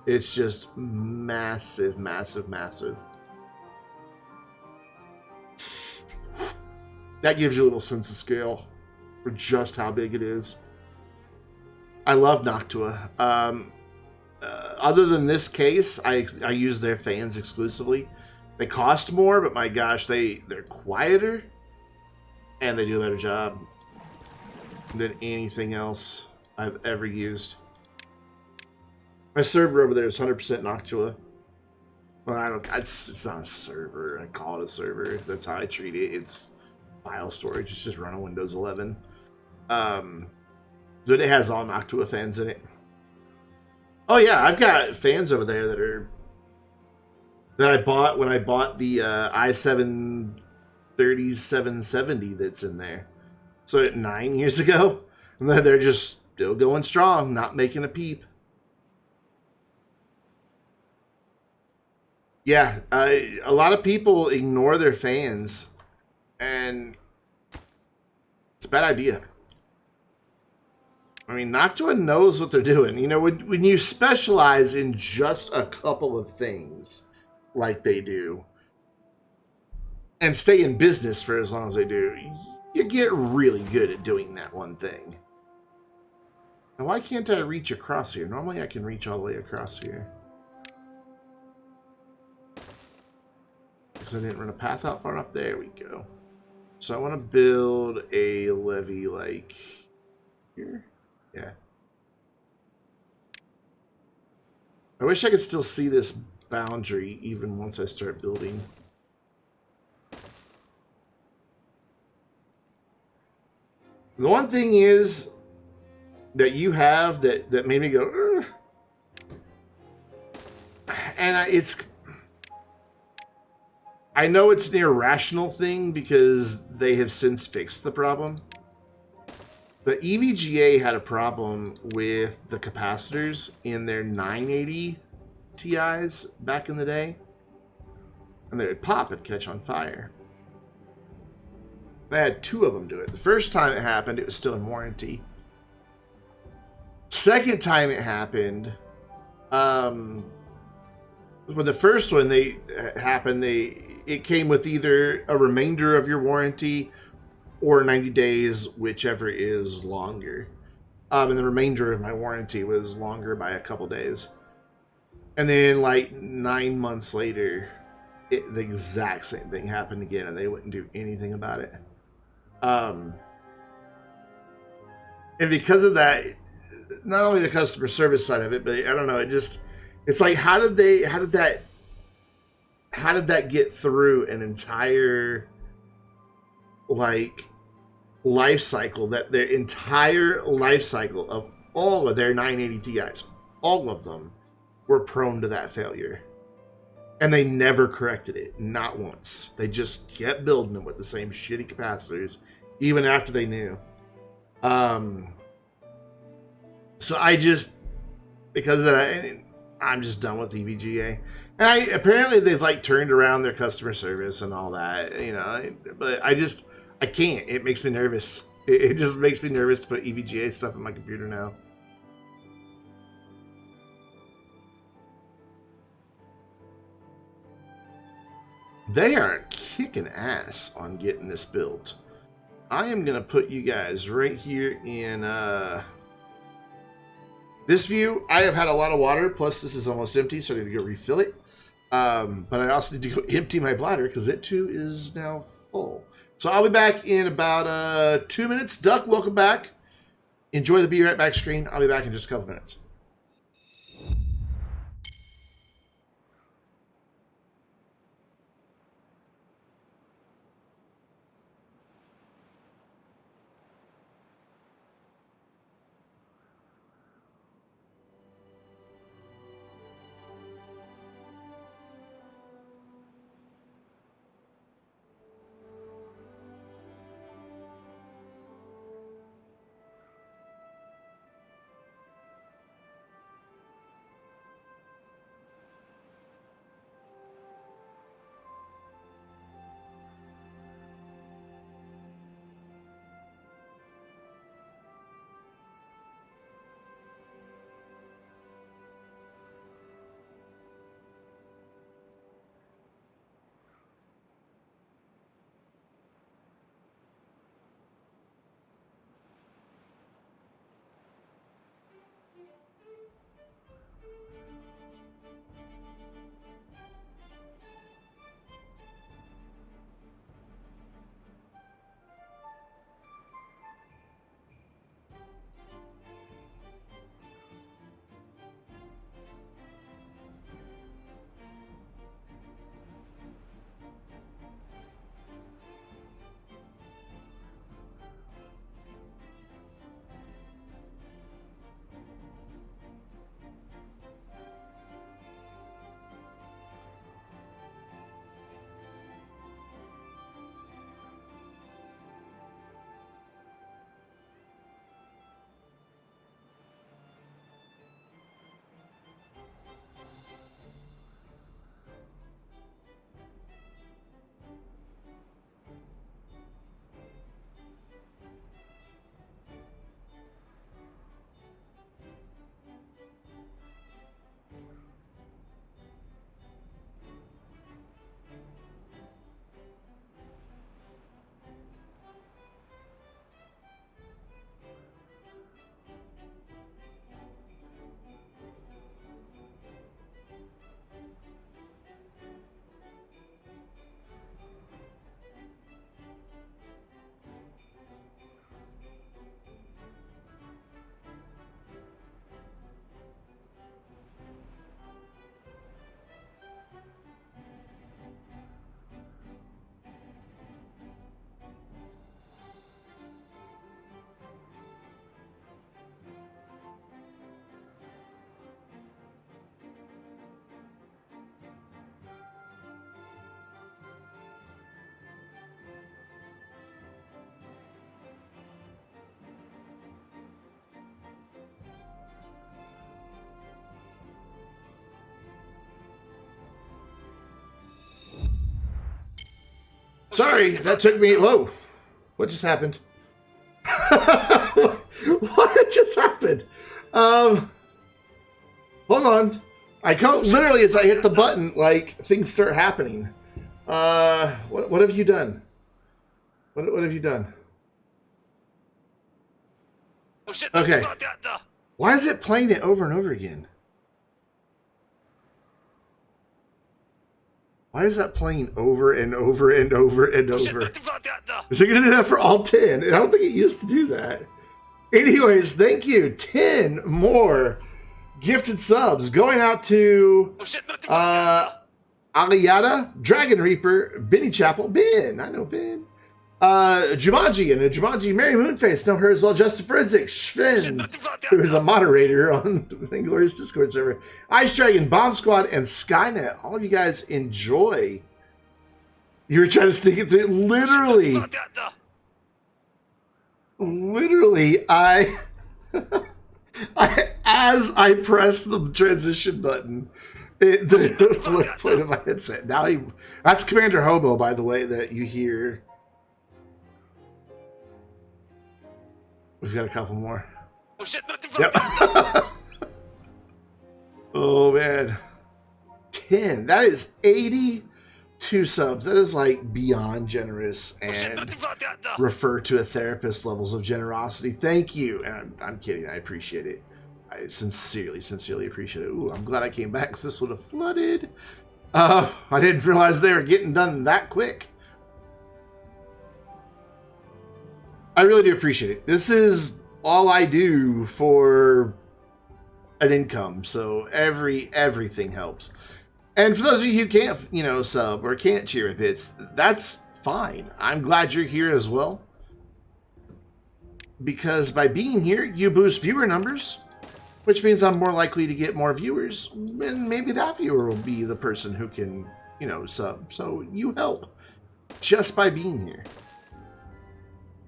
It's just massive, massive, massive. That gives you a little sense of scale for just how big it is. I love Noctua. other than this case, I use their fans exclusively. They cost more, but my gosh, they're quieter, and they do a better job than anything else I've ever used. My server over there is 100% Noctua. Well, I don't. It's not a server. I call it a server. That's how I treat it. It's file storage. It's just run on Windows 11. But it has all Noctua fans in it. Oh yeah, I've got fans over there that I bought when I bought the i7 3770 that's in there. So 9 years ago, and they're just still going strong, not making a peep. Yeah, a lot of people ignore their fans, and it's a bad idea. I mean, Noctua knows what they're doing. You know, when you specialize in just a couple of things, like they do, and stay in business for as long as they do, you get really good at doing that one thing. Now, why can't I reach across here? Normally I can reach all the way across here. Because I didn't run a path out far enough. There we go. So I want to build a levee like here. Yeah. I wish I could still see this boundary even once I start building. The one thing is that you have that made me go, ugh. And I know it's an irrational thing because they have since fixed the problem. But EVGA had a problem with the capacitors in their 980 Ti's back in the day. And they would pop and catch on fire. I had 2 of them do it. The first time it happened, it was still in warranty. Second time it happened, when the first one happened, it came with either a remainder of your warranty or 90 days, whichever is longer. And the remainder of my warranty was longer by a couple days. And then, like 9 months later, the exact same thing happened again, and they wouldn't do anything about it. And because of that, not only the customer service side of it, but I don't know, it's like, how did that get through an entire, like, life cycle, that their entire life cycle of all of their 980 Ti's, all of them were prone to that failure. And they never corrected it, not once. They just kept building them with the same shitty capacitors, even after they knew. So because of that, I'm just done with EVGA. And apparently they've like turned around their customer service and all that, you know. But I can't. It makes me nervous. It just makes me nervous to put EVGA stuff in my computer now. They are kicking ass on getting this built. I am going to put you guys right here in this view. I have had a lot of water, plus this is almost empty, so I need to go refill it. But I also need to go empty my bladder because it too is now full. So I'll be back in about 2 minutes. Duck, welcome back. Enjoy the Be Right Back screen. I'll be back in just a couple minutes. Sorry, that took me. Whoa. What just happened? What just happened? Hold on. I can't, literally, as I hit the button, like, things start happening. What have you done? What have you done? Okay. Why is it playing it over and over again? Why is that playing over and over and over and over? Is it going to do that for all 10? I don't think it used to do that. Anyways, thank you. 10 more gifted subs going out to Aliyada, Dragon Reaper, Benny Chapel, Ben. I know Ben. Jumanji and a Jumanji Mary Moonface, know her as well. Justin Fredzik, Schvin, who is a moderator on the Vainglorious Discord server. Ice Dragon, Bomb Squad, and Skynet. All of you guys enjoy. You were trying to sneak it through. Literally, as I pressed the transition button, the played in my headset. Now that's Commander Hobo, by the way, that you hear. We've got a couple more. Oh shit! Yep. Oh man, 10. That is 82 subs. That is like beyond generous and refer to a therapist levels of generosity. Thank you. And I'm kidding. I appreciate it. I sincerely appreciate it. Ooh, I'm glad I came back because this would have flooded. I didn't realize they were getting done that quick. I really do appreciate it. This is all I do for an income, so everything helps. And for those of you who can't, sub or can't cheer with bits, that's fine. I'm glad you're here as well. Because by being here, you boost viewer numbers, which means I'm more likely to get more viewers, and maybe that viewer will be the person who can, sub. So you help just by being here.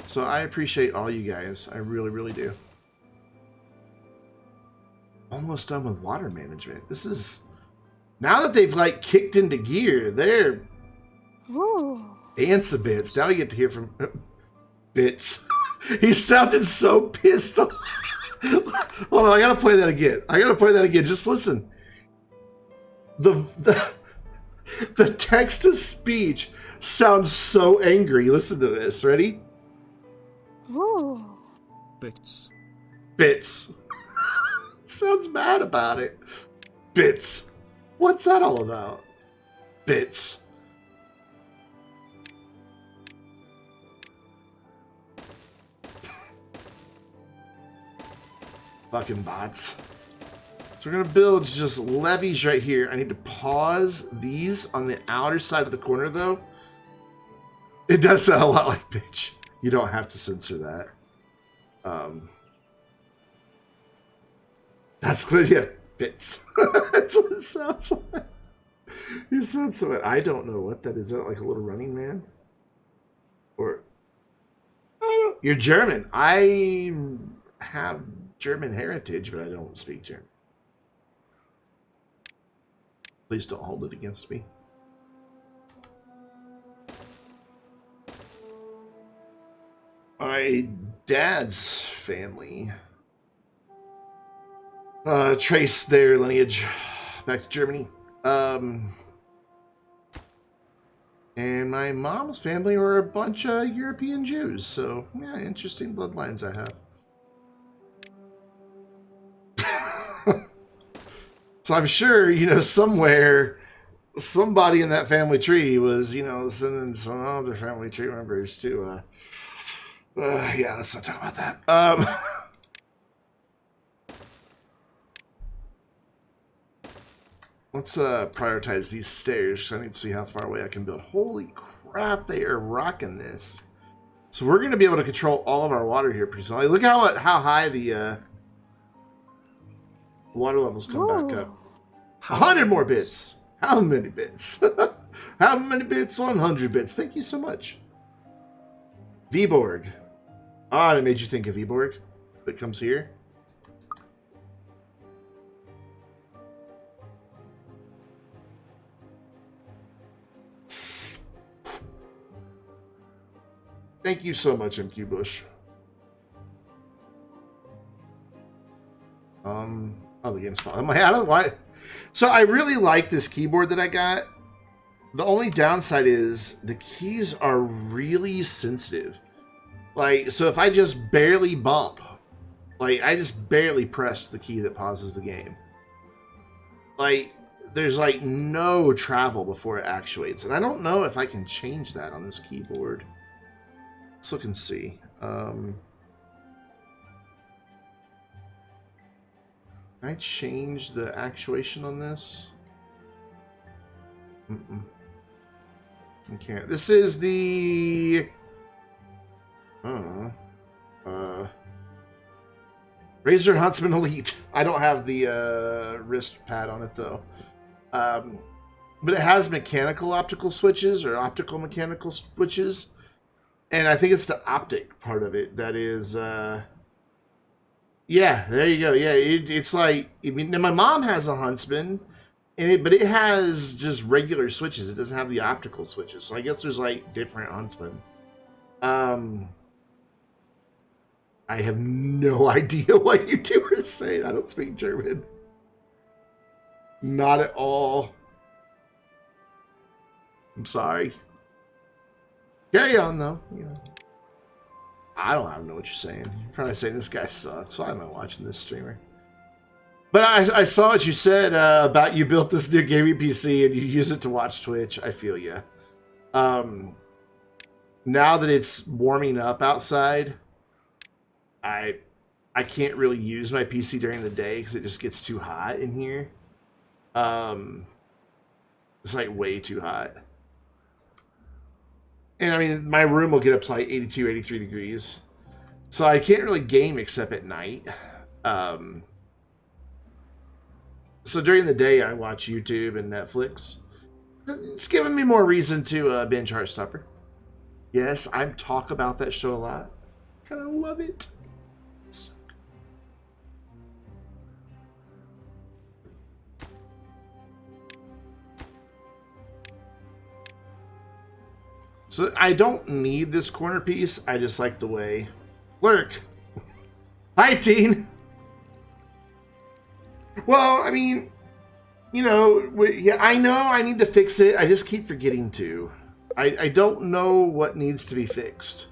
So I appreciate all you guys. I really, really do. Almost done with water management. This is... Now that they've, kicked into gear, they're... Dance a bits. Now you get to hear from... Bits. He sounded so pissed off. Hold on, I gotta play that again. Just listen. The text-to-speech sounds so angry. Listen to this. Ready? Bits. Sounds mad about it. Bits. What's that all about? Bits. Fucking bots. So we're gonna build just levees right here. I need to pause these on the outer side of the corner though. It does sound a lot like bitch. You don't have to censor that. That's good, yeah. Bits. That's what it sounds like. It sounds so... I don't know what that is. Is that like a little running man? Or... I don't... You're German. I have German heritage, but I don't speak German. Please don't hold it against me. My dad's family trace their lineage back to Germany. And my mom's family were a bunch of European Jews. So, yeah, interesting bloodlines I have. So I'm sure, somewhere, somebody in that family tree was, sending some other family tree members to, yeah, let's not talk about that. Let's prioritize these stairs. I need to see how far away I can build. Holy crap, they are rocking this. So we're going to be able to control all of our water here pretty soon. Look how high the water levels come back up. 100 more bits. How many bits? How many bits? 100 bits. Thank you so much. Viborg. Ah, it made you think of Viborg. That comes here. Thank you so much, MQ Bush. Oh, the game's fine. I'm like, I don't know why. So I really like this keyboard that I got. The only downside is the keys are really sensitive. Like, so if I just barely bump, like, I just barely pressed the key that pauses the game. Like, there's, like, no travel before it actuates. And I don't know if I can change that on this keyboard. Let's look and see. Can I change the actuation on this? I can't. This is the... Razer Huntsman Elite. I don't have the wrist pad on it, though. But it has mechanical optical switches, or optical mechanical switches. And I think it's the optic part of it that is... Yeah, there you go. Yeah, it's like... I mean, my mom has a Huntsman, but it has just regular switches. It doesn't have the optical switches. So I guess there's, like, different Huntsman. I have no idea what you two are saying. I don't speak German. Not at all. I'm sorry. Carry on, though. You know. I don't know what you're saying. You're probably saying this guy sucks. Why am I watching this streamer? But I saw what you said about you built this new gaming PC and you use it to watch Twitch. I feel you. Now that it's warming up outside, I can't really use my PC during the day because it just gets too hot in here. It's like way too hot. And I mean, my room will get up to like 82, 83 degrees. So I can't really game except at night. So during the day, I watch YouTube and Netflix. It's giving me more reason to binge Heartstopper. Yes, I talk about that show a lot. Kind of love it. So I don't need this corner piece. I just like the way. Lurk. Hi, Teen. Well, I mean, you know, yeah, I know I need to fix it. I just keep forgetting to. I don't know what needs to be fixed.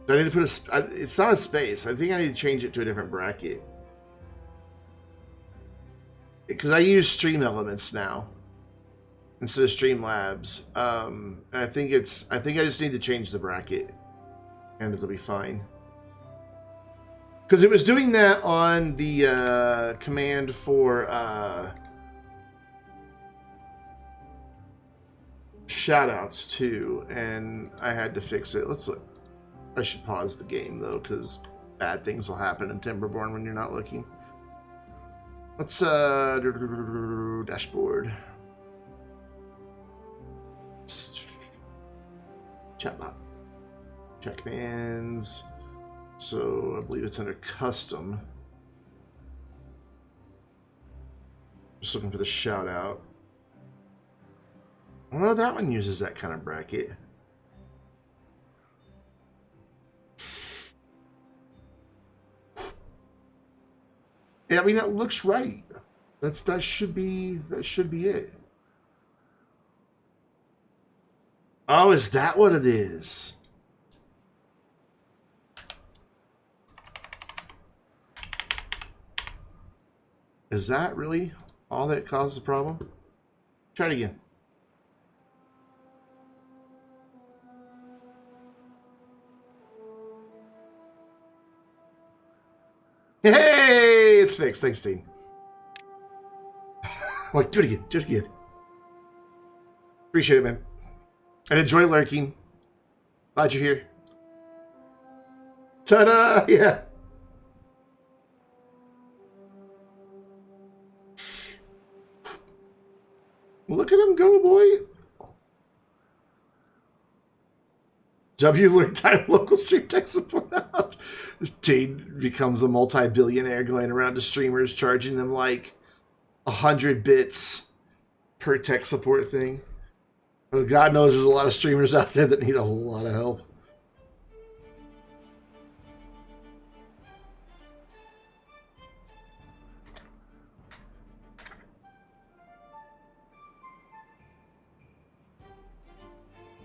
Do I need to put it's not a space. I think I need to change it to a different bracket. Because I use Stream Elements now instead of Streamlabs. And I think I just need to change the bracket, and it'll be fine. Because it was doing that on the command for shoutouts too, and I had to fix it. Let's look. I should pause the game though, because bad things will happen in Timberborn when you're not looking. Let's dashboard. Chatbot. Chat commands. So I believe it's under custom. Just looking for the shout out. Oh, that one uses that kind of bracket. Yeah, I mean that looks right. That should be it. Oh, is that what it is? Is that really all that causes the problem? Try it again. Hey, it's fixed. Thanks, Dean. Like, do it again. Do it again. Appreciate it, man. And enjoy lurking. Glad you're here. Ta-da! Yeah. Look at him go, boy. W lurk time local stream tech support out. Dean becomes a multi-billionaire going around to streamers charging them like 100 bits per tech support thing. Well, God knows there's a lot of streamers out there that need a whole lot of help.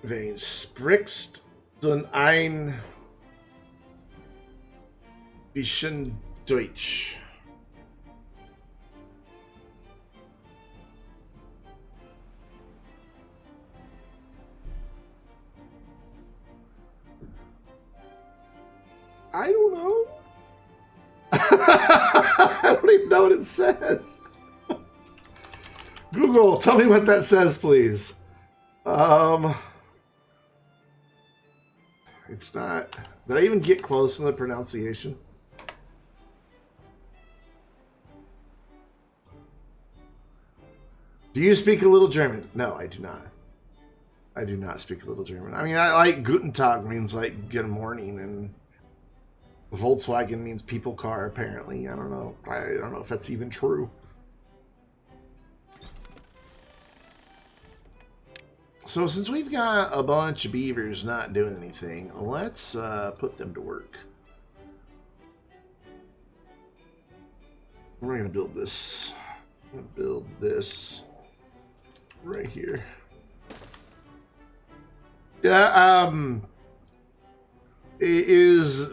Wen sprichst du ein bisschen Deutsch? I don't know. I don't even know what it says. Google, tell me what that says, please. It's not. Did I even get close in the pronunciation? Do you speak a little German? No, I do not. I do not speak a little German. I mean, I like Guten Tag means like good morning, and Volkswagen means people car, apparently. I don't know. I don't know if that's even true. So since we've got a bunch of beavers not doing anything, let's put them to work. We're going to build this. I'm going to build this right here. Yeah, is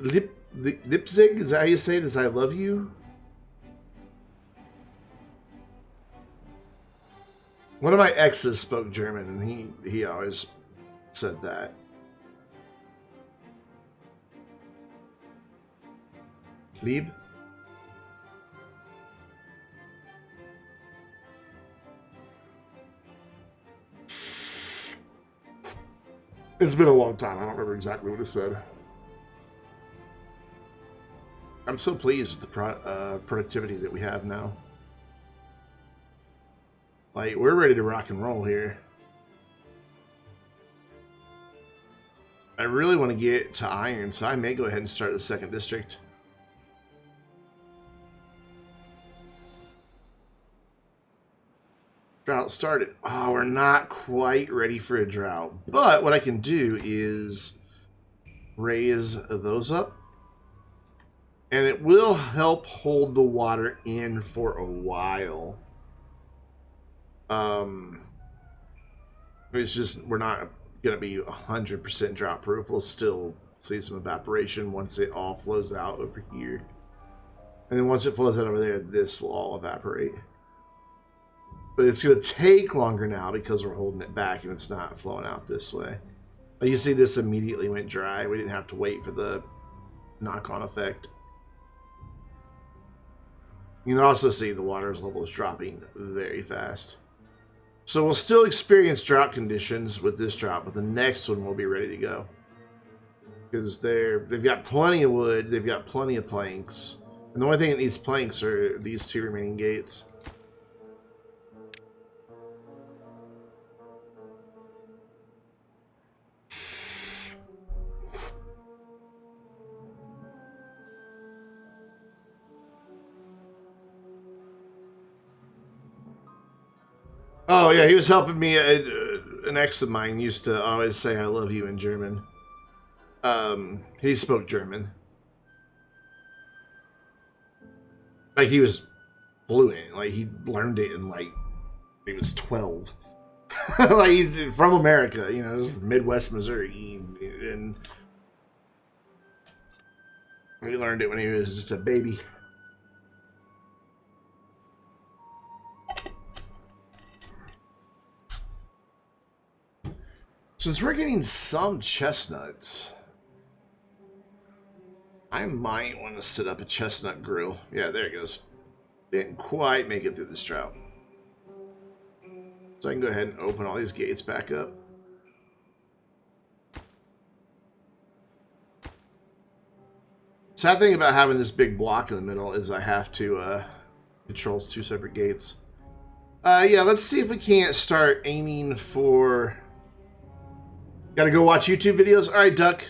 Lipzig, is that how you say it? Is I love you? One of my exes spoke German, and he always said that. Lieb? It's been a long time. I don't remember exactly what it said. I'm so pleased with the productivity that we have now. Like, we're ready to rock and roll here. I really want to get to iron, so I may go ahead and start the second district. Drought started. Oh, we're not quite ready for a drought. But what I can do is raise those up. And it will help hold the water in for a while. It's just, we're not going to be 100% drought proof. We'll still see some evaporation once it all flows out over here. And then once it flows out over there, this will all evaporate. But it's going to take longer now because we're holding it back and it's not flowing out this way. Like you see, this immediately went dry. We didn't have to wait for the knock-on effect. You can also see the water level is dropping very fast. So we'll still experience drought conditions with this drought, but the next one will be ready to go. Because they've got plenty of wood, they've got plenty of planks. And the only thing that needs planks are these two remaining gates. Oh, yeah, he was helping me. An ex of mine used to always say, I love you in German. He spoke German. Like, he was fluent. Like, he learned it in, like, he was 12. Like, he's from America, you know, Midwest Missouri. And he learned it when he was just a baby. Since we're getting some chestnuts, I might want to set up a chestnut grill. Yeah, there it goes. Didn't quite make it through this drought. So I can go ahead and open all these gates back up. Sad thing about having this big block in the middle is I have to control two separate gates. Yeah, let's see if we can't start aiming for... Gotta go watch YouTube videos? Alright, Duck.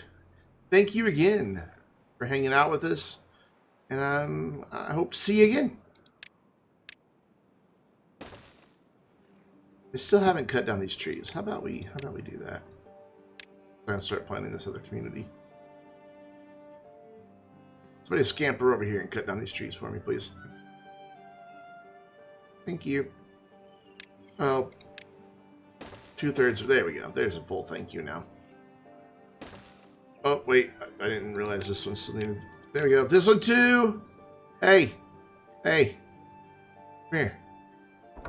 Thank you again for hanging out with us. And I hope to see you again. I still haven't cut down these trees. How about we do that? I'm gonna start planting this other community. Somebody scamper over here and cut down these trees for me, please. Thank you. Oh. 2/3. There we go. There's a full thank you now. Oh, wait. I didn't realize this one still needed... There we go. This one too! Hey! Hey! Come here.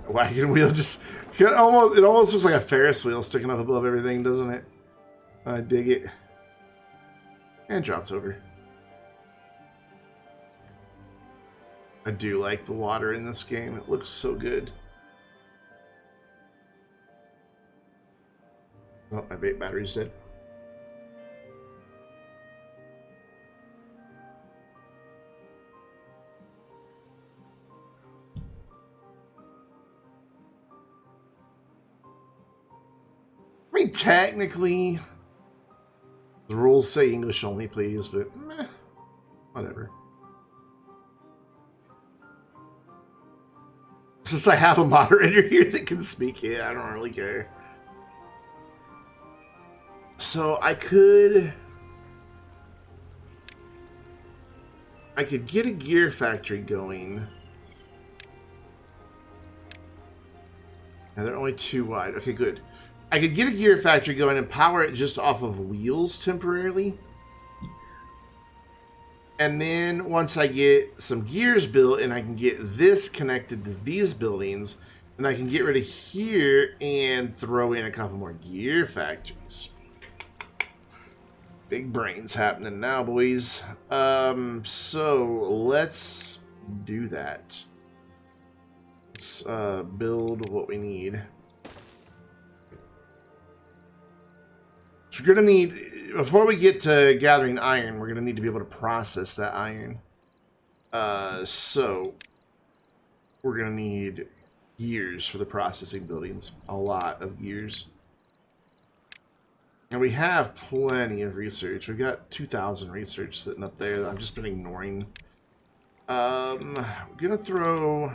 A wagon wheel just... It almost looks like a Ferris wheel sticking up above everything, doesn't it? I dig it. And drops over. I do like the water in this game. It looks so good. Oh, my vape battery's dead. I mean, technically, the rules say English only, please, but meh, whatever. Since I have a moderator here that can speak it, I don't really care. So I could get a gear factory going. And they're only 2 wide. Okay, good. I could get a gear factory going and power it just off of wheels temporarily. And then once I get some gears built and I can get this connected to these buildings, then I can get rid of here and throw in a couple more gear factories. Big brains happening now, boys. So let's do that. Let's build what we need. So we're gonna need, before we get to gathering iron, we're gonna need to be able to process that iron. So we're gonna need gears for the processing buildings. A lot of gears. And we have plenty of research. We've got 2,000 research sitting up there that I've just been ignoring. We're gonna throw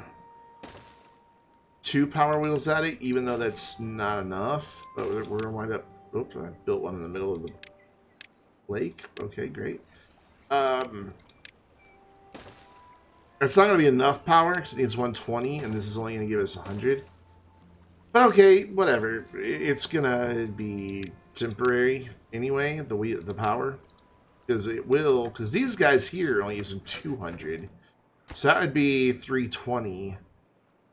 2 power wheels at it, even though that's not enough. But we're gonna wind up. Oops, I built one in the middle of the lake. Okay, great. That's not gonna be enough power because it needs 120, and this is only gonna give us 100. But okay, whatever. It's gonna be temporary anyway, the power, because these guys here are only using 200, so that would be 320.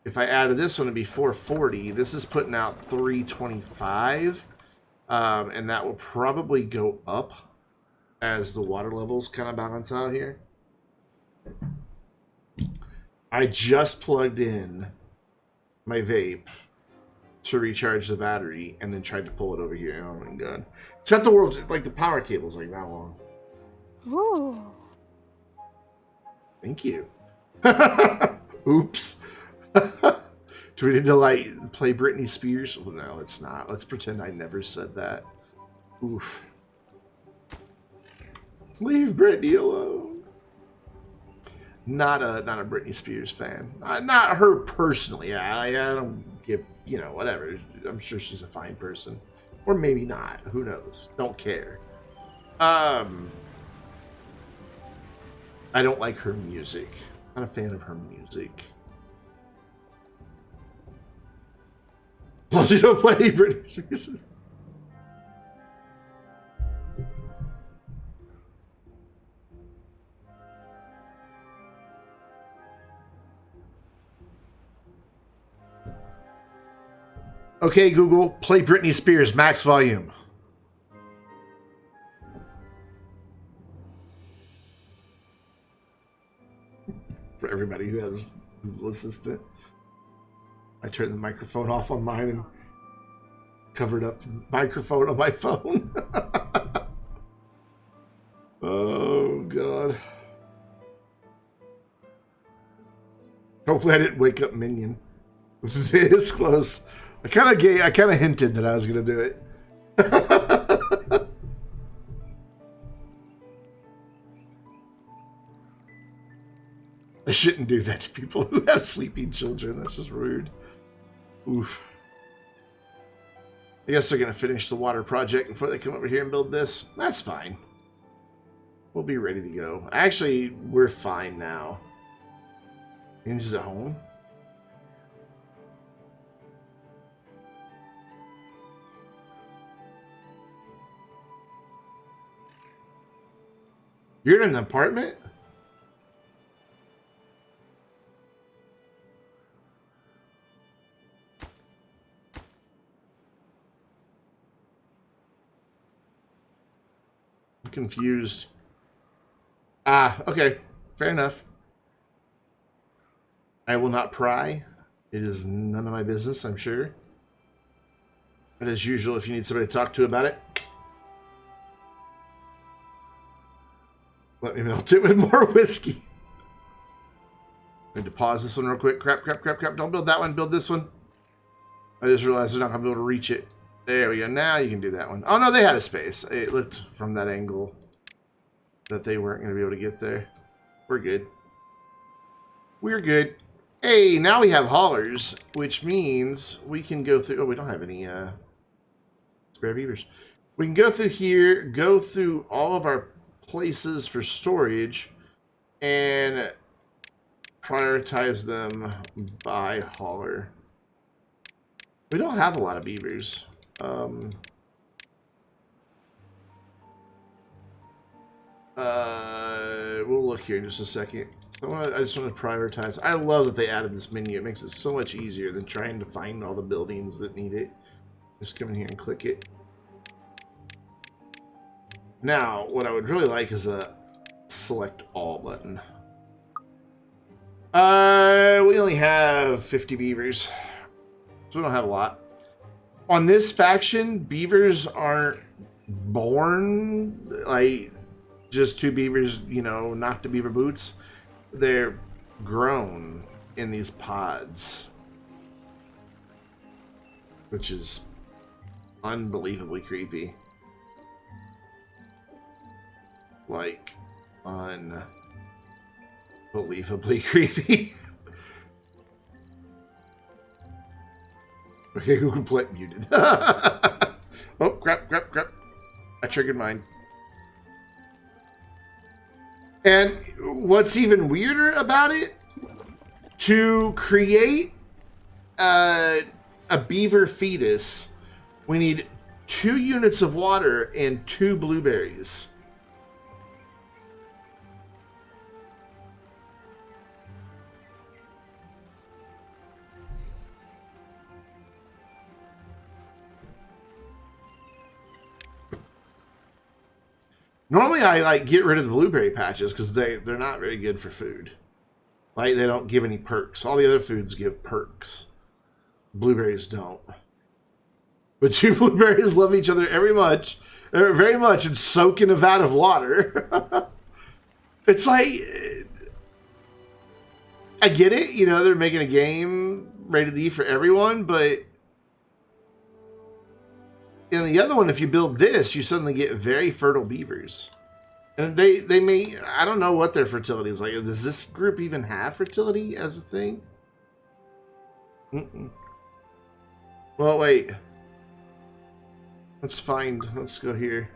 If I added this one, it'd be 440. This is putting out 325, and that will probably go up as the water levels kind of balance out here. I just plugged in my vape to recharge the battery and then tried to pull it over here. Oh my god. Except the world, like the power cable's like that long. Ooh. Thank you. Oops. Do we need to like play Britney Spears? Well, no, let's not. Let's pretend I never said that. Oof. Leave Britney alone. Not a Britney Spears fan. Not her personally. I don't give, whatever. I'm sure she's a fine person. Or maybe not. Who knows? Don't care. I don't like her music. Not a fan of her music. Well, you don't play any Britney Spears. Okay, Google, play Britney Spears, max volume. For everybody who has Google Assistant. I turned the microphone off on mine and covered up the microphone on my phone. Oh, God. Hopefully I didn't wake up Minion. This close. I kind of hinted that I was going to do it. I shouldn't do that to people who have sleeping children. That's just rude. Oof. I guess they're going to finish the water project before they come over here and build this. That's fine. We'll be ready to go. Actually, we're fine now. Inches at home. You're in an apartment? I'm confused. Ah, okay. Fair enough. I will not pry. It is none of my business, I'm sure. But as usual, if you need somebody to talk to about it, let me melt it with more whiskey. I need to pause this one real quick. Crap. Don't build that one. Build this one. I just realized they're not going to be able to reach it. There we go. Now you can do that one. Oh, no, they had a space. It looked from that angle that they weren't going to be able to get there. We're good. We're good. Hey, now we have haulers, which means we can go through... Oh, we don't have any spare beavers. We can go through here, go through all of our places for storage, and prioritize them by hauler. We don't have a lot of beavers. We'll look here in just a second. So I just want to prioritize. I love that they added this menu. It makes it so much easier than trying to find all the buildings that need it. Just come in here and click it. Now, what I would really like is a select all button. We only have 50 beavers, so we don't have a lot. On this faction, beavers aren't born like just two beavers, you know, knock the beaver boots. They're grown in these pods, which is unbelievably creepy. Like, unbelievably creepy. Okay, Google Play muted. Oh, crap. I triggered mine. And what's even weirder about it, to create a beaver fetus, we need 2 units of water and 2 blueberries. Normally, I like get rid of the blueberry patches because they're not very good for food. Like, they don't give any perks. All the other foods give perks. Blueberries don't. But 2 blueberries love each other very much, and soak in a vat of water. It's like, I get it. You know, they're making a game rated E for everyone, but in the other one, if you build this, you suddenly get very fertile beavers. And they may... I don't know what their fertility is like. Does this group even have fertility as a thing? Well, wait. Let's go here.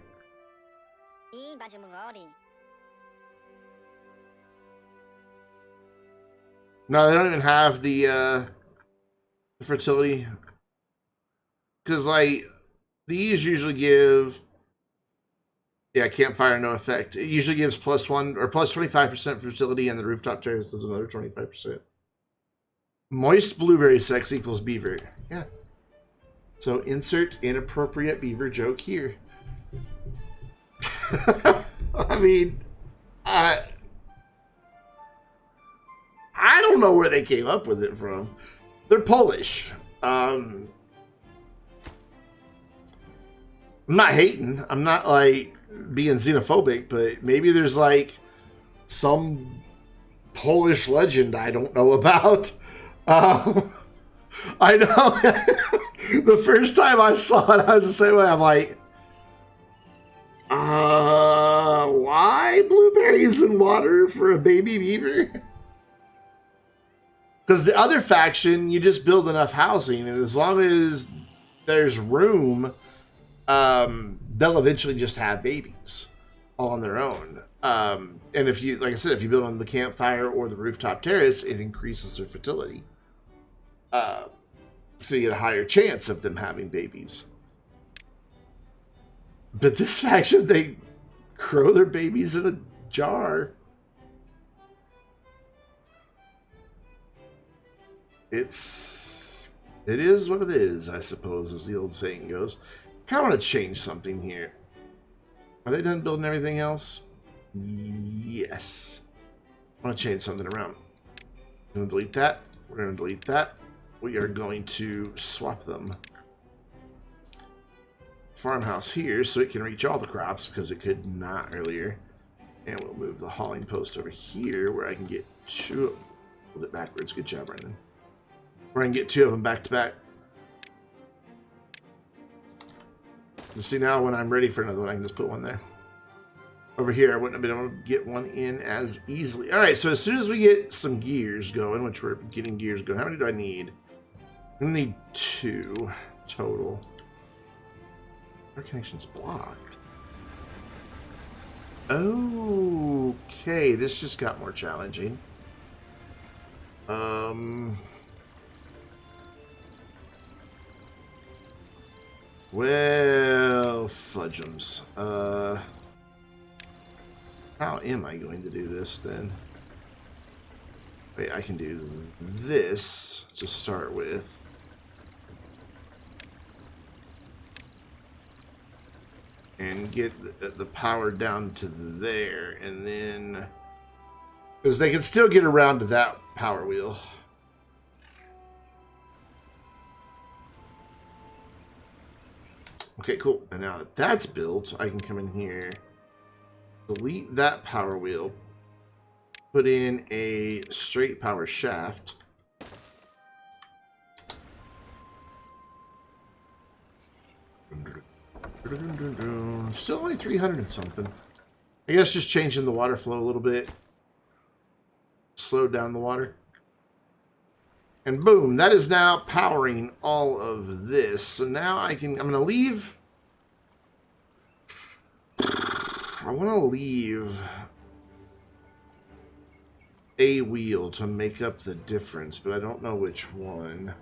No, they don't even have the fertility. Because, like... These usually give, campfire, no effect. It usually gives +1 or +25% fertility, and the rooftop terrace does another 25%. Moist blueberry sex equals beaver. Yeah. So insert inappropriate beaver joke here. I mean, I don't know where they came up with it from. They're Polish. I'm not hating. I'm not, like, being xenophobic, but maybe there's, like, some Polish legend I don't know about. I know. The first time I saw it, I was the same way. I'm like, why blueberries and water for a baby beaver? Because the other faction, you just build enough housing, and as long as there's room, they'll eventually just have babies all on their own. And if you, like I said, if you build on the campfire or the rooftop terrace, it increases their fertility. So you get a higher chance of them having babies. But this faction, they grow their babies in a jar. It is what it is, I suppose, as the old saying goes. Kind of want to change something here. Are they done building everything else? Yes. I want to change something around. I'm going to delete that. We're going to delete that. We are going to swap them. Farmhouse here so it can reach all the crops because it could not earlier. And we'll move the hauling post over here where I can get two. Hold it backwards. Good job, Brendan. Where I can get two of them back to back. You see now when I'm ready for another one, I can just put one there. Over here, I wouldn't have been able to get one in as easily. All right, so as soon as we get some gears going, which we're getting gears going, how many do I need? I'm going to need 2 total. Our connection's blocked. Okay, this just got more challenging. Well, fudge'ems. How am I going to do this then? Wait, I can do this to start with. And get the power down to there, and then... Because they can still get around to that power wheel. Okay, cool. And now that that's built, I can come in here, delete that power wheel, put in a straight power shaft. Still only 300 and something. I guess just changing the water flow a little bit. Slowed down the water. And boom, that is now powering all of this. So now I'm going to leave. I want to leave a wheel to make up the difference, but I don't know which one.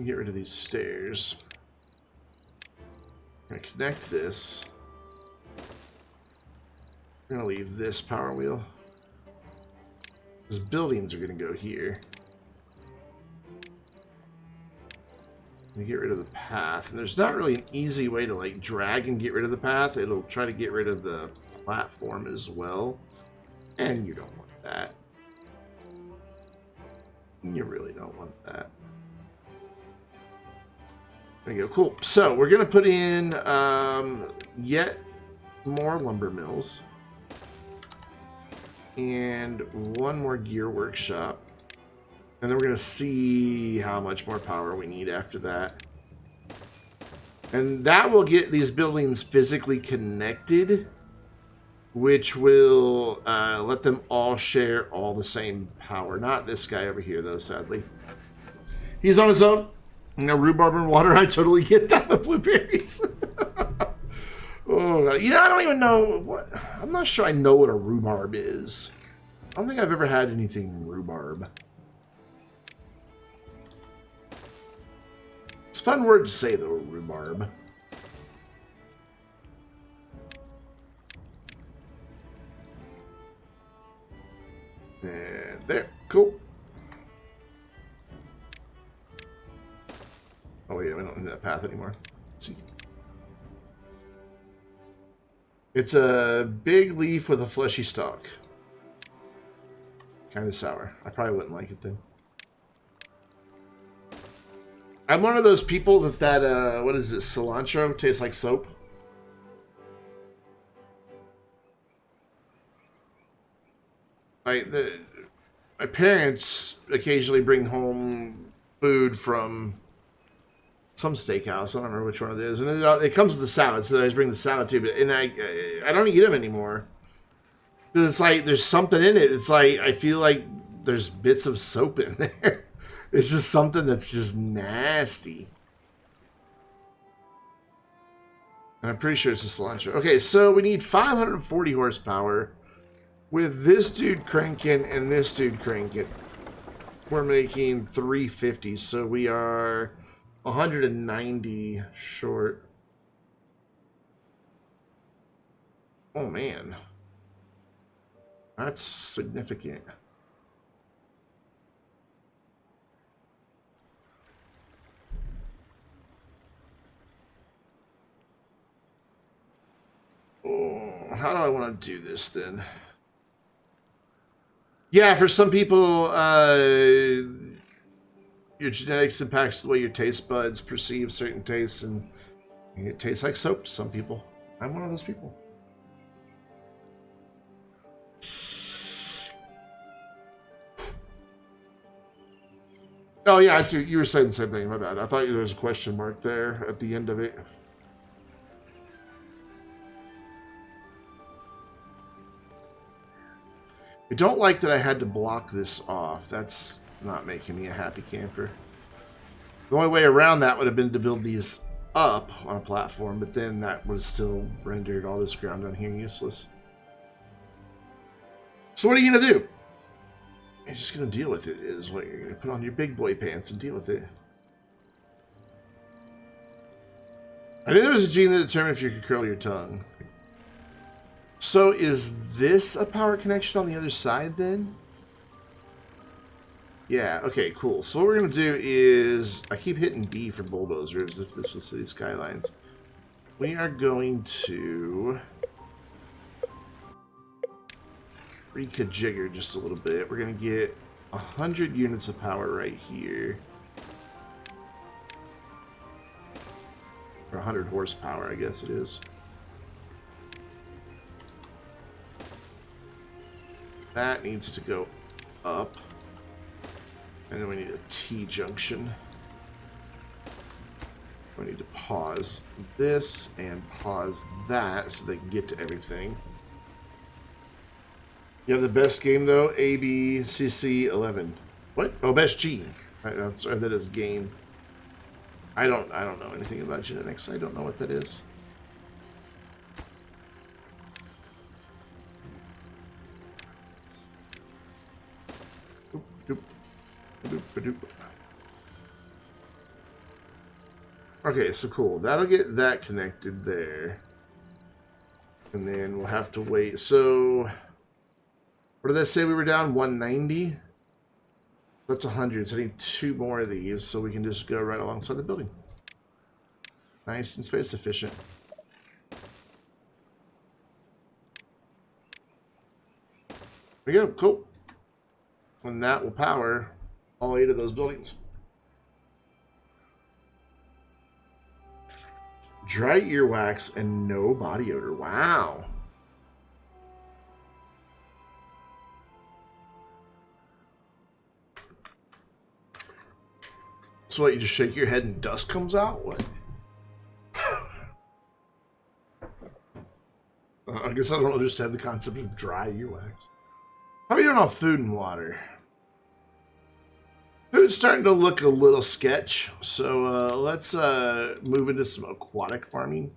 Get rid of these stairs. I'm going to connect this. I'm going to leave this power wheel. These buildings are going to go here. I'm going to get rid of the path. And there's not really an easy way to like drag and get rid of the path. It'll try to get rid of the platform as well. And you don't want that. You really don't want that. There you go. Cool. So we're going to put in yet more lumber mills. And one more gear workshop. And then we're going to see how much more power we need after that. And that will get these buildings physically connected, which will let them all share all the same power. Not this guy over here, though, sadly. He's on his own. You know, rhubarb and water, I totally get that with blueberries. Oh, you know, I don't even know what... I'm not sure I know what a rhubarb is. I don't think I've ever had anything rhubarb. It's a fun word to say, though, rhubarb. And there. Cool. Oh, yeah, we don't need that path anymore. Let's see. It's a big leaf with a fleshy stalk. Kind of sour. I probably wouldn't like it then. I'm one of those people that what is it, cilantro tastes like soap. My parents occasionally bring home food from some steakhouse. I don't remember which one it is, and it comes with the salad, so they always bring the salad too. But I don't eat them anymore. It's like there's something in it. It's like I feel like there's bits of soap in there. It's just something that's just nasty. And I'm pretty sure it's a cilantro. Okay, so we need 540 horsepower. With this dude cranking and this dude cranking, we're making 350. So we are 190 short. Oh, man. That's significant. Oh, how do I want to do this then? Yeah, for some people, your genetics impacts the way your taste buds perceive certain tastes, and it tastes like soap to some people. I'm one of those people. Oh, yeah, I see. You were saying the same thing. My bad. I thought there was a question mark there at the end of it. I don't like that I had to block this off. That's not making me a happy camper. The only way around that would have been to build these up on a platform, but then that would have still rendered all this ground down here useless. So what are you going to do? You're just going to deal with it, is what you're going to put on your big boy pants and deal with it. I knew there was a gene that determined if you could curl your tongue. So is this a power connection on the other side then? Yeah, okay, cool. So what we're going to do is, I keep hitting B for bulldozers if this was City Skylines. We are going to rejigger just a little bit. We're going to get 100 units of power right here. Or 100 horsepower, I guess it is. That needs to go up. And then we need a T-junction. We need to pause this and pause that so they can get to everything. You have the best game though, ABCC11. What? Oh, best G. I'm sorry, that is game. I don't know anything about genetics. I don't know what that is. Okay, so cool. That'll get that connected there. And then we'll have to wait. So, what did that say we were down? 190? That's 100. So I need 2 more of these so we can just go right alongside the building. Nice and space efficient. There we go. Cool. And that will power all 8 of those buildings. Dry earwax and no body odor. Wow. So what, you just shake your head and dust comes out? What? I guess I don't understand the concept of dry earwax. How are you doing on food and water? Food's starting to look a little sketch, so let's move into some aquatic farming.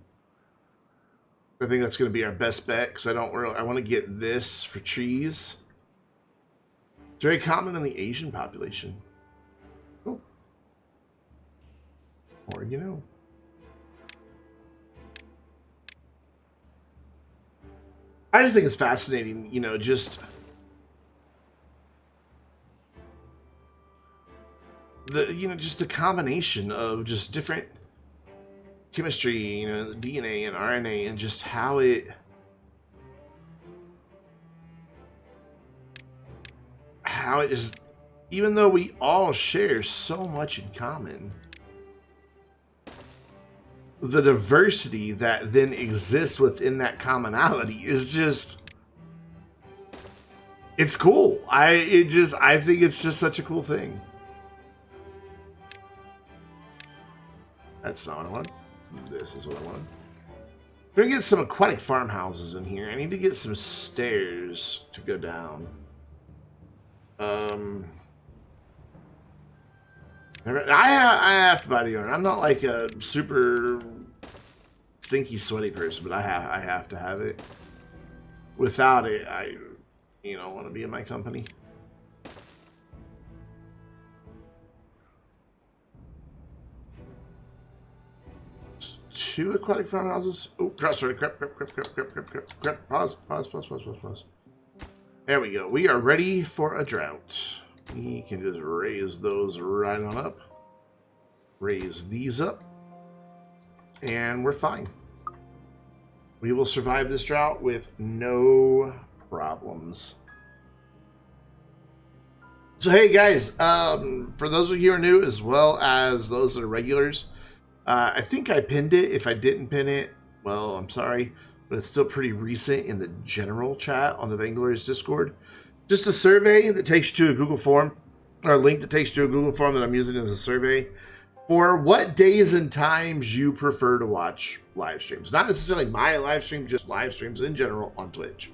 I think that's going to be our best bet because I want to get this for trees. It's very common in the Asian population. Oh. Or you know. I just think it's fascinating, you know, just just the combination of just different chemistry, you know, DNA and RNA, and just how it just, even though we all share so much in common, the diversity that then exists within that commonality is just, it's cool. I think it's just such a cool thing. That's not what I wanted. This is what I wanted. We're gonna get some aquatic farmhouses in here. I need to get some stairs to go down. I have to buy deodorant. I'm not like a super stinky, sweaty person, but I have to have it. Without it, I want to be in my company. Two aquatic farmhouses. Oh, sorry. Crap. Pause. There we go. We are ready for a drought. We can just raise those right on up. Raise these up. And we're fine. We will survive this drought with no problems. So hey guys, for those of you who are new, as well as those that are regulars, I think I pinned it. If I didn't pin it, well, I'm sorry, but it's still pretty recent in the general chat on the Vainglorious Discord. Just a survey that takes you to a Google form, or a link that takes you to a Google form that I'm using as a survey for what days and times you prefer to watch live streams. Not necessarily my live stream, just live streams in general on Twitch.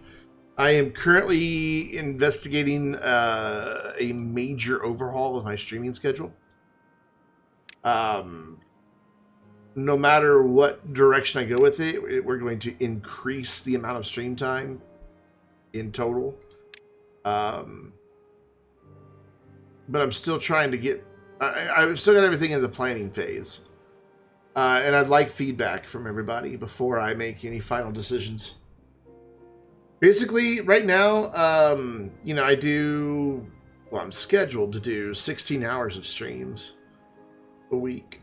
I am currently investigating a major overhaul of my streaming schedule. No matter what direction I go with it, we're going to increase the amount of stream time in total. But I'm still trying to get... I've still got everything in the planning phase. And I'd like feedback from everybody before I make any final decisions. Basically, right now, I'm scheduled to do 16 hours of streams a week.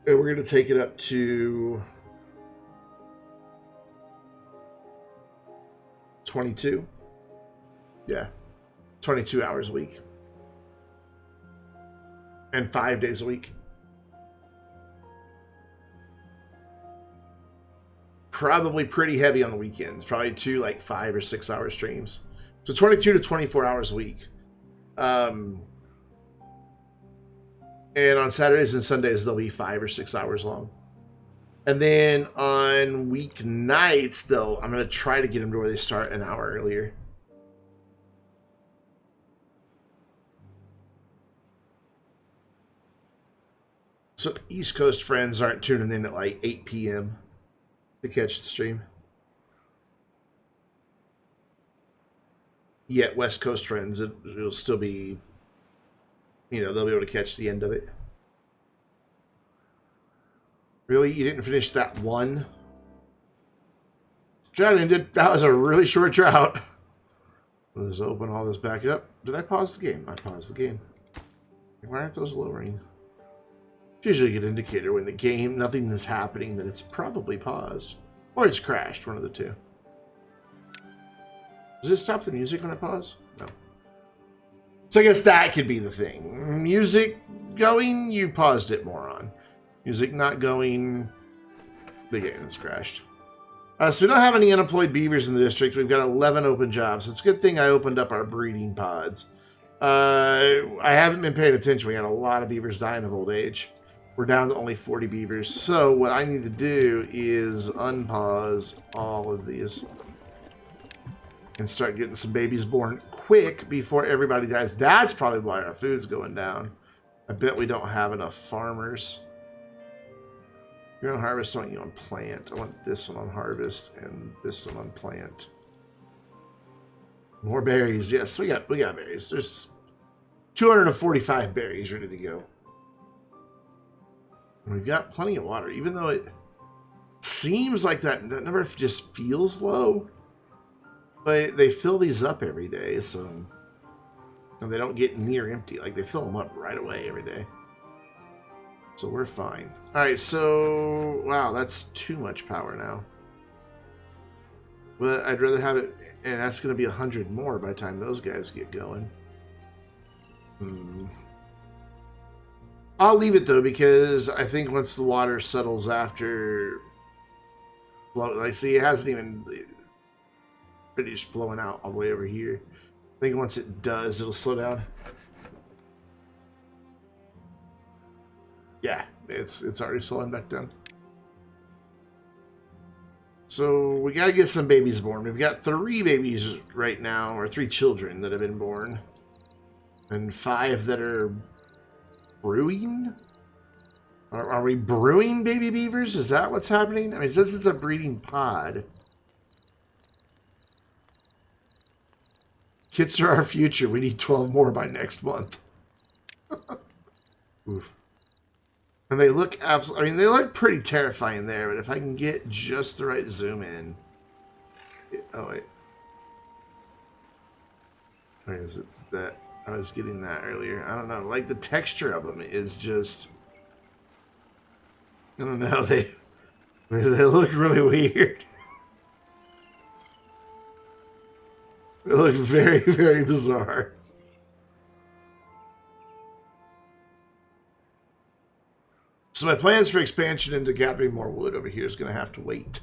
And we're going to take it up to 22. Yeah, 22 hours a week. And 5 days a week. Probably pretty heavy on the weekends. Probably 2 like 5 or 6 hour streams. So 22 to 24 hours a week. And on Saturdays and Sundays, they'll be 5 or 6 hours long. And then on weeknights, though, I'm going to try to get them to where they start an hour earlier. So East Coast friends aren't tuning in at like 8 p.m. to catch the stream. Yet West Coast friends, it'll still be, they'll be able to catch the end of it. Really? You didn't finish that one? Drought ended. That was a really short drought. Let's open all this back up. Did I pause the game? I paused the game. Why aren't those lowering? It's usually a good indicator when the game, nothing is happening, that it's probably paused. Or it's crashed, one of the two. Does it stop the music when I pause? No. So I guess that could be the thing. Music going, you paused it, moron. Music not going, the game is crashed. So we don't have any unemployed beavers in the district. We've got 11 open jobs. It's a good thing I opened up our breeding pods. I haven't been paying attention. We got a lot of beavers dying of old age. We're down to only 40 beavers. So what I need to do is unpause all of these and start getting some babies born quick before everybody dies. That's probably why our food's going down. I bet we don't have enough farmers. You're on harvest, I want you on plant. I want this one on harvest and this one on plant. More berries. Yes, we got berries. There's 245 berries ready to go. And we've got plenty of water, even though it seems like that number just feels low. But they fill these up every day, so and they don't get near empty. Like, they fill them up right away every day. So we're fine. Alright, so... Wow, that's too much power now. Well, I'd rather have it... And that's going to be 100 more by the time those guys get going. I'll leave it, though, because I think once the water settles after... Like, see, it hasn't even... finished flowing out all the way over here. I think once it does, it'll slow down. Yeah, it's already slowing back down. So we gotta get some babies born. We've got 3 babies right now, or 3 children that have been born. And 5 that are brewing? Are we brewing baby beavers? Is that what's happening? I mean, it says it's a breeding pod. Kits are our future. We need 12 more by next month. Oof. And they look absolutely... I mean, they look pretty terrifying there, but if I can get just the right zoom in... Oh, wait. Or is it that... I was getting that earlier. I don't know. Like, the texture of them is just... I don't know. They look really weird. They look very, very bizarre. So my plans for expansion into gathering more wood over here is going to have to wait.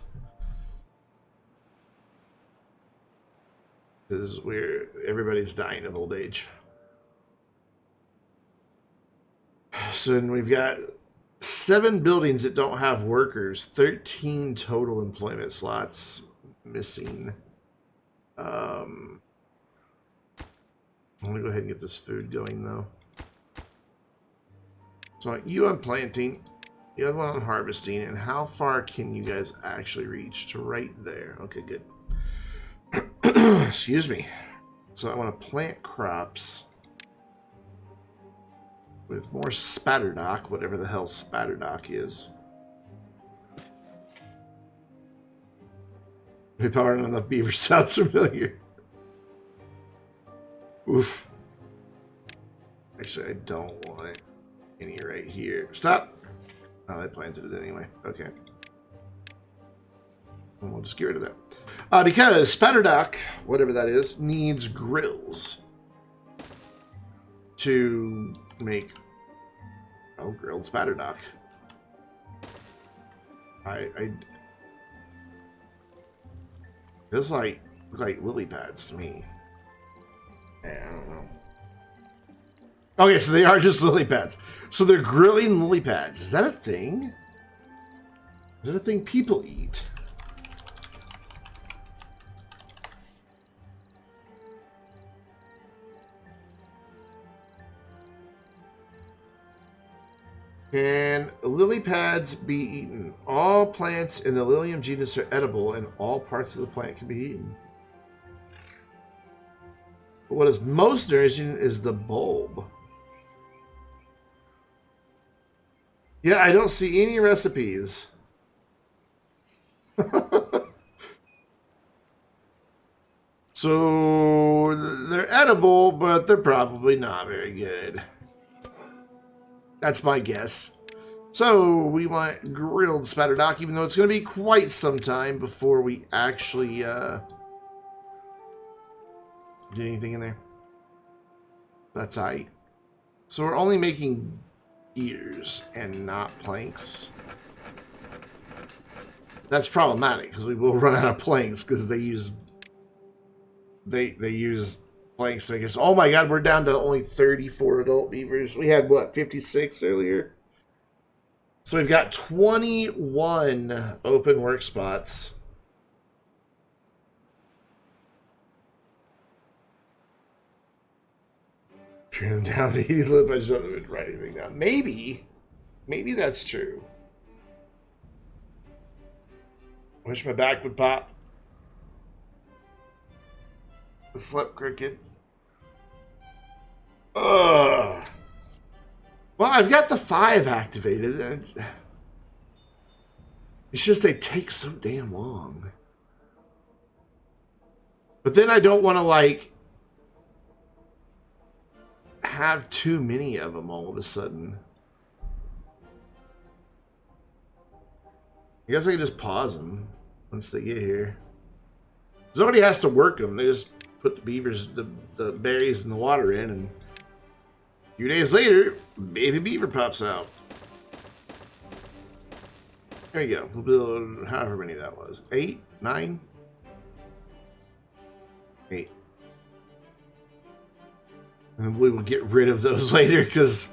Because everybody's dying of old age. So then we've got 7 buildings that don't have workers, 13 total employment slots missing. I'm going to go ahead and get this food going, though. So you on planting, the other one on harvesting, and how far can you guys actually reach? To right there. Okay, good. Excuse me. So I want to plant crops with more spatterdock, whatever the hell spatterdock is. We powered on enough beaver sounds familiar. Oof. Actually, I don't want any right here. Stop! Oh, I planted it anyway. Okay. And we'll just get rid of that. Because spatterdock, whatever that is, needs grills to make grilled spatterdock. This look like lily pads to me. I don't know. Okay, so they are just lily pads. So they're grilling lily pads. Is that a thing? Is that a thing people eat? Can lily pads be eaten? All plants in the Lilium genus are edible, and all parts of the plant can be eaten. But what is most nourishing is the bulb. Yeah, I don't see any recipes. So they're edible, but they're probably not very good. That's my guess. So we want grilled spatterdock, even though it's going to be quite some time before we actually get anything in there. That's aight. So we're only making ears and not planks. That's problematic because we will run out of planks because they use planks to make us. Oh my god, we're down to only 34 adult beavers. We had what, 56 earlier? So we've got 21 open work spots. Turn down the heat lip. I just don't write anything down. Maybe that's true. Wish my back would pop. The slept cricket. Ugh. Well, I've got the 5 activated. It's just they take so damn long. But then I don't want to, like, have too many of them all of a sudden. I guess I can just pause them once they get here. Nobody has to work them. They just put the beavers, the berries and the water in, and a few days later, baby beaver pops out. There you go. We'll build however many that was. 8, 9, 8. And we will get rid of those later because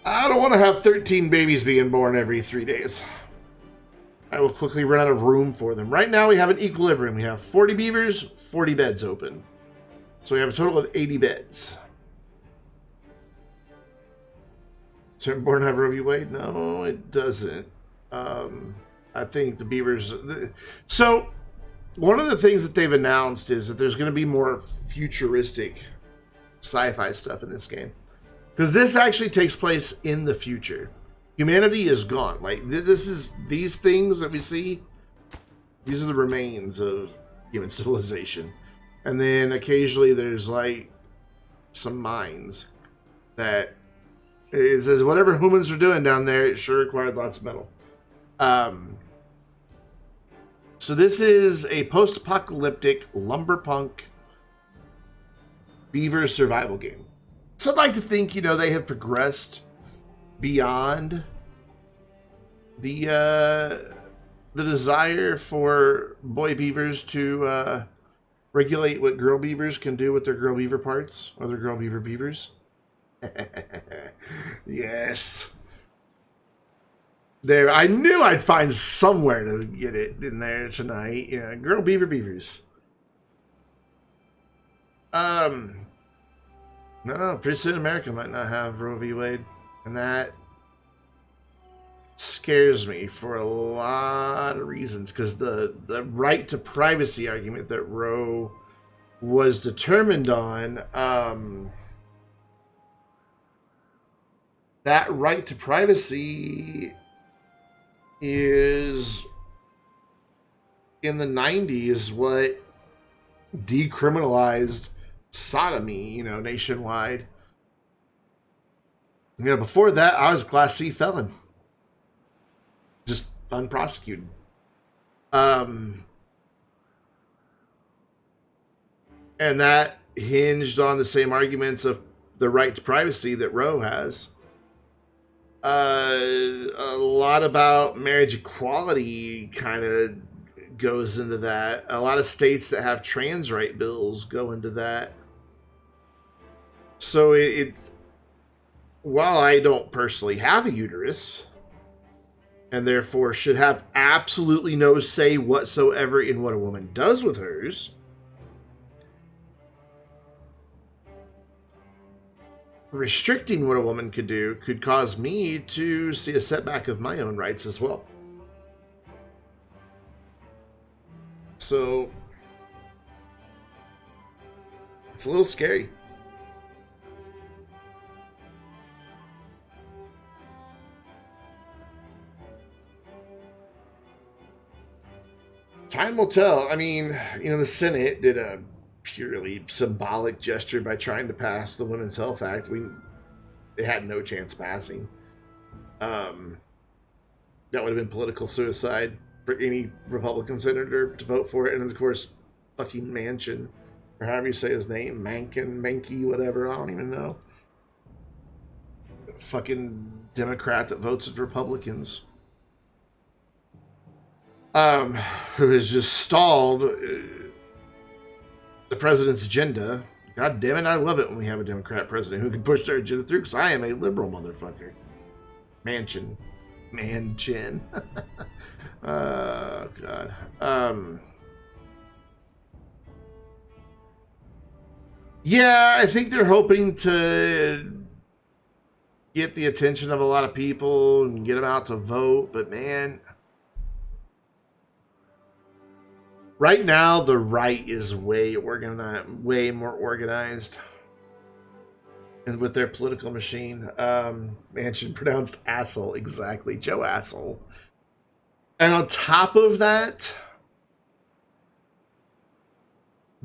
I don't want to have 13 babies being born every 3 days. I will quickly run out of room for them. Right now we have an equilibrium. We have 40 beavers, 40 beds open. So we have a total of 80 beds. Timberborn have Roe v. Wade? No, it doesn't. I think the Beavers. So, one of the things that they've announced is that there's going to be more futuristic sci-fi stuff in this game, because this actually takes place in the future. Humanity is gone. Like these things that we see. These are the remains of human civilization, and then occasionally there's like some mines that it says whatever humans are doing down there, it sure required lots of metal. So this is a post-apocalyptic lumberpunk beaver survival game. So I'd like to think, they have progressed beyond the desire for boy beavers to regulate what girl beavers can do with their girl beaver parts, or their girl beaver beavers. Yes. There, I knew I'd find somewhere to get it in there tonight. Yeah, girl beavers. No, pretty soon America might not have Roe v. Wade, and that scares me for a lot of reasons, because the right to privacy argument that Roe was determined on, that right to privacy is in the 90s what decriminalized sodomy, nationwide. Before that, I was a Class C felon. Just unprosecuted. And that hinged on the same arguments of the right to privacy that Roe has. A lot about marriage equality kind of goes into that. A lot of states that have trans right bills go into that. So it's, while I don't personally have a uterus, and therefore should have absolutely no say whatsoever in what a woman does with hers, restricting what a woman could do could cause me to see a setback of my own rights as well. So it's a little scary. Time will tell. I mean, the Senate did a purely symbolic gesture by trying to pass the Women's Health Act. It had no chance passing. That would have been political suicide for any Republican senator to vote for it. And of course, fucking Manchin, or however you say his name, Mankey, whatever, I don't even know. Fucking Democrat that votes with Republicans. Who has just stalled the president's agenda. God damn it, I love it when we have a Democrat president who can push their agenda through, because I am a liberal motherfucker. Manchin. Oh, God. Yeah, I think they're hoping to get the attention of a lot of people and get them out to vote, but man, right now, the right is way more organized, and with their political machine. Manchin pronounced asshole exactly, Joe Asshole. And on top of that,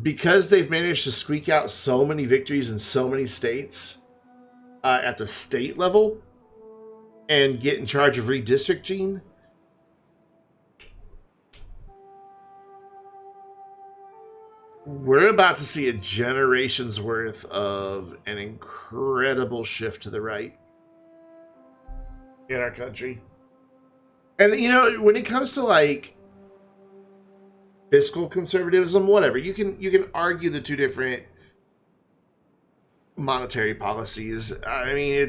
because they've managed to squeak out so many victories in so many states at the state level and get in charge of redistricting, we're about to see a generation's worth of an incredible shift to the right in our country. And, when it comes to, like, fiscal conservatism, whatever, you can argue the two different monetary policies. I mean,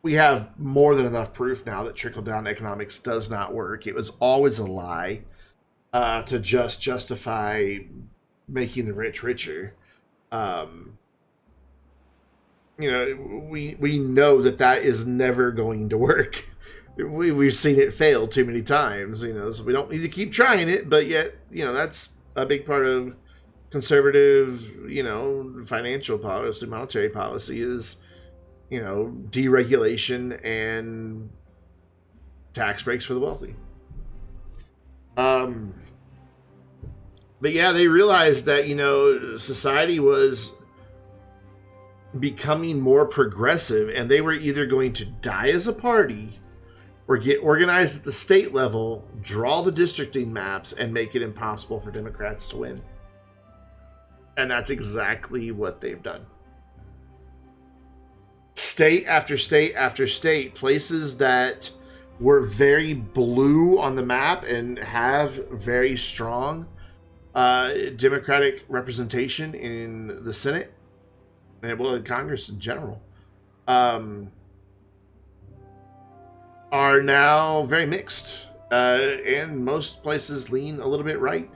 we have more than enough proof now that trickle-down economics does not work. It was always a lie to just justify making the rich richer. You know, we know that is never going to work. We've seen it fail too many times, you know, so we don't need to keep trying it, but yet, you know, that's a big part of conservative, you know, financial policy, monetary policy is, you know, deregulation and tax breaks for the wealthy. But yeah, they realized that, you know, society was becoming more progressive and they were either going to die as a party or get organized at the state level, draw the districting maps, and make it impossible for Democrats to win. And that's exactly what they've done. State after state after state, places that were very blue on the map and have very strong Democratic representation in the Senate, and well, in Congress in general, are now very mixed, and most places lean a little bit right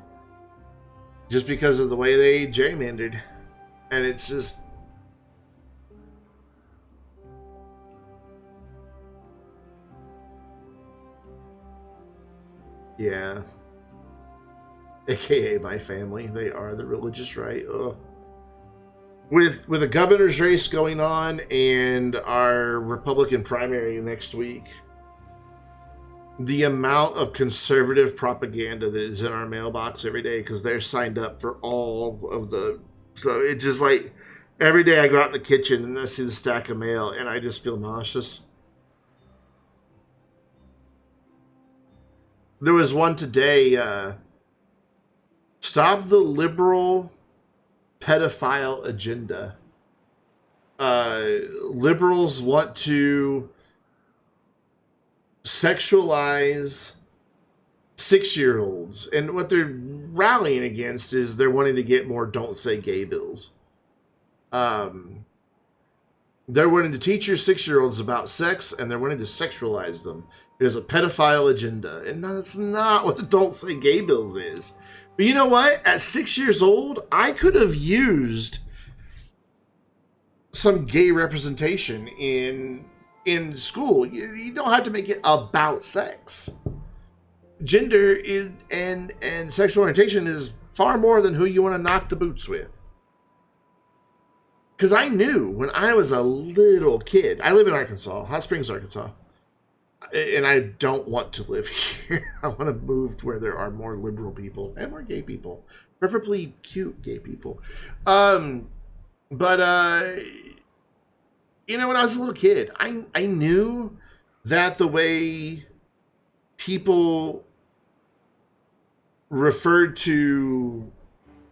just because of the way they gerrymandered. And it's just, yeah, aka my family, they are the religious right. Ugh. With a governor's race going on and our Republican primary next week, the amount of conservative propaganda that is in our mailbox every day, because they're signed up for all of the, so it's just like every day I go out in the kitchen and I see the stack of mail and I just feel nauseous. There was one today, stop the liberal pedophile agenda. Liberals want to sexualize 6-year-olds, and what they're rallying against is they're wanting to get more don't say gay bills. They're wanting to teach your 6-year-olds about sex, and they're wanting to sexualize them. It is a pedophile agenda, and that's not what the don't say gay bills is. But you know what? At 6 years old, I could have used some gay representation in school. You don't have to make it about sex. Gender and sexual orientation is far more than who you want to knock the boots with. Because I knew when I was a little kid, I live in Arkansas, Hot Springs, Arkansas, and I don't want to live here. I want to move to where there are more liberal people and more gay people, preferably cute gay people. You know, when I was a little kid, I knew that the way people referred to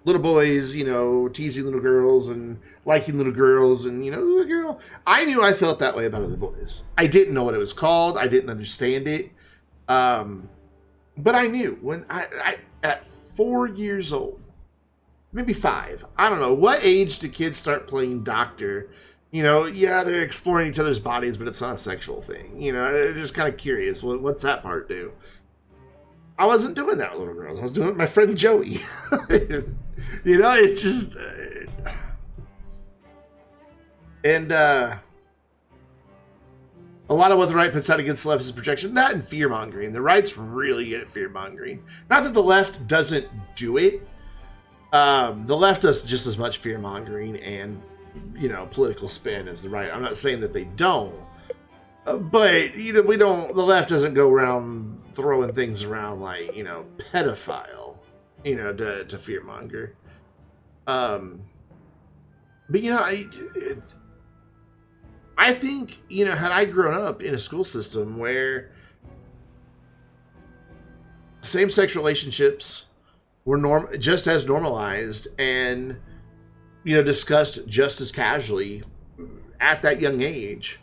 little boys, you know, teasing little girls and liking little girls and, you know, little girl, I knew I felt that way about other boys. I didn't know what it was called. I didn't understand it. But I knew when I at 4 years old, maybe 5, I don't know, what age do kids start playing doctor? You know, yeah, they're exploring each other's bodies, but it's not a sexual thing. You know, I'm just kind of curious. What's that part do? I wasn't doing that with little girls. I was doing it with my friend Joey. You know, it's just... and a lot of what the right puts out against the left is projection. That and fear-mongering. The right's really good at fear-mongering. Not that the left doesn't do it. The left does just as much fear-mongering and, you know, political spin as the right. I'm not saying that they don't. But, you know, the left doesn't go around throwing things around like, you know, pedophile, you know, to fearmonger. But, you know, I think, you know, had I grown up in a school system where same-sex relationships were just as normalized and, you know, discussed just as casually at that young age,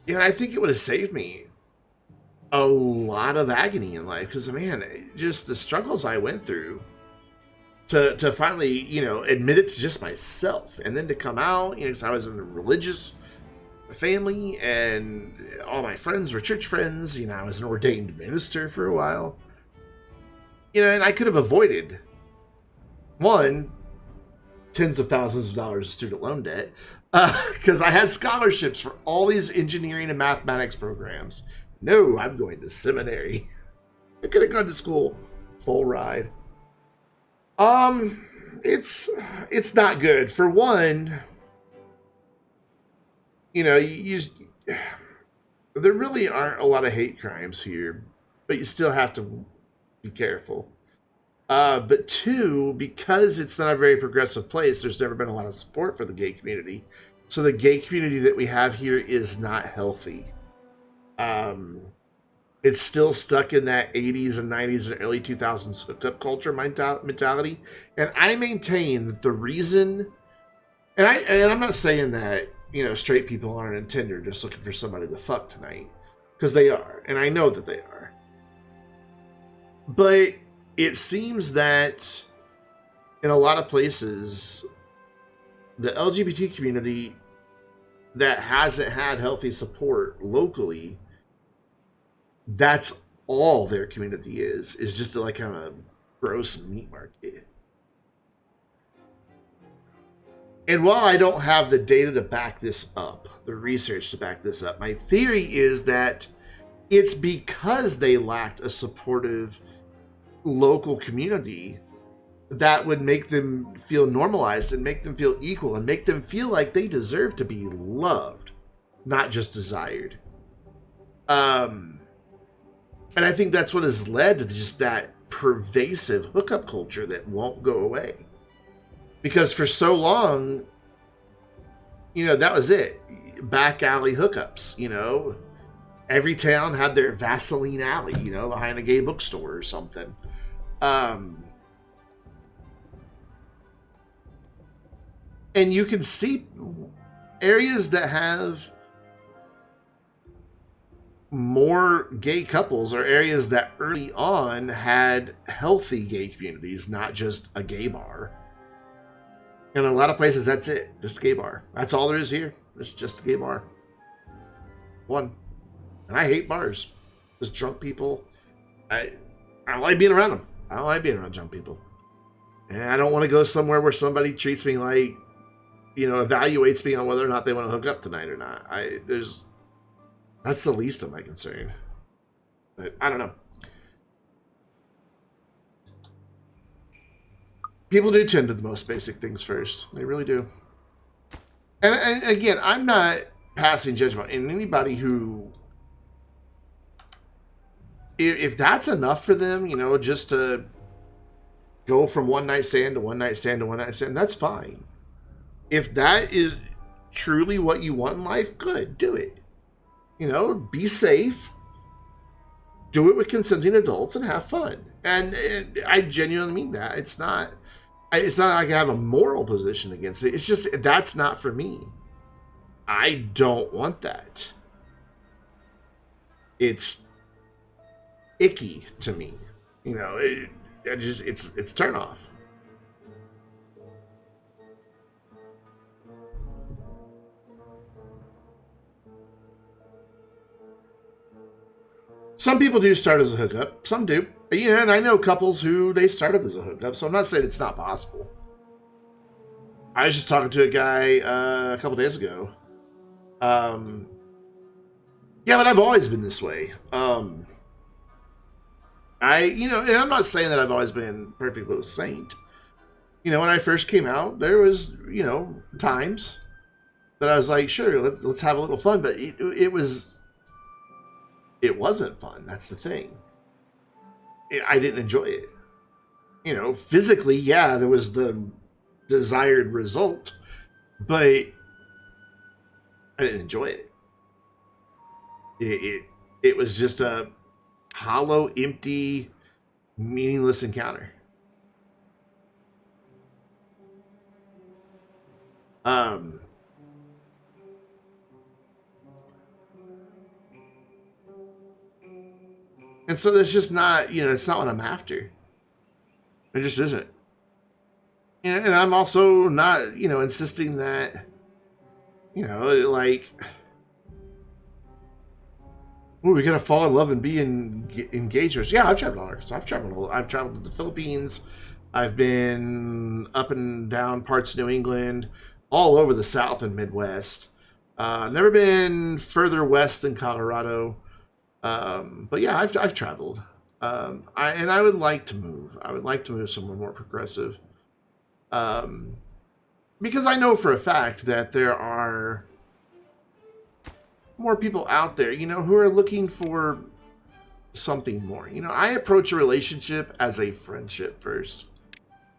you know, I think it would have saved me a lot of agony in life. Because, man, just the struggles I went through to finally, you know, admit it to just myself. And then to come out, you know, because I was in a religious family and all my friends were church friends. You know, I was an ordained minister for a while. You know, and I could have avoided, one, tens of thousands of dollars of student loan debt, Because I had scholarships for all these engineering and mathematics programs. No, I'm going to seminary. I could have gone to school full ride. It's not good. For one, you know, there really aren't a lot of hate crimes here, but you still have to be careful. But two, because it's not a very progressive place, there's never been a lot of support for the gay community. So the gay community that we have here is not healthy. It's still stuck in that 80s and 90s and early 2000s hookup culture mentality. And I maintain that the reason, and I'm not saying that, you know, straight people aren't on Tinder just looking for somebody to fuck tonight, because they are, and I know that they are. But it seems that in a lot of places, the LGBT community that hasn't had healthy support locally, that's all their community is just like kind of a gross meat market. And while I don't have the data to back this up, the research to back this up, my theory is that it's because they lacked a supportive local community that would make them feel normalized and make them feel equal and make them feel like they deserve to be loved, not just desired. And I think that's what has led to just that pervasive hookup culture that won't go away. Because for so long, you know, that was it. Back alley hookups, you know. Every town had their Vaseline alley, you know, behind a gay bookstore or something. And you can see areas that have more gay couples or areas that early on had healthy gay communities, not just a gay bar. And in a lot of places, that's it. Just a gay bar. That's all there is here. It's just a gay bar. One. And I hate bars. Just drunk people. I don't like being around them. I don't like being around drunk people. And I don't want to go somewhere where somebody treats me like, you know, evaluates me on whether or not they want to hook up tonight or not. That's the least of my concern. But I don't know. People do tend to the most basic things first. They really do. And again, I'm not passing judgment on anybody who, if that's enough for them, you know, just to go from one night stand to one night stand to one night stand, that's fine. If that is truly what you want in life, good, do it. You know, be safe, do it with consenting adults, and have fun. And I genuinely mean that. It's not like I have a moral position against it. It's just, that's not for me. I don't want that. It's icky to me. You know, it's turn off. Some people do start as a hookup. Some do. You know, and I know couples who they started as a hookup, so I'm not saying it's not possible. I was just talking to a guy a couple days ago. Yeah, but I've always been this way. You know, and I'm not saying that I've always been perfect little saint. You know, when I first came out, there was, you know, times that I was like, sure, let's have a little fun, but it wasn't fun. That's the thing. I didn't enjoy it. You know, physically, yeah, there was the desired result, but I didn't enjoy it. It was just a hollow, empty, meaningless encounter. And so that's just not, you know, it's not what I'm after. It just isn't. And I'm also not, you know, insisting that, you know, like, ooh, we gotta fall in love and be engagers. Yeah, I've traveled. I've traveled to the Philippines. I've been up and down parts of New England. all over the South and Midwest. Never been further west than Colorado. But yeah, I've traveled. I would like to move. I would like to move somewhere more progressive. Because I know for a fact that there are more people out there, who are looking for something more. I approach a relationship as a friendship first.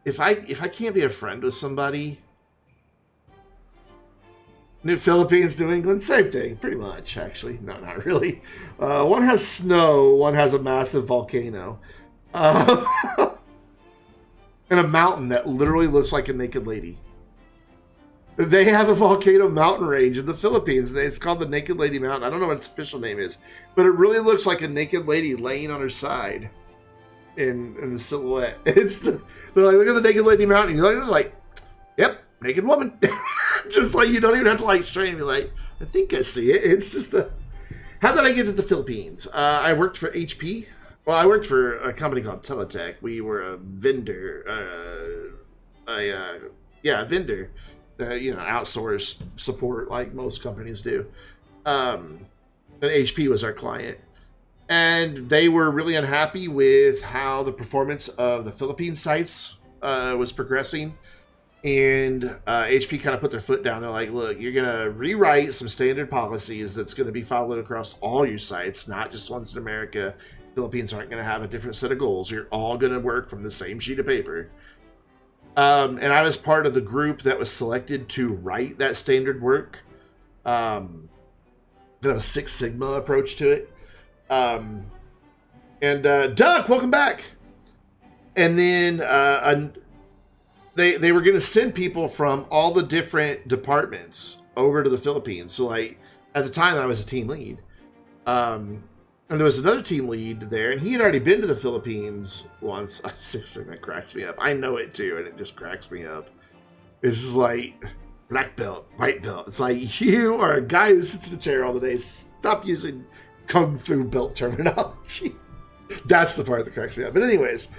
If I can't be a friend with somebody, New Philippines, New England, same thing, pretty much, actually. No, not really. One has snow, one has a massive volcano. And a mountain that literally looks like a naked lady. They have a volcano mountain range in the Philippines. It's called the Naked Lady Mountain. I don't know what its official name is, but it really looks like a naked lady laying on her side in the silhouette. They're like, look at the Naked Lady Mountain. You're like, yep, naked woman. Just like you don't even have to like strain. You're like, I think I see it. It's just a. How did I get to the Philippines? I worked for HP. Well, I worked for a company called Teletech. We were a vendor. Vendor. Outsource support like most companies do. And HP was our client. And they were really unhappy with how the performance of the Philippine sites was progressing. And HP kind of put their foot down. They're like, look, you're going to rewrite some standard policies that's going to be followed across all your sites, not just ones in America. Philippines aren't going to have a different set of goals. You're all going to work from the same sheet of paper. And I was part of the group that was selected to write that standard work. Kind of a Six Sigma approach to it. Duck, welcome back. And then they were going to send people from all the different departments over to the Philippines. So, like, at the time, I was a team lead. And there was another team lead there, and he had already been to the Philippines once. That cracks me up. I know it too, and it just cracks me up. It's just like, black belt, white belt. It's like, you are a guy who sits in a chair all the day. Stop using kung fu belt terminology. That's the part that cracks me up. But anyways,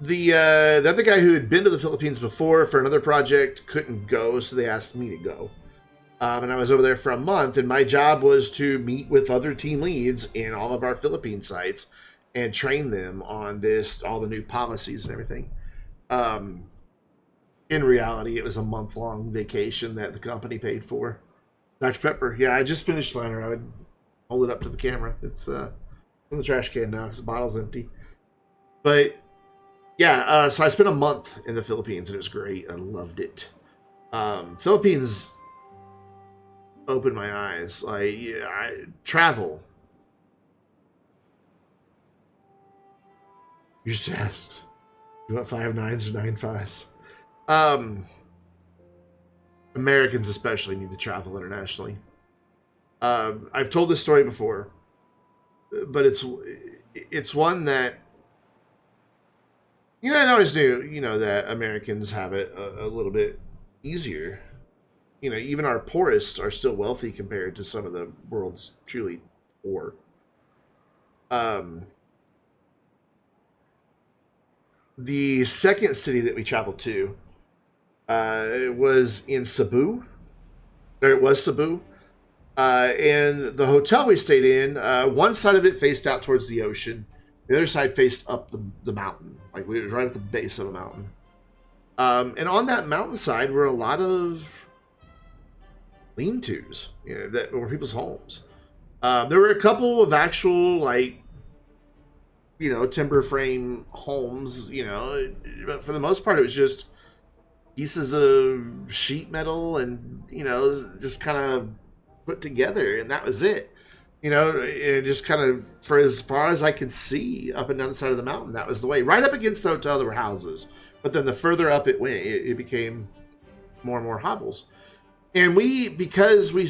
the other guy who had been to the Philippines before for another project couldn't go, so they asked me to go. And I was over there for a month, and my job was to meet with other team leads in all of our Philippine sites and train them on all the new policies and everything. In reality, it was a month-long vacation that the company paid for. Dr. Pepper, yeah, I just finished mine, or I would hold it up to the camera. It's in the trash can now because the bottle's empty. But, yeah, so I spent a month in the Philippines, and it was great. I loved it. Philippines opened my eyes. I travel. You just asked. You want 5 9s or 9 5s? Americans especially need to travel internationally. I've told this story before, but it's one that I always knew that Americans have it a little bit easier. Even our poorest are still wealthy compared to some of the world's truly poor. The second city that we traveled to was in Cebu. It was Cebu. And the hotel we stayed in, one side of it faced out towards the ocean. The other side faced up the mountain. Like, we were right at the base of a mountain. And on that mountainside were a lot of lean-tos, that were people's homes. There were a couple of actual, timber frame homes, but for the most part, it was just pieces of sheet metal and, just kind of put together, and that was it. It just kind of, for as far as I could see up and down the side of the mountain, that was the way. Right up against the hotel, there were houses. But then the further up it went, it became more and more hovels. And because we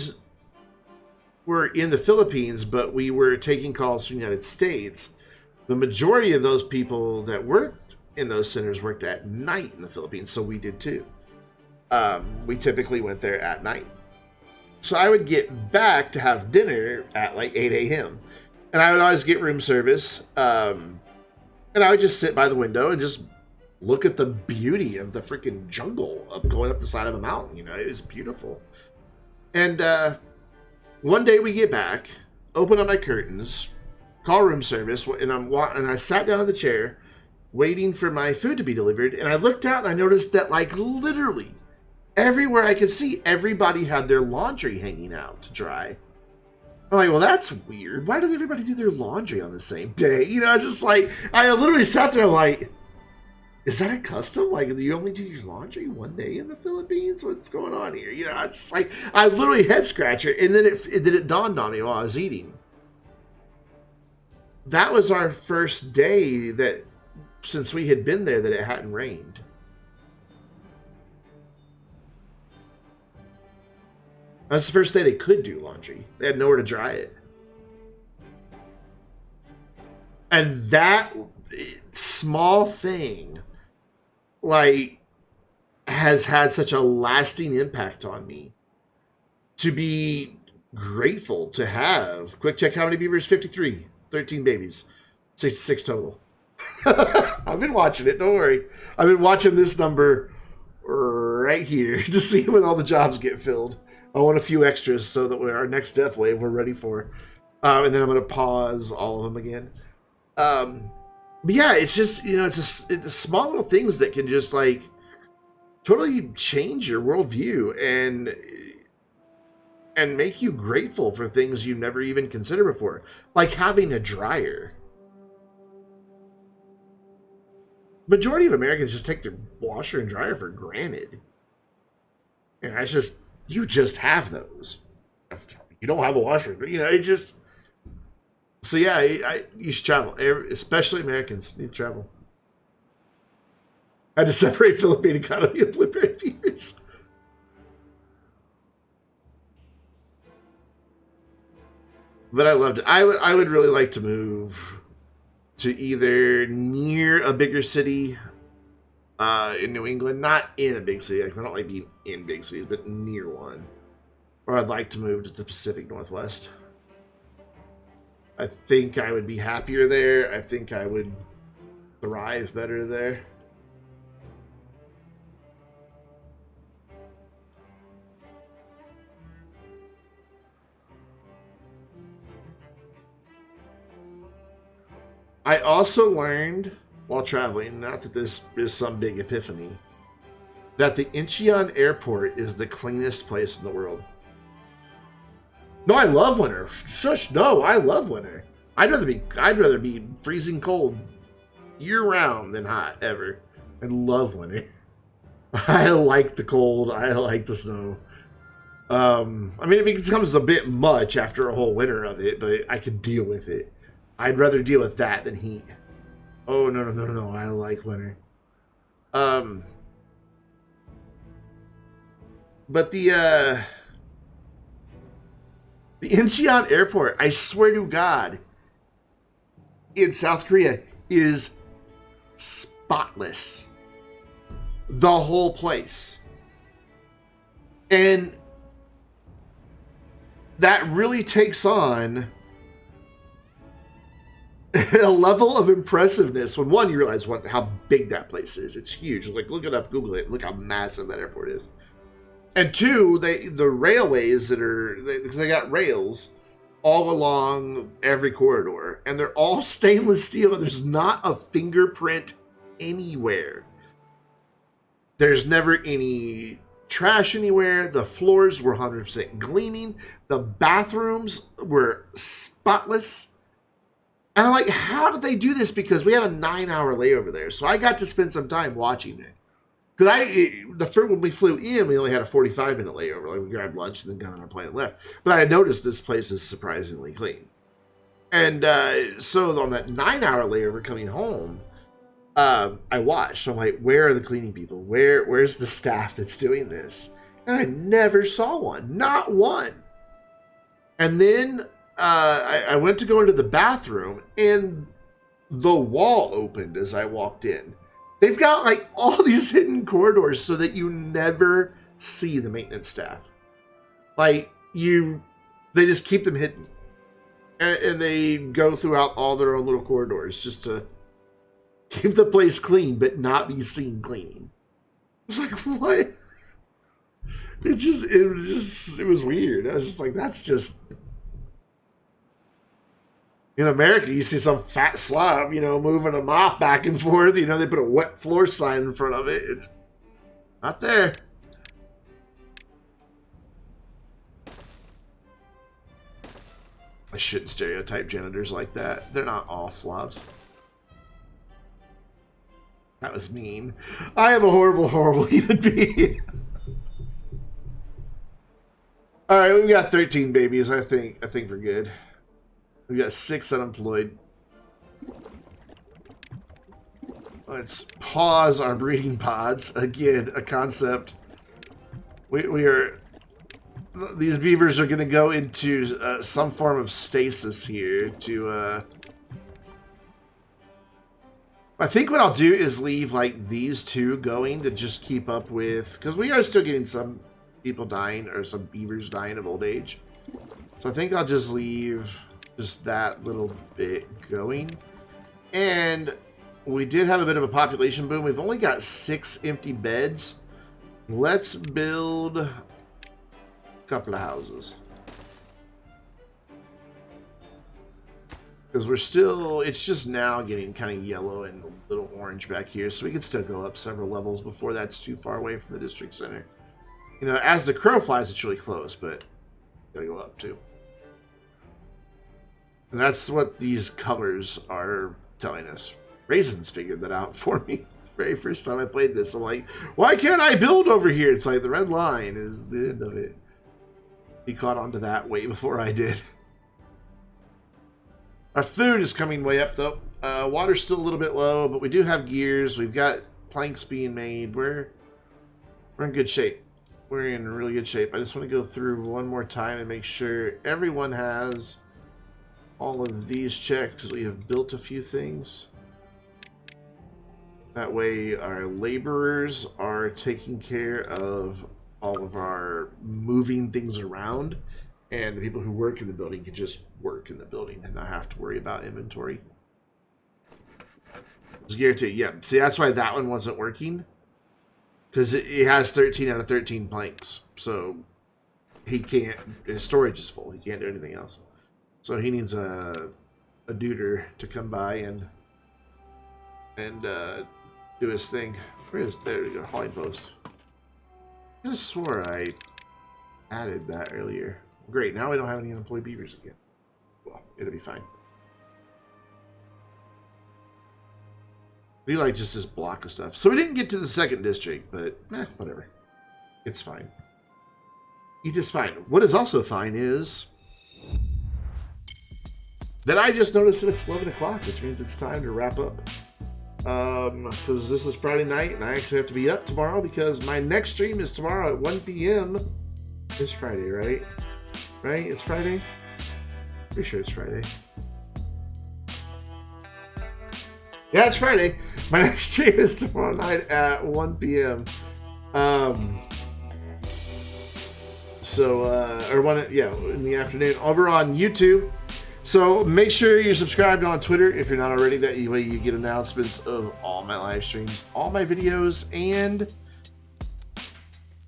were in the Philippines, but we were taking calls from the United States, the majority of those people that worked in those centers worked at night in the Philippines, so we did too. We typically went there at night. So I would get back to have dinner at 8 a.m. And I would always get room service. And I would just sit by the window and just look at the beauty of the freaking jungle of going up the side of a mountain. You know, it is beautiful. And one day we get back, open up my curtains, call room service, and I sat down in the chair waiting for my food to be delivered, and I looked out and I noticed that, like, literally everywhere I could see, everybody had their laundry hanging out to dry. I'm like, well, that's weird. Why did everybody do their laundry on the same day? You know, just like, I literally sat there like, is that a custom? Like, do you only do your laundry one day in the Philippines? What's going on here? You know, I just like, I literally head scratcher, and then it dawned on me while I was eating. That was our first day that, since we had been there, that it hadn't rained. That's the first day they could do laundry. They had nowhere to dry it. And that small thing, like, has had such a lasting impact on me. To be grateful to have. Quick check how many beavers? 53. 13 babies. 66 total. I've been watching it, don't worry. I've been watching this number right here to see when all the jobs get filled. I want a few extras so that our next death wave we're ready for. And then I'm going to pause all of them again. But yeah, it's just, you know, it's small little things that can just, like, totally change your worldview and make you grateful for things you never even considered before. Like having a dryer. Majority of Americans just take their washer and dryer for granted. And it's just, you just have those. You don't have a washer, but, you know, it just... So yeah, you should travel. Especially Americans need to travel. I had to separate Philippine economy and blueberry beavers. But I loved it. I would really like to move to either near a bigger city in New England, not in a big city. I don't like being in big cities, but near one. Or I'd like to move to the Pacific Northwest. I think I would be happier there. I think I would thrive better there. I also learned while traveling, not that this is some big epiphany, that the Incheon airport is the cleanest place in the world. No, I love winter. Shush, no, I love winter. I'd rather be freezing cold year round than hot ever. I love winter. I like the cold. I like the snow. I mean, it becomes a bit much after a whole winter of it, but I could deal with it. I'd rather deal with that than heat. Oh, no. I like winter. But the Incheon airport, I swear to God, in South Korea is spotless. The whole place. And that really takes on a level of impressiveness when, one, you realize how big that place is. It's huge. Like, look it up, Google it, look how massive that airport is. And two, the railways because they got rails all along every corridor, and they're all stainless steel. There's not a fingerprint anywhere. There's never any trash anywhere. The floors were 100% gleaming. The bathrooms were spotless. And I'm like, how did they do this? Because we had a 9-hour layover there. So I got to spend some time watching it. Because when we flew in, we only had a 45-minute layover. Like, we grabbed lunch and then got on our plane and left. But I noticed this place is surprisingly clean. And so on that 9-hour layover coming home, I watched. I'm like, where are the cleaning people? Where's the staff that's doing this? And I never saw one. Not one. And then I went to go into the bathroom, and the wall opened as I walked in. They've got, like, all these hidden corridors so that you never see the maintenance staff. Like, they just keep them hidden. And they go throughout all their own little corridors just to Keep the place clean, but not be seen cleaning. It's like, what? It was weird. I was just like, that's just... In America, you see some fat slob, moving a mop back and forth. They put a wet floor sign in front of it. It's not there. I shouldn't stereotype janitors like that. They're not all slobs. That was mean. I am a horrible, horrible human being. All right, we've got 13 babies. I think we're good. We got 6 unemployed. Let's pause our breeding pods. Again, a concept. We are... These beavers are going to go into some form of stasis here to... I think what I'll do is leave, like, these two going to just keep up with... Because we are still getting some people dying, or some beavers dying of old age. So I think I'll just leave... just that little bit going. And we did have a bit of a population boom. We've only got 6 empty beds. Let's build a couple of houses. Because we're still, it's just now getting kind of yellow and a little orange back here. So we can still go up several levels before that's too far away from the district center. As the crow flies, it's really close, but gotta go up too. And that's what these colors are telling us. Raisins figured that out for me. The very first time I played this, I'm like, why can't I build over here? It's like the red line is the end of it. He caught on to that way before I did. Our food is coming way up, though. Water's still a little bit low, but we do have gears. We've got planks being made. We're in good shape. We're in really good shape. I just want to go through one more time and make sure everyone has... all of these checked because we have built a few things. That way our laborers are taking care of all of our moving things around, and the people who work in the building can just work in the building and not have to worry about inventory. It's guaranteed. Yeah, see, that's why that one wasn't working, because it has 13 out of 13 planks, so he can't, his storage is full, he can't do anything else. So he needs a duder to come by and do his thing. Where is, there we go, hauling post. I just swore I added that earlier. Great, now we don't have any unemployed beavers again. Well, it'll be fine. We like just this block of stuff. So we didn't get to the second district, but whatever. It's fine. It is fine. What is also fine is... Then I just noticed that it's 11 o'clock, which means it's time to wrap up. Because this is Friday night, and I actually have to be up tomorrow because my next stream is tomorrow at 1 p.m. It's Friday, right? Right? It's Friday? Pretty sure it's Friday. Yeah, it's Friday. My next stream is tomorrow night at 1 p.m. In the afternoon over on YouTube. So make sure you're subscribed on Twitter if you're not already. That way you get announcements of all my live streams, all my videos, and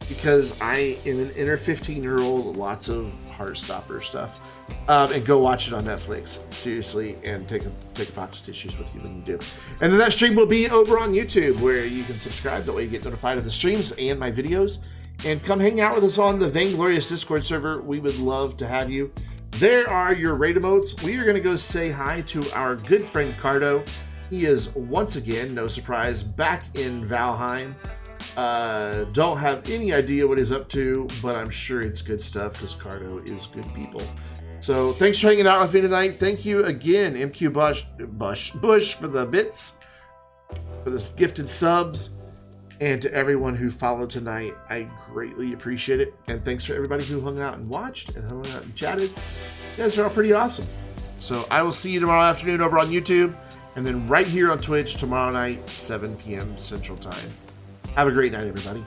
because I am an inner 15-year-old, lots of Heartstopper stuff. And go watch it on Netflix, seriously, and take a box of tissues with you when you do. And then that stream will be over on YouTube, where you can subscribe. That way you get notified of the streams and my videos. And come hang out with us on the Vainglorious Discord server. We would love to have you. There are your raid emotes. We are going to go say hi to our good friend Cardo. He is once again, no surprise, back in Valheim. Don't have any idea what he's up to, but I'm sure it's good stuff because Cardo is good people. So thanks for hanging out with me tonight. Thank you again, MQ Bush for the bits, for the gifted subs, and to everyone who followed tonight. I greatly appreciate it. And thanks for everybody who hung out and watched and hung out and chatted. You guys are all pretty awesome. So I will see you tomorrow afternoon over on YouTube, and then right here on Twitch tomorrow night, 7 p.m. Central Time. Have a great night, everybody.